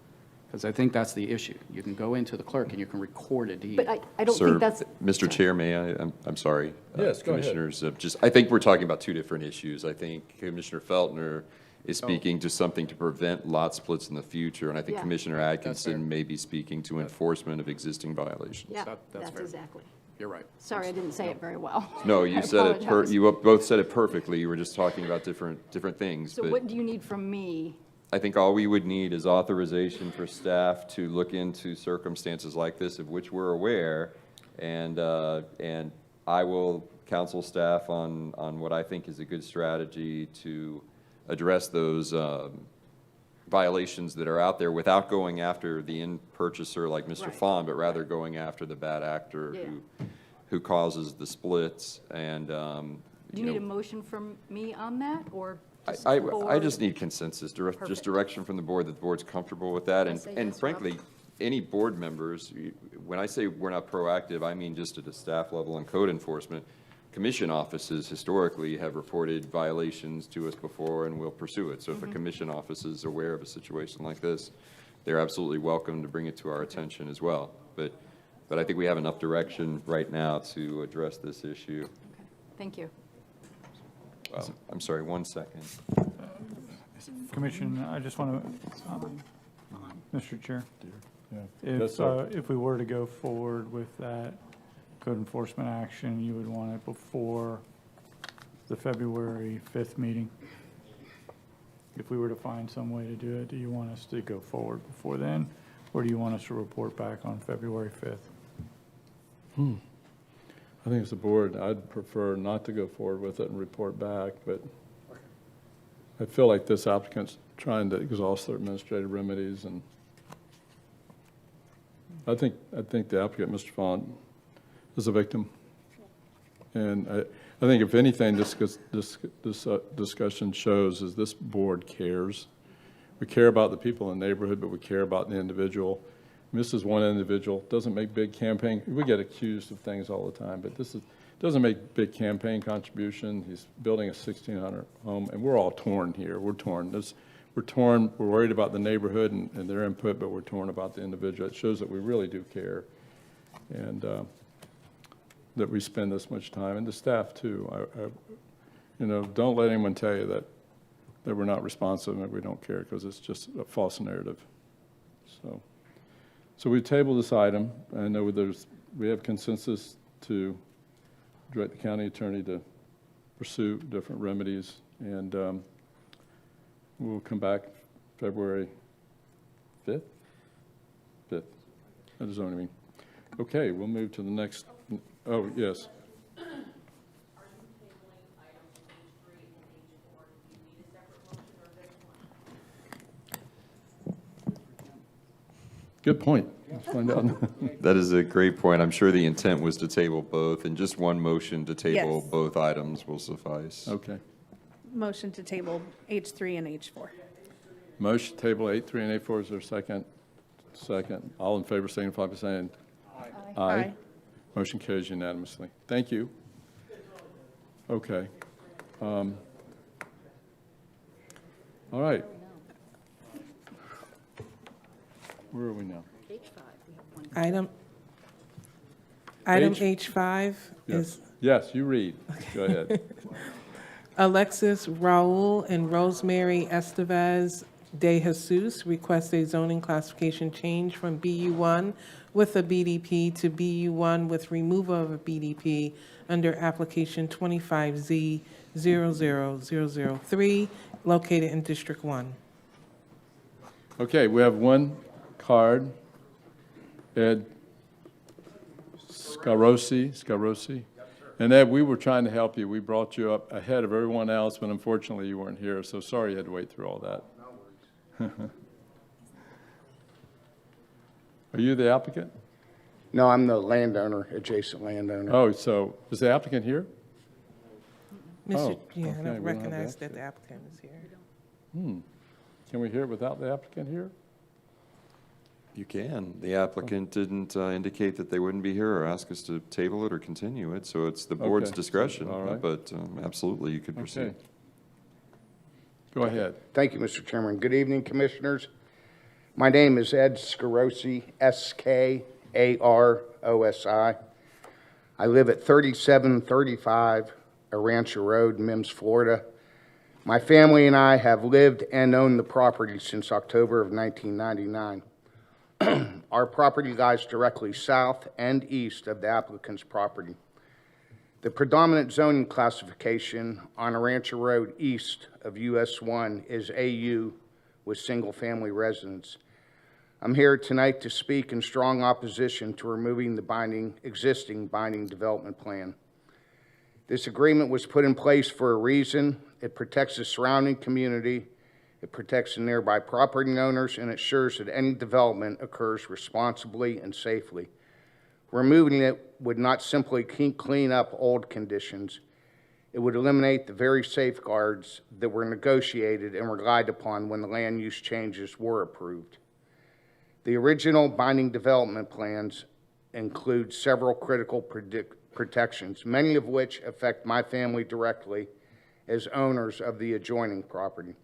because I think that's the issue. You can go into the clerk and you can record a deed. But I don't Sir, think that's. Mr. Chair, may I? I'm sorry. Yes, go ahead. Commissioners, I think we're talking about two different issues. I think Commissioner Feltner is speaking to something to prevent lot splits in the future, and I think Yeah. Commissioner Atkinson may be speaking to enforcement of existing violations. Yeah, That's that's fair. exactly. You're right. Sorry, I didn't say it very well. No, you I said it, apologize. you both said it perfectly. You were just talking about different things. So but what do you need from me? I think all we would need is authorization for staff to look into circumstances like this, of which we're aware, and I will counsel staff on what I think is a good strategy to address those violations that are out there without going after the end purchaser like Mr. Right. Foune, but rather going after the bad actor who causes the splits. And Do you need a motion from me on that, or just I board? just need consensus, just Perfect. direction from the board that the board's comfortable with that. I say And yes, frankly, any board members, when I say we're not proactive, I mean just at the staff level and code enforcement. Commission offices historically have reported violations to us before, and we'll pursue it. So if a commission office is aware of a situation like this, they're absolutely welcome to bring it to our attention as well. But I think we have enough direction right now to address this issue. Thank you. I'm sorry, 1 second. Commissioner, I just want to, Mr. Chair, Yes, sir. if we were to go forward with that code enforcement action, you would want it before the February 5th meeting? If we were to find some way to do it, do you want us to go forward before then, or do you want us to report back on February 5th? I think as a board, I'd prefer not to go forward with it and report back, but I feel like this applicant's trying to exhaust their administrative remedies, and I think the applicant, Mr. Foune, is a victim. And I think if anything, this discussion shows is this board cares. We care about the people in the neighborhood, but we care about the individual. And this is one individual, doesn't make big campaign, we get accused of things all the time, but this doesn't make big campaign contribution. He's building a 1,600 home, and we're all torn here. We're torn. We're torn. We're worried about the neighborhood and their input, but we're torn about the individual. It shows that we really do care, and that we spend this much time, and the staff too. You know, don't let anyone tell you that we're not responsive and we don't care, because it's just a false narrative. So we table this item. I know we have consensus to direct the county attorney to pursue different remedies, and we'll come back February 5th? 5th, at the zoning meeting. Okay, we'll move to the next, oh, yes. Good point. Let's find out. That is a great point. I'm sure the intent was to table both, and just one motion to table Yes. both items will suffice. Okay. Motion to table H3 and H4. Motion table 8.3 and 8.4, is there a second? Second. All in favor, signify by saying aye. Aye. Motion carries unanimously. Thank you. Okay. All right. Where are we now? Item H- H5 Yes. is Yes, you read. Go ahead. Alexis, Raul, and Rosemary Estevez DeJesus request a zoning classification change from BU1 with a BDP to BU1 with removal of a BDP under application 25Z00003, located in District 1. Okay, we have one card. Ed Scarosi. And Ed, we were trying to help you. We brought you up ahead of everyone else, but unfortunately you weren't here, so sorry you had to wait through all that. Are you the applicant? No, I'm the landowner, adjacent landowner. Oh, so is the applicant here? Mr. Oh, Yeah, I okay, we don't don't have recognize that. that the applicant is here. Can we hear it without the applicant here? You can. The applicant didn't indicate that they wouldn't be here or ask us to table it or continue it, so it's the board's Okay. discretion. All right. But absolutely, you could proceed. Okay. Go ahead. Thank you, Mr. Chairman. Good evening, Commissioners. My name is Ed Scarosi, S-K-A-R-O-S-I. I live at 3735 Rancho Road, Mims, Florida. My family and I have lived and owned the property since October of 1999. Our property lies directly south and east of the applicant's property. The predominant zoning classification on Rancho Road east of US 1 is AU with single-family residence. I'm here tonight to speak in strong opposition to removing the existing binding development plan. This agreement was put in place for a reason. It protects the surrounding community, it protects the nearby property owners, and ensures that any development occurs responsibly and safely. Removing it would not simply clean up old conditions. It would eliminate the very safeguards that were negotiated and relied upon when the land use changes were approved. The original binding development plans include several critical protections, many of which affect my family directly as owners of the adjoining property.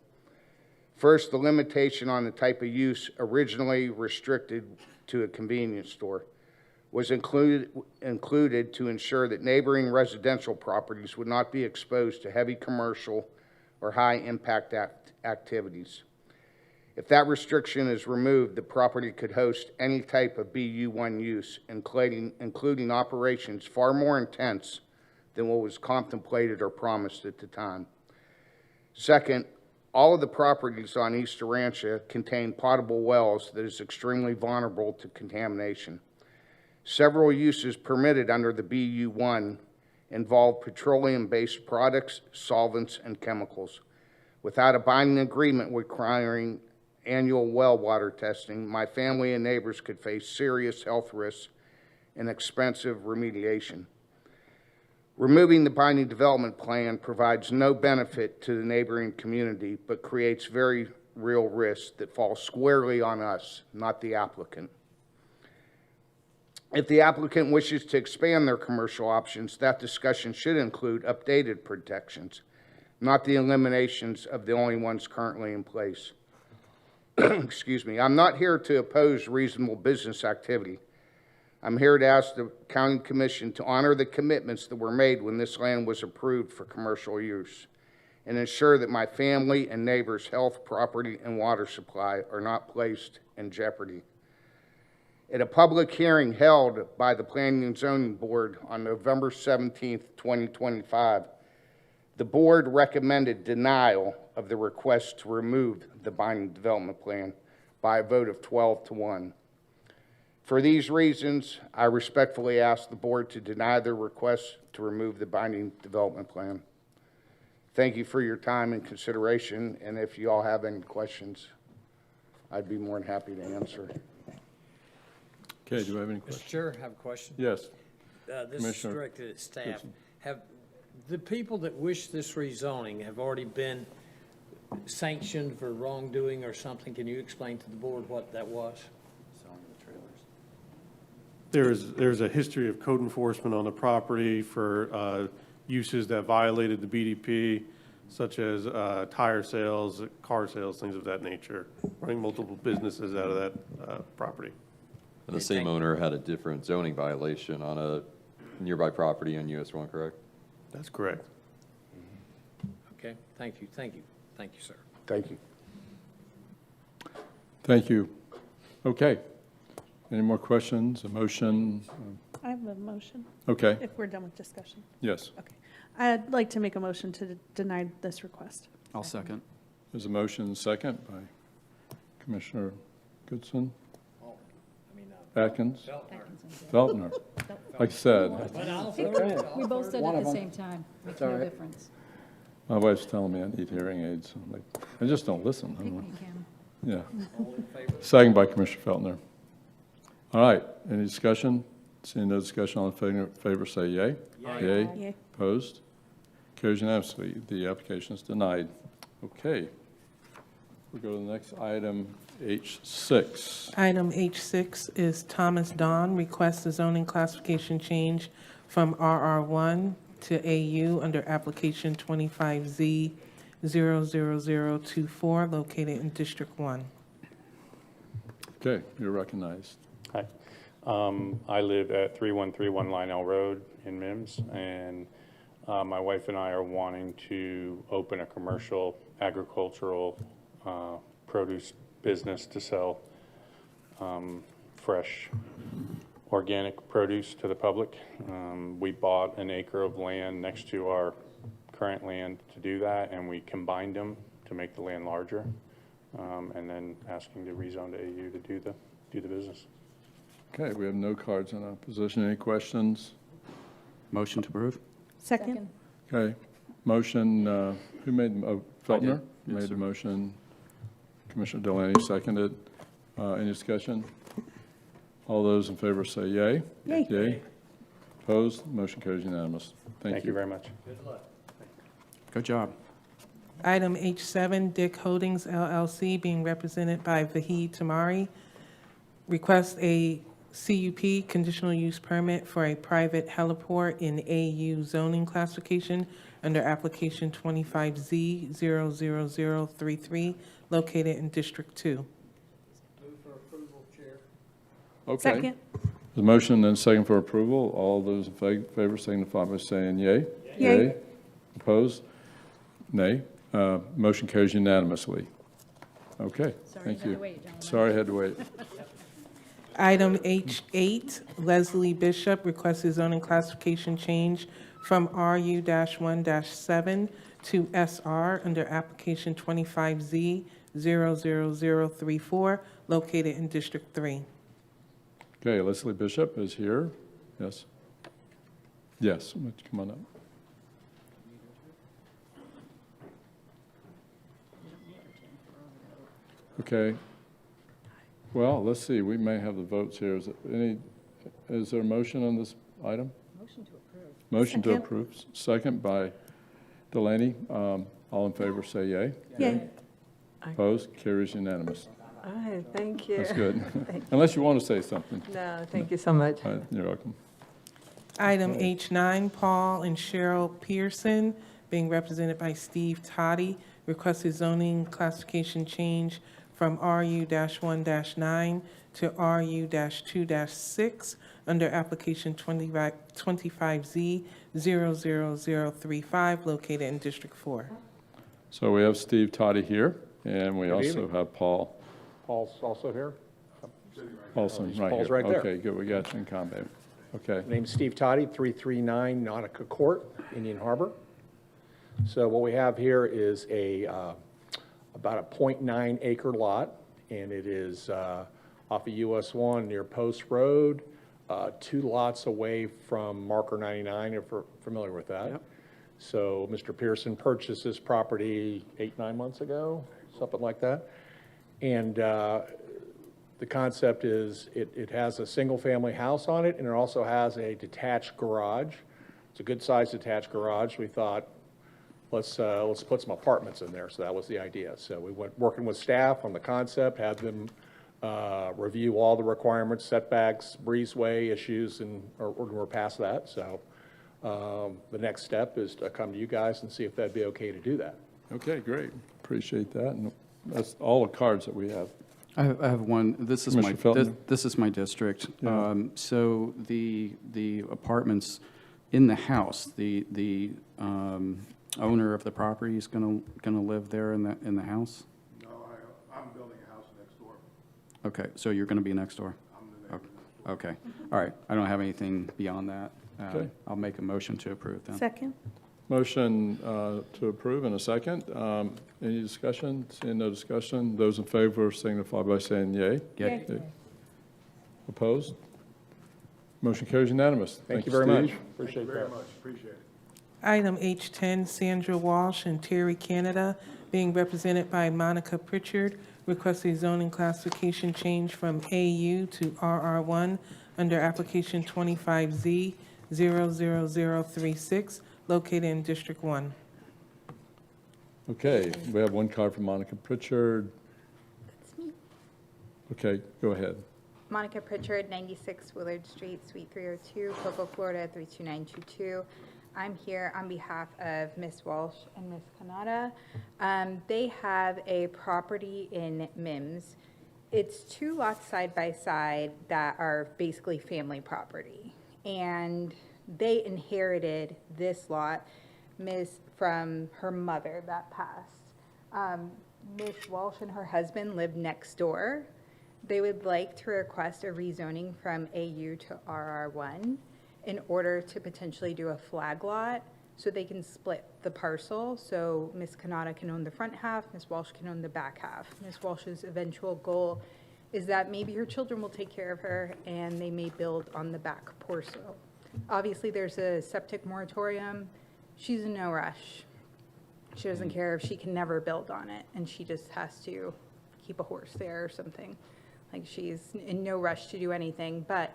First, the limitation on the type of use originally restricted to a convenience store was included to ensure that neighboring residential properties would not be exposed to heavy commercial or high-impact activities. If that restriction is removed, the property could host any type of BU1 use, including operations far more intense than what was contemplated or promised at the time. Second, all of the properties on East Rancho contain potable wells that is extremely vulnerable to contamination. Several uses permitted under the BU1 involve petroleum-based products, solvents, and chemicals. Without a binding agreement requiring annual well water testing, my family and neighbors could face serious health risks and expensive remediation. Removing the binding development plan provides no benefit to the neighboring community, but creates very real risks that fall squarely on us, not the applicant. If the applicant wishes to expand their commercial options, that discussion should include updated protections, not the eliminations of the only ones currently in place. Excuse me. I'm not here to oppose reasonable business activity. I'm here to ask the County Commission to honor the commitments that were made when this land was approved for commercial use and ensure that my family and neighbors' health, property, and water supply are not placed in jeopardy. At a public hearing held by the Planning and Zoning Board on November 17th, 2025, the board recommended denial of the request to remove the binding development plan by a vote of 12-1. For these reasons, I respectfully ask the board to deny the request to remove the binding development plan. Thank you for your time and consideration, and if you all have any questions, I'd be more than happy to answer. Okay, do you have any questions? Mr. Chair, I have a question. Yes. This is Commissioner directed at staff. Pearson. Have the people that wish this rezoning have already been sanctioned for wrongdoing or something? Can you explain to the board what that was? There's a history of code enforcement on the property for uses that violated the BDP, such as tire sales, car sales, things of that nature, running multiple businesses out of that property. And the same owner had a different zoning violation on a nearby property on US 1, correct? That's correct. Okay, thank you, thank you, thank you, sir. Thank you. Thank you. Okay. Any more questions? A motion? I have a motion. Okay. If we're done with discussion. Yes. Okay. I'd like to make a motion to deny this request. I'll second. There's a motion second by Commissioner Goodson. Atkins? Feltner. Like I said, We both said it at the same time. Makes no difference. my wife's telling me I need hearing aids. I'm like, I just don't listen. Yeah. Second by Commissioner Feltner. All right, any discussion? Seeing no discussion, all in favor say yea. Yea. Yea. Opposed? Carries unanimously. The application is denied. Okay. We'll go to the next item, H6. Item H6 is Thomas Dahn requests a zoning classification change from RR1 to AU under application 25Z 00024 located in District 1. Okay, you're recognized. Hi. I live at 3131 Lionel Road in Mims, and my wife and I are wanting to open a commercial agricultural produce business to sell fresh organic produce to the public. We bought an acre of land next to our current land to do that, and we combined them to make the land larger, and then asking to rezone to AU to do the business. Okay, we have no cards in opposition. Any questions? Motion to approve? Second. Okay, motion, who made, Feltner? Yes, Made sir. the motion. Commissioner Delaney seconded. Any discussion? All those in favor say yay. Yay. Yay. Opposed? Motion carries unanimous. Thank you very much. Good job. Item H7, Dick Holdings LLC, being represented by Vaheed Teimouri, requests a CUP, conditional use permit for a private heliport in AU zoning classification under application 25Z 00033, located in District 2. Move for approval, Chair. Okay. Second. The motion and second for approval. All those in favor signify by saying yay. Yay. Opposed? Nay. Motion carries unanimously. Okay, thank you. Sorry I had to wait. Item H8, Leslie Bishop requests a zoning classification change from RU-1-7 to SR under application 25Z 00034, located in District 3. Okay, Leslie Bishop is here. Yes. Yes, why don't you come on up. Okay. Well, let's see, we may have the votes here. Is there a motion on this item? Motion to approve. Motion to Second. approve. Second by Delaney. All in favor say yay. Yay. Opposed? Carries unanimous. All right, thank you. That's good. Thank- Unless you want to say something. No, thank you so much. All right, you're welcome. Item H9, Paul and Cheryl Pearson, being represented by Steve Totty, requests a zoning classification change from RU-1-9 to RU-2-6 under application 25Z 00035, located in District 4. So we have Steve Totty here, and we Good also evening. have Paul Paul's also here. Olson right here. Paul's right there. Okay, good, we got you in combat. Okay. Name's Steve Totty, 339 Nautica Court, Indian Harbor. So what we have here is about a 0.9 acre lot, and it is off of US 1 near Post Road, 2 lots away from Marker 99, if you're familiar with that. Yep. So Mr. Pearson purchased this property 8-9 months ago, something like that. And the concept is it has a single-family house on it, and it also has a detached garage. It's a good-sized detached garage. We thought, let's put some apartments in there, so that was the idea. So we went working with staff on the concept, had them review all the requirements, setbacks, breezeway issues, and we're past that. So the next step is to come to you guys and see if that'd be okay to do that. Okay, great. Appreciate that. And that's all the cards that we have. I have one. This is my Commissioner Felton? this is my district. Yeah. So the apartments in the house, the owner of the property is gonna live there in the house. No, I'm building a house next door. Okay, so you're gonna be next door. Okay, all right. I don't have anything beyond that. Okay. I'll make a motion to approve then. Second. Motion to approve in a second. Any discussion? Seeing no discussion, those in favor signify by saying yay. Yay. Opposed? Motion carries unanimous. Thank you very much. Steve. Appreciate that. Very much, appreciate it. Item H10, Sandra Walsh and Terrie, Canada, being represented by Monica Pritchard, requests a zoning classification change from AU to RR1 under application 25Z 00036, located in District 1. Okay, we have one card from Monica Pritchard. Okay, go ahead. Monica Pritchard, 96 Willard Street, Suite 302, Cocoa, Florida, 32922. I'm here on behalf of Ms. Walsh and Ms. Kanata. They have a property in Mims. It's 2 lots side by side that are basically family property. And they inherited this lot from her mother that passed. Ms. Walsh and her husband live next door. They would like to request a rezoning from AU to RR1 in order to potentially do a flag lot so they can split the parcel. So Ms. Kanata can own the front half, Ms. Walsh can own the back half. Ms. Walsh's eventual goal is that maybe her children will take care of her and they may build on the back portion. Obviously, there's a septic moratorium. She's in no rush. She doesn't care if she can never build on it, and she just has to keep a horse there or something. Like, she's in no rush to do anything, but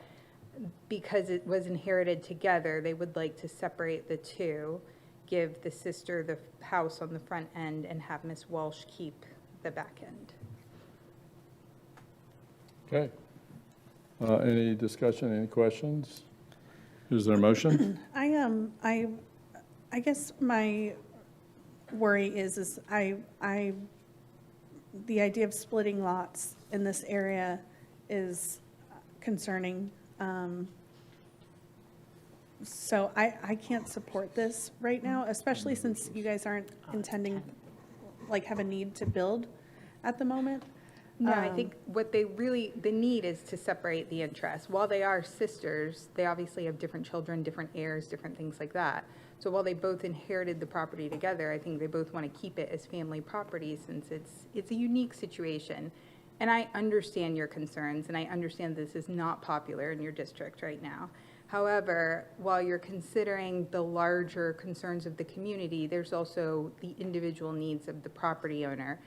because it was inherited together, they would like to separate the two, give the sister the house on the front end, and have Miss Walsh keep the back end. Okay. Any discussion, any questions? Is there a motion? I guess my worry is the idea of splitting lots in this area is concerning. So I can't support this right now, especially since you guys aren't intending, have a need to build at the moment. No, I think what the need is to separate the interests. While they are sisters, they obviously have different children, different heirs, different things like that. So while they both inherited the property together, I think they both want to keep it as family property since it's a unique situation. And I understand your concerns, and I understand this is not popular in your district right now. However, while you're considering the larger concerns of the community, there's also the individual needs of the property owner.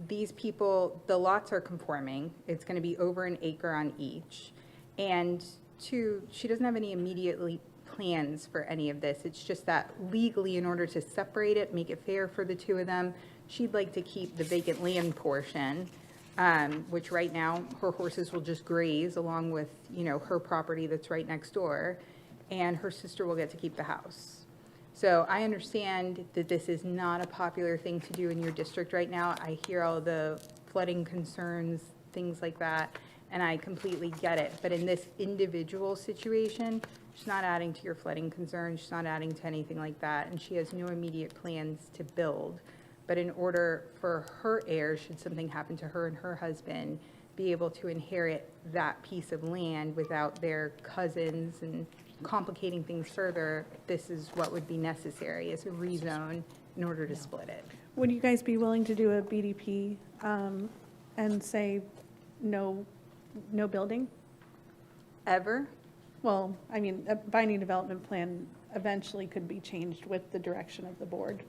These people, the lots are conforming. It's going to be over an acre on each. And 2, she doesn't have any immediately plans for any of this. It's just that legally, in order to separate it, make it fair for the 2 of them, she'd like to keep the vacant land portion, which right now her horses will just graze along with, her property that's right next door, and her sister will get to keep the house. So I understand that this is not a popular thing to do in your district right now. I hear all the flooding concerns, things like that, and I completely get it. But in this individual situation, she's not adding to your flooding concerns, she's not adding to anything like that, and she has no immediate plans to build. But in order for her heirs, should something happen to her and her husband, be able to inherit that piece of land without their cousins and complicating things further, this is what would be necessary as a rezone in order to split it. Would you guys be willing to do a BDP and say no building? Ever? Well, I mean, a binding development plan eventually could be changed with the direction of the board.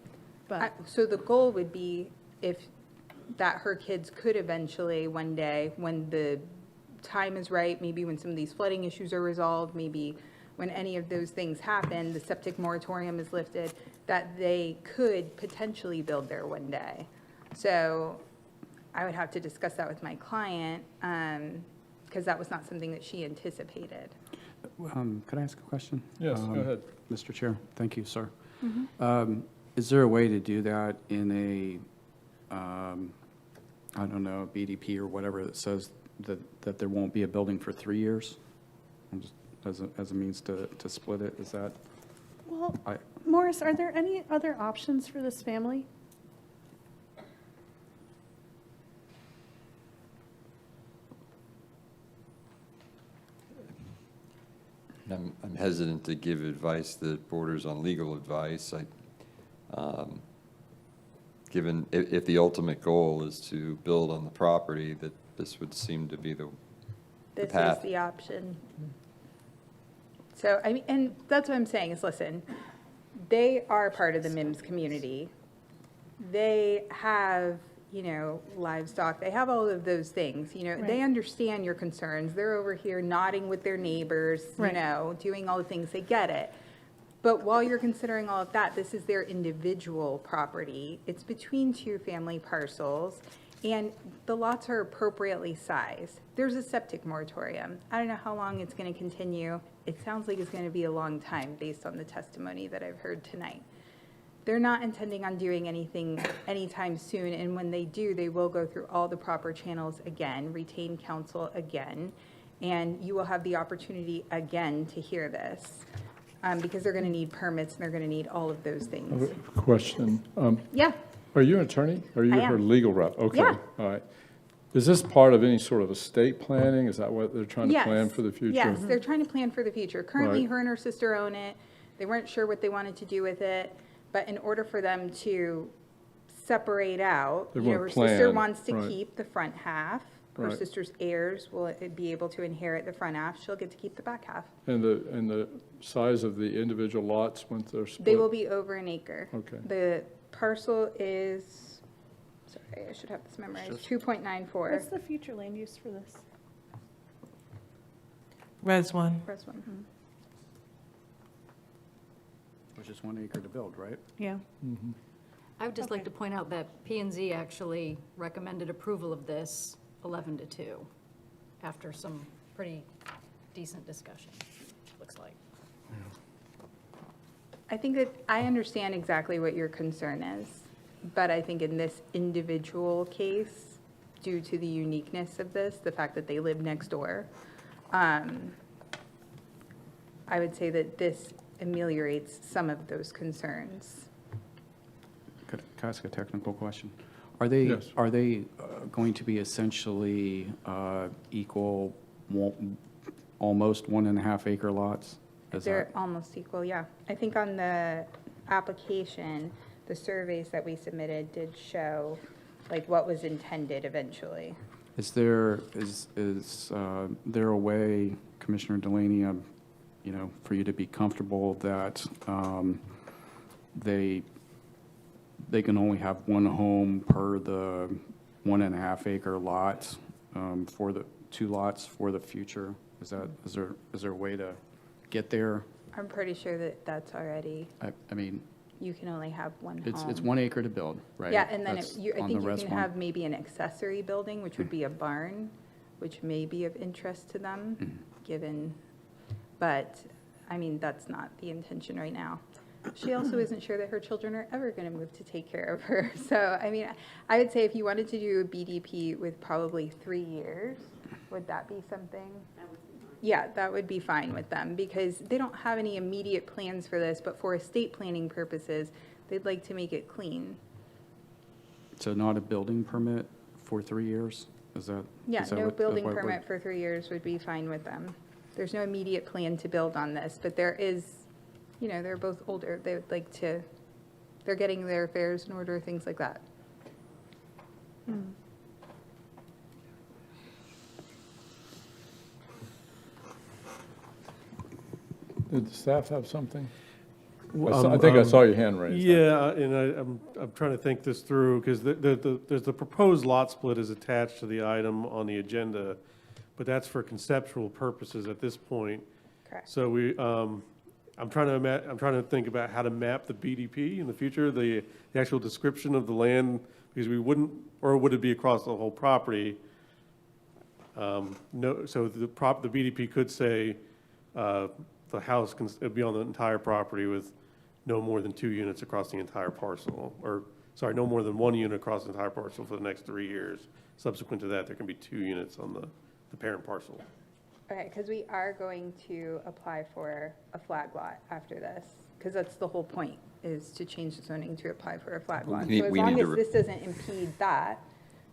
But So the goal would be that her kids could eventually one day, when the time is right, maybe when some of these flooding issues are resolved, maybe when any of those things happen, the septic moratorium is lifted, that they could potentially build there one day. So I would have to discuss that with my client, because that was not something that she anticipated. Could I ask a question? Yes, go ahead. Mr. Chair, thank you, sir. Mm-hmm. Is there a way to do that in a, I don't know, BDP or whatever that says that there won't be a building for 3 years? Just as a means to split it, is that? Well, Morris, are there any other options for this family? I'm hesitant to give advice that borders on legal advice. Given if the ultimate goal is to build on the property, that this would seem to be the path. This is the option. So, I mean, and that's what I'm saying is, listen, they are part of the Mims community. They have, livestock. They have all of those things, Right. They understand your concerns. They're over here nodding with their neighbors, Right. doing all the things. They get it. But while you're considering all of that, this is their individual property. It's between 2 family parcels. And the lots are appropriately sized. There's a septic moratorium. I don't know how long it's going to continue. It sounds like it's going to be a long time based on the testimony that I've heard tonight. They're not intending on doing anything anytime soon, and when they do, they will go through all the proper channels again, retain counsel again, and you will have the opportunity again to hear this, because they're going to need permits and they're going to need all of those I things. have a question. Yeah. Are you an attorney? Are you I her am. legal rep? Okay, Yeah. all right. Is this part of any sort of estate planning? Is that what they're trying to Yes. plan for the future? Yes, they're trying to plan for the future. Currently, Right. her and her sister own it. They weren't sure what they wanted to do with it, but in order for them to separate out, They you know, want her to sister plan, wants to right. keep the front half. Her Right. sister's heirs will be able to inherit the front half. She'll get to keep the back half. And the size of the individual lots once they're split? They will be over an acre. Okay. The parcel is, sorry, I should have this memorized, 2.94. What's the future land use for this? Res 1. Press one. Which is 1 acre to build, right? Yeah. I would just like to point out that P and Z actually recommended approval of this 11-2 after some pretty decent discussion, looks like. I think that I understand exactly what your concern is, but I think in this individual case, due to the uniqueness of this, the fact that they live next door, I would say that this ameliorates some of those concerns. Could I ask a technical question? Are they, Yes. going to be essentially equal, almost 1.5 acre lots? Is They're that, almost equal, yeah. I think on the application, the surveys that we submitted did show like what was intended eventually. is there a way, Commissioner Delaney, you know, for you to be comfortable that they can only have one home per the 1.5 acre lot for the 2 lots for the future? Is there a way to get there? I'm pretty sure that that's already, I mean, you can only have one home. it's 1 acre to build, right? Yeah, and then That's I on think the you res can one. have maybe an accessory building, which would be a barn, which may be of interest to them, given, but, I mean, that's not the intention right now. She also isn't sure that her children are ever going to move to take care of her. So, I mean, I would say if you wanted to do a BDP with probably 3 years, would that be something? Yeah, that would be fine with them, because they don't have any immediate plans for this, but for estate planning purposes, they'd like to make it clean. So not a building permit for 3 years? Is that? Yeah, is that no what- building what we're- permit for 3 years would be fine with them. There's no immediate plan to build on this, but there is, you know, they're both older. They would like to, they're getting their affairs in order, things like that. Did the staff have something? Well, I think I saw your hand raised. Yeah, and I'm trying to think this through, because there's the proposed lot split is attached to the item on the agenda, but that's for conceptual purposes at this point. Correct. So I'm trying to think about how to map the BDP in the future, the actual description of the land, because we wouldn't, or would it be across the whole property? No, so the BDP could say, the house can be on the entire property with no more than 2 units across the entire parcel, or, sorry, no more than 1 unit across the entire parcel for the next 3 years. Subsequent to that, there can be 2 units on the parent parcel. Okay, because we are going to apply for a flag lot after this, because that's the whole point, is to change the zoning to apply for a flag lot. We So as need long to as re- this doesn't impede that,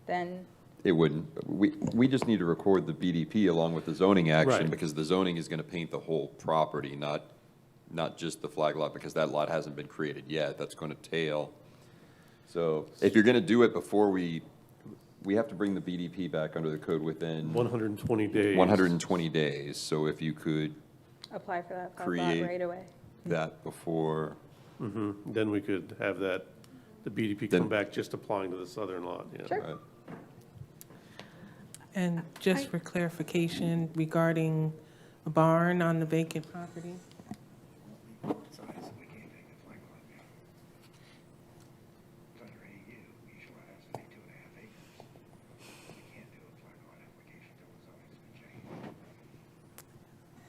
then It wouldn't. We just need to record the BDP along with the zoning action, Right. because the zoning is gonna paint the whole property, not just the flag lot, because that lot hasn't been created yet. That's gonna tail. So if you're gonna do it before we have to bring the BDP back under the code within 120 days. 120 days. So if you could apply for that flag lot create right away. that before, Then we could have the BDP Then- come back just applying to the southern lot, yeah. Sure. right? And just for clarification regarding a barn on the vacant property?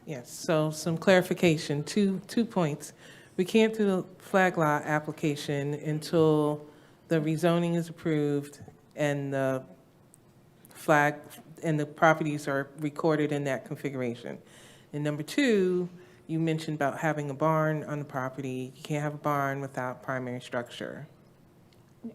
Yes, so some clarification, two points. We can't do a flag lot application until the rezoning is approved and the flag, and the properties are recorded in that configuration. And number two, you mentioned about having a barn on the property. You can't have a barn without primary structure.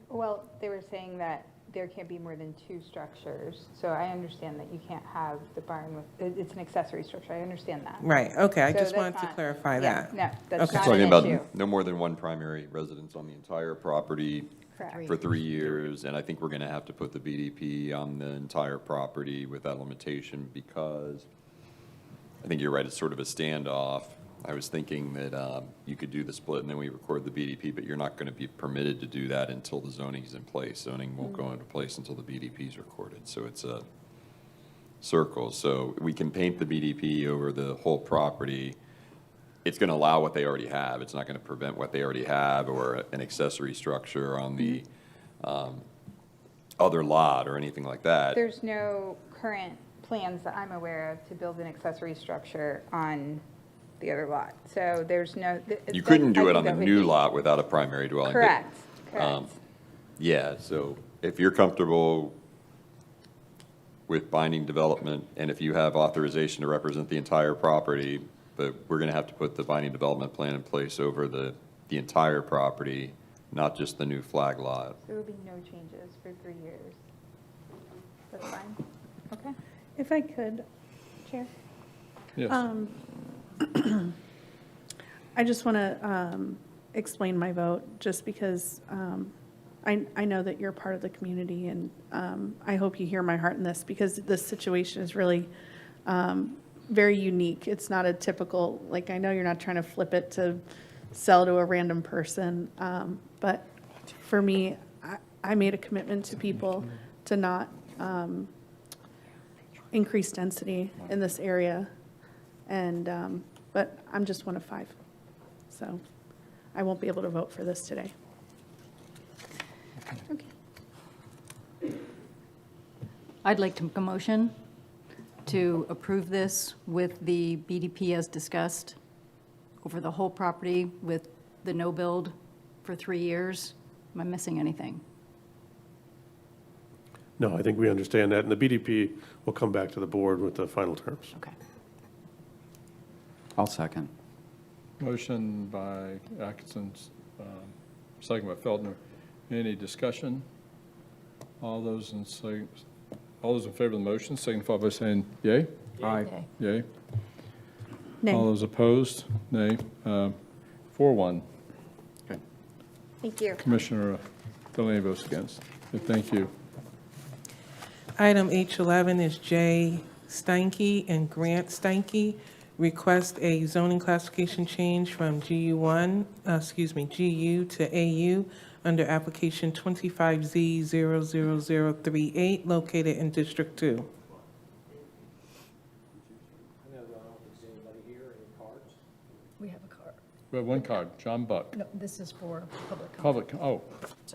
Well, they were saying that there can't be more than 2 structures, so I understand that you can't have the barn with, it's an accessory structure, I understand that. Right, okay, I So just that's wanted to not- clarify yeah, that. No, that's Okay. not Talking an about issue. no more than one primary residence on the entire property Correct. for 3 years, and I think we're gonna have to put the BDP on the entire property with that limitation, because I think you're right, it's sort of a standoff. I was thinking that you could do the split and then we record the BDP, but you're not gonna be permitted to do that until the zoning's in place. Zoning won't go into place until the BDP is recorded, so it's a circle. So we can paint the BDP over the whole property. It's gonna allow what they already have. It's not gonna prevent what they already have or an accessory structure on the other lot or anything like that. There's no current plans that I'm aware of to build an accessory structure on the other lot. So there's no. You couldn't do I it on think the that would new be- lot without a primary dwelling. but, Correct, um, correct. Yeah, so if you're comfortable with binding development, and if you have authorization to represent the entire property, but we're gonna have to put the binding development plan in place over the entire property, not just the new flag lot. There will be no changes for 3 years. That's fine, okay? If I could, Chair? Yes. I just want to explain my vote, just because I know that you're part of the community, and I hope you hear my heart in this, because this situation is really very unique. It's not a typical, like, I know you're not trying to flip it to sell to a random person, but for me, I made a commitment to people to not increase density in this area, and but I'm just one of 5, so I won't be able to vote for this today. I'd like to make a motion to approve this with the BDP as discussed over the whole property with the no build for 3 years. Am I missing anything? No, I think we understand that, and the BDP will come back to the board with the final terms. Okay. I'll second. Motion by Atkinson, second by Feldner. Any discussion? All those in favor of the motion signify by saying yea. Aye. Yea. Nay. All those opposed, nay. 4-1. Thank you. Commissioner Delaney votes against. Okay, thank you. Item H11 is J. Steinke and Grant Steinke. Request a zoning classification change from GU to AU under application 25Z00038, located in District 2. We have a card. We have one card, John Buck. No, this is for public comment.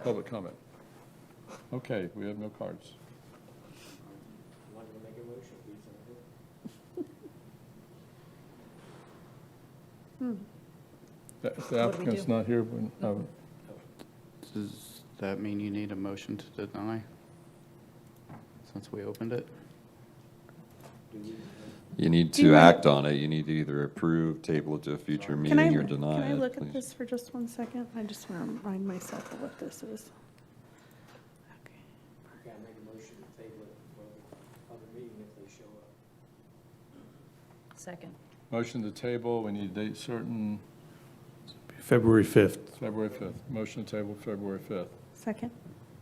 Public comment. Okay, we have no cards. The What do we applicant's do? not here. Does that mean you need a motion to deny, since we opened it? You need Do you to want- act on it. You need to either approve, table it to a future Can meeting, or Can deny I it, look at please. this for just 1 second? I just want to remind myself of what this is. Gotta make a motion to table it for other meeting if they show up. Second. Motion to table, we need a date certain, February 5th. February 5th. Motion to table, February 5th. Second?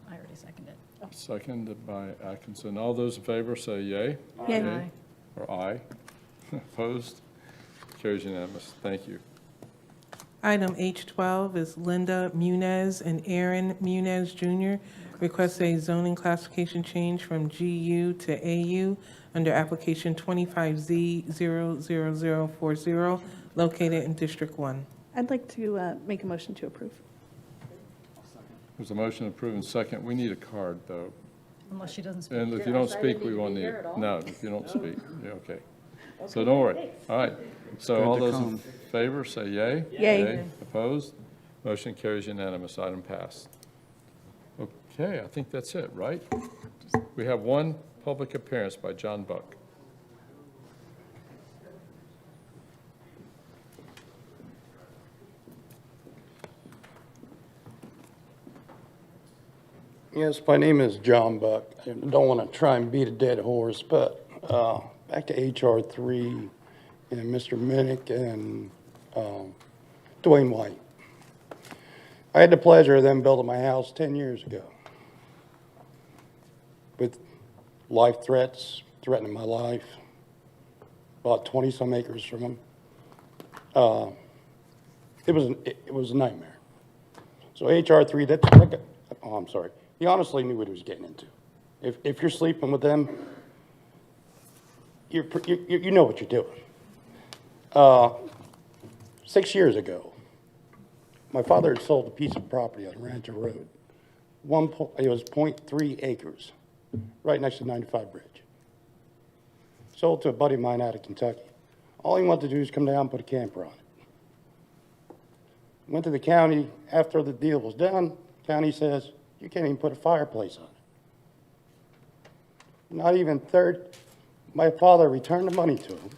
I already seconded. Seconded by Atkinson. All those in favor say yea. Yea. Aye. Or aye. Opposed? Carries unanimous. Thank you. Item H12 is Linda Muenz and Erran Muenz Jr. Request a zoning classification change from GU to AU under application 25Z00040, located in District 1. I'd like to make a motion to approve. There's a motion approved and second. We need a card, though. Unless she doesn't speak. And if you don't speak, we won't need it. No, if you don't speak, yeah, okay. So don't worry. All right. So good all to those in come. favor, say yay. Yay. Opposed? Motion carries unanimous. Item passed. Okay, I think that's it, right? We have one public appearance by John Buck. Yes, my name is John Buck. I don't want to try and beat a dead horse, but back to HR 3 and Mr. Minnick and Dwayne White. I had the pleasure of them building my house 10 years ago with life threats, threatening my life, about 20-some acres from them. It was a nightmare. So HR 3, I'm sorry. He honestly knew what he was getting into. If you're sleeping with them, you know what you're doing. 6 years ago, my father had sold a piece of property on Rancho Road. It was 0.3 acres, right next to 95 Bridge. Sold to a buddy of mine out of Kentucky. All he wanted to do was come down and put a camper on it. Went to the county after the deal was done. County says, you can't even put a fireplace on it. Not even my father returned the money to him.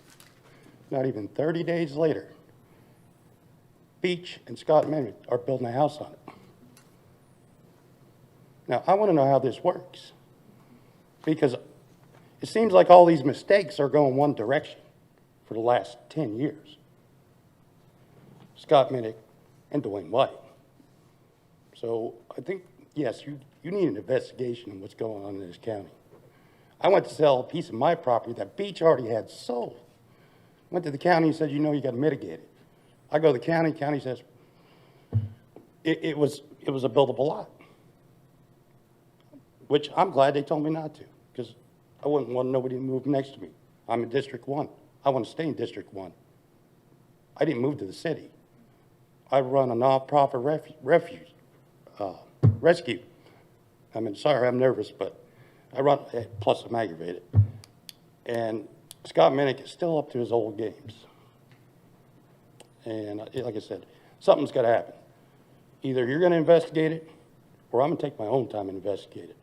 Not even 30 days later, Beach and Scott Minnick are building a house on it. Now, I want to know how this works, because it seems like all these mistakes are going one direction for the last 10 years. Scott Minnick and Dwayne White. So I think, yes, you need an investigation of what's going on in this county. I went to sell a piece of my property that Beach already had sold. Went to the county and said, you know, you got to mitigate it. I go to the county says, it was a buildable lot. Which I'm glad they told me not to, because I wouldn't want nobody to move next to me. I'm in District 1. I want to stay in District 1. I didn't move to the city. I run a nonprofit rescue. I mean, sorry, I'm nervous, but I run, plus I'm aggravated. And Scott Minnick is still up to his old games. And like I said, something's got to happen. Either you're going to investigate it, or I'm going to take my own time and investigate it.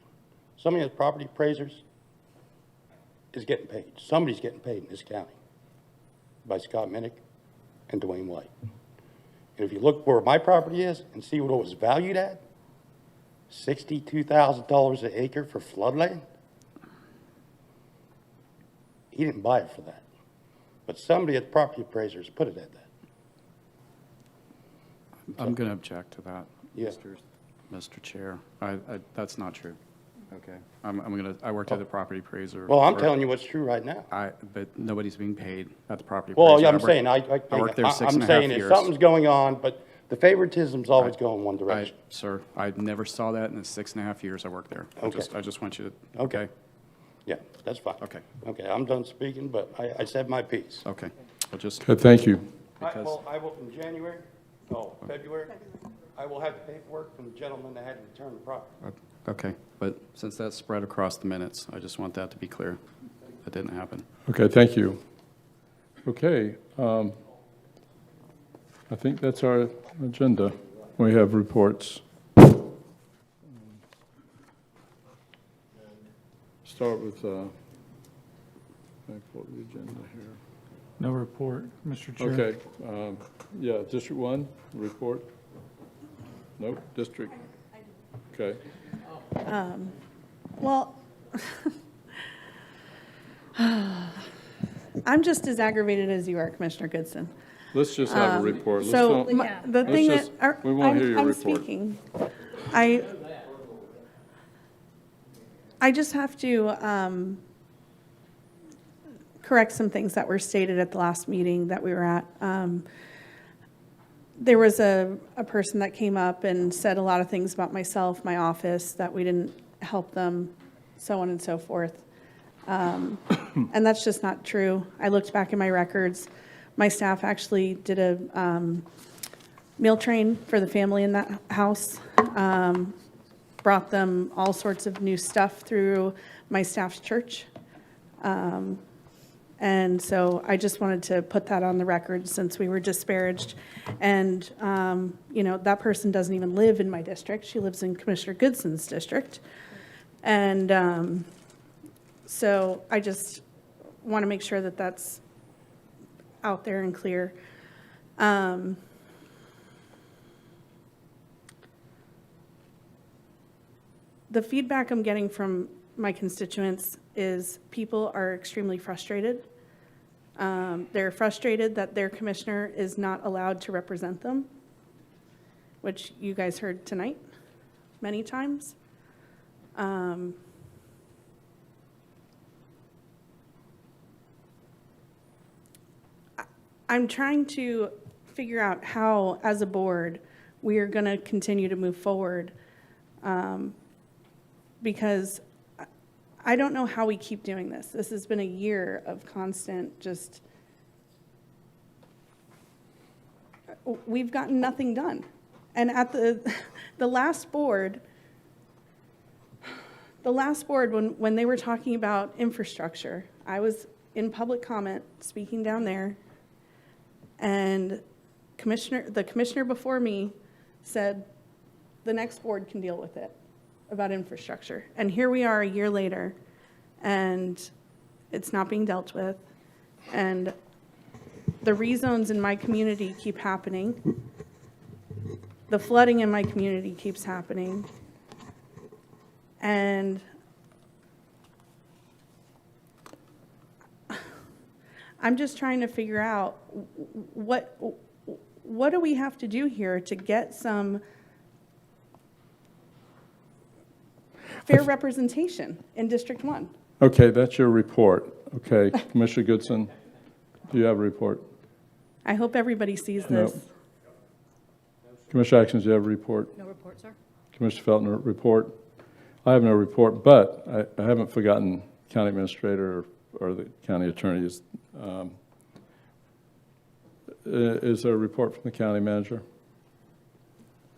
Some of these property appraisers is getting paid. Somebody's getting paid in this county by Scott Minnick and Dwayne White. And if you look where my property is and see what it was valued at, $62,000 an acre for floodland. He didn't buy it for that. But somebody at the property appraisers put it at that. I'm going to object to that, Yeah. Mr. Chair. That's not true. Okay. I worked at the property appraiser. Well, I'm telling you what's true right now. But nobody's being paid at the property Well, appraiser. yeah, I'm saying, I worked there 6.5 years. I'm saying if something's going on, but the favoritism's always going one direction. Sir, I never saw that in the 6.5 years I worked there. Okay. I just want you to, Okay. Yeah, that's fine. Okay. Okay, I'm done speaking, but I said my piece. Okay. I'll just. Okay, thank you. I will, in February, I will have the paperwork from the gentleman that had to return the property. Okay, but since that's spread across the minutes, I just want that to be clear. That didn't happen. Okay, thank you. Okay, I think that's our agenda. We have reports. Start with, I pull the agenda here. No report, Mr. Chair. Okay, yeah, District 1, report? Nope, District, okay. Well, I'm just as aggravated as you are, Commissioner Goodson. Let's just have a report. Let's So don't- the let's thing just- that, we won't hear your I'm report. speaking. I just have to correct some things that were stated at the last meeting that we were at. There was a person that came up and said a lot of things about myself, my office, that we didn't help them, so on and so forth. And that's just not true. I looked back in my records. My staff actually did a meal train for the family in that house. Brought them all sorts of new stuff through my staff's church. And so I just wanted to put that on the record since we were disparaged. And, that person doesn't even live in my district. She lives in Commissioner Goodson's district. And so I just want to make sure that that's out there and clear. The feedback I'm getting from my constituents is people are extremely frustrated. They're frustrated that their commissioner is not allowed to represent them, which you guys heard tonight many times. I'm trying to figure out how, as a board, we are going to continue to move forward, because I don't know how we keep doing this. This has been a year of constant just, we've gotten nothing done. And at the last board, when they were talking about infrastructure, I was in public comment speaking down there, and the commissioner before me said the next board can deal with it about infrastructure. And here we are a year later, and it's not being dealt with. And the rezones in my community keep happening. The flooding in my community keeps happening. And I'm just trying to figure out what do we have to do here to get some fair representation in District 1. Okay, that's your report. Okay, Commissioner Goodson, do you have a report? I hope everybody sees this. No. Commissioner Atkins, do you have a report? No report, sir. Commissioner Felton, a report? I have no report, but I haven't forgotten county administrator or the county attorney. Is there a report from the county manager?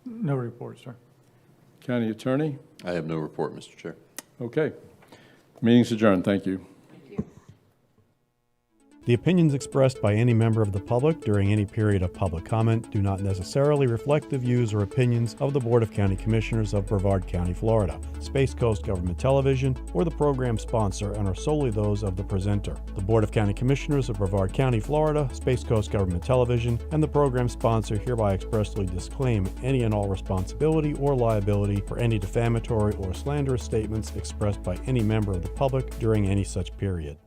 No report, sir. County attorney? I have no report, Mr. Chair. Okay. Meeting's adjourned. Thank you. The opinions expressed by any member of the public during any period of public comment do not necessarily reflect the views or opinions of the Board of County Commissioners of Brevard County, Florida, Space Coast Government Television, or the program sponsor, and are solely those of the presenter. The Board of County Commissioners of Brevard County, Florida, Space Coast Government Television, and the program sponsor hereby expressly disclaim any and all responsibility or liability for any defamatory or slanderous statements expressed by any member of the public during any such period.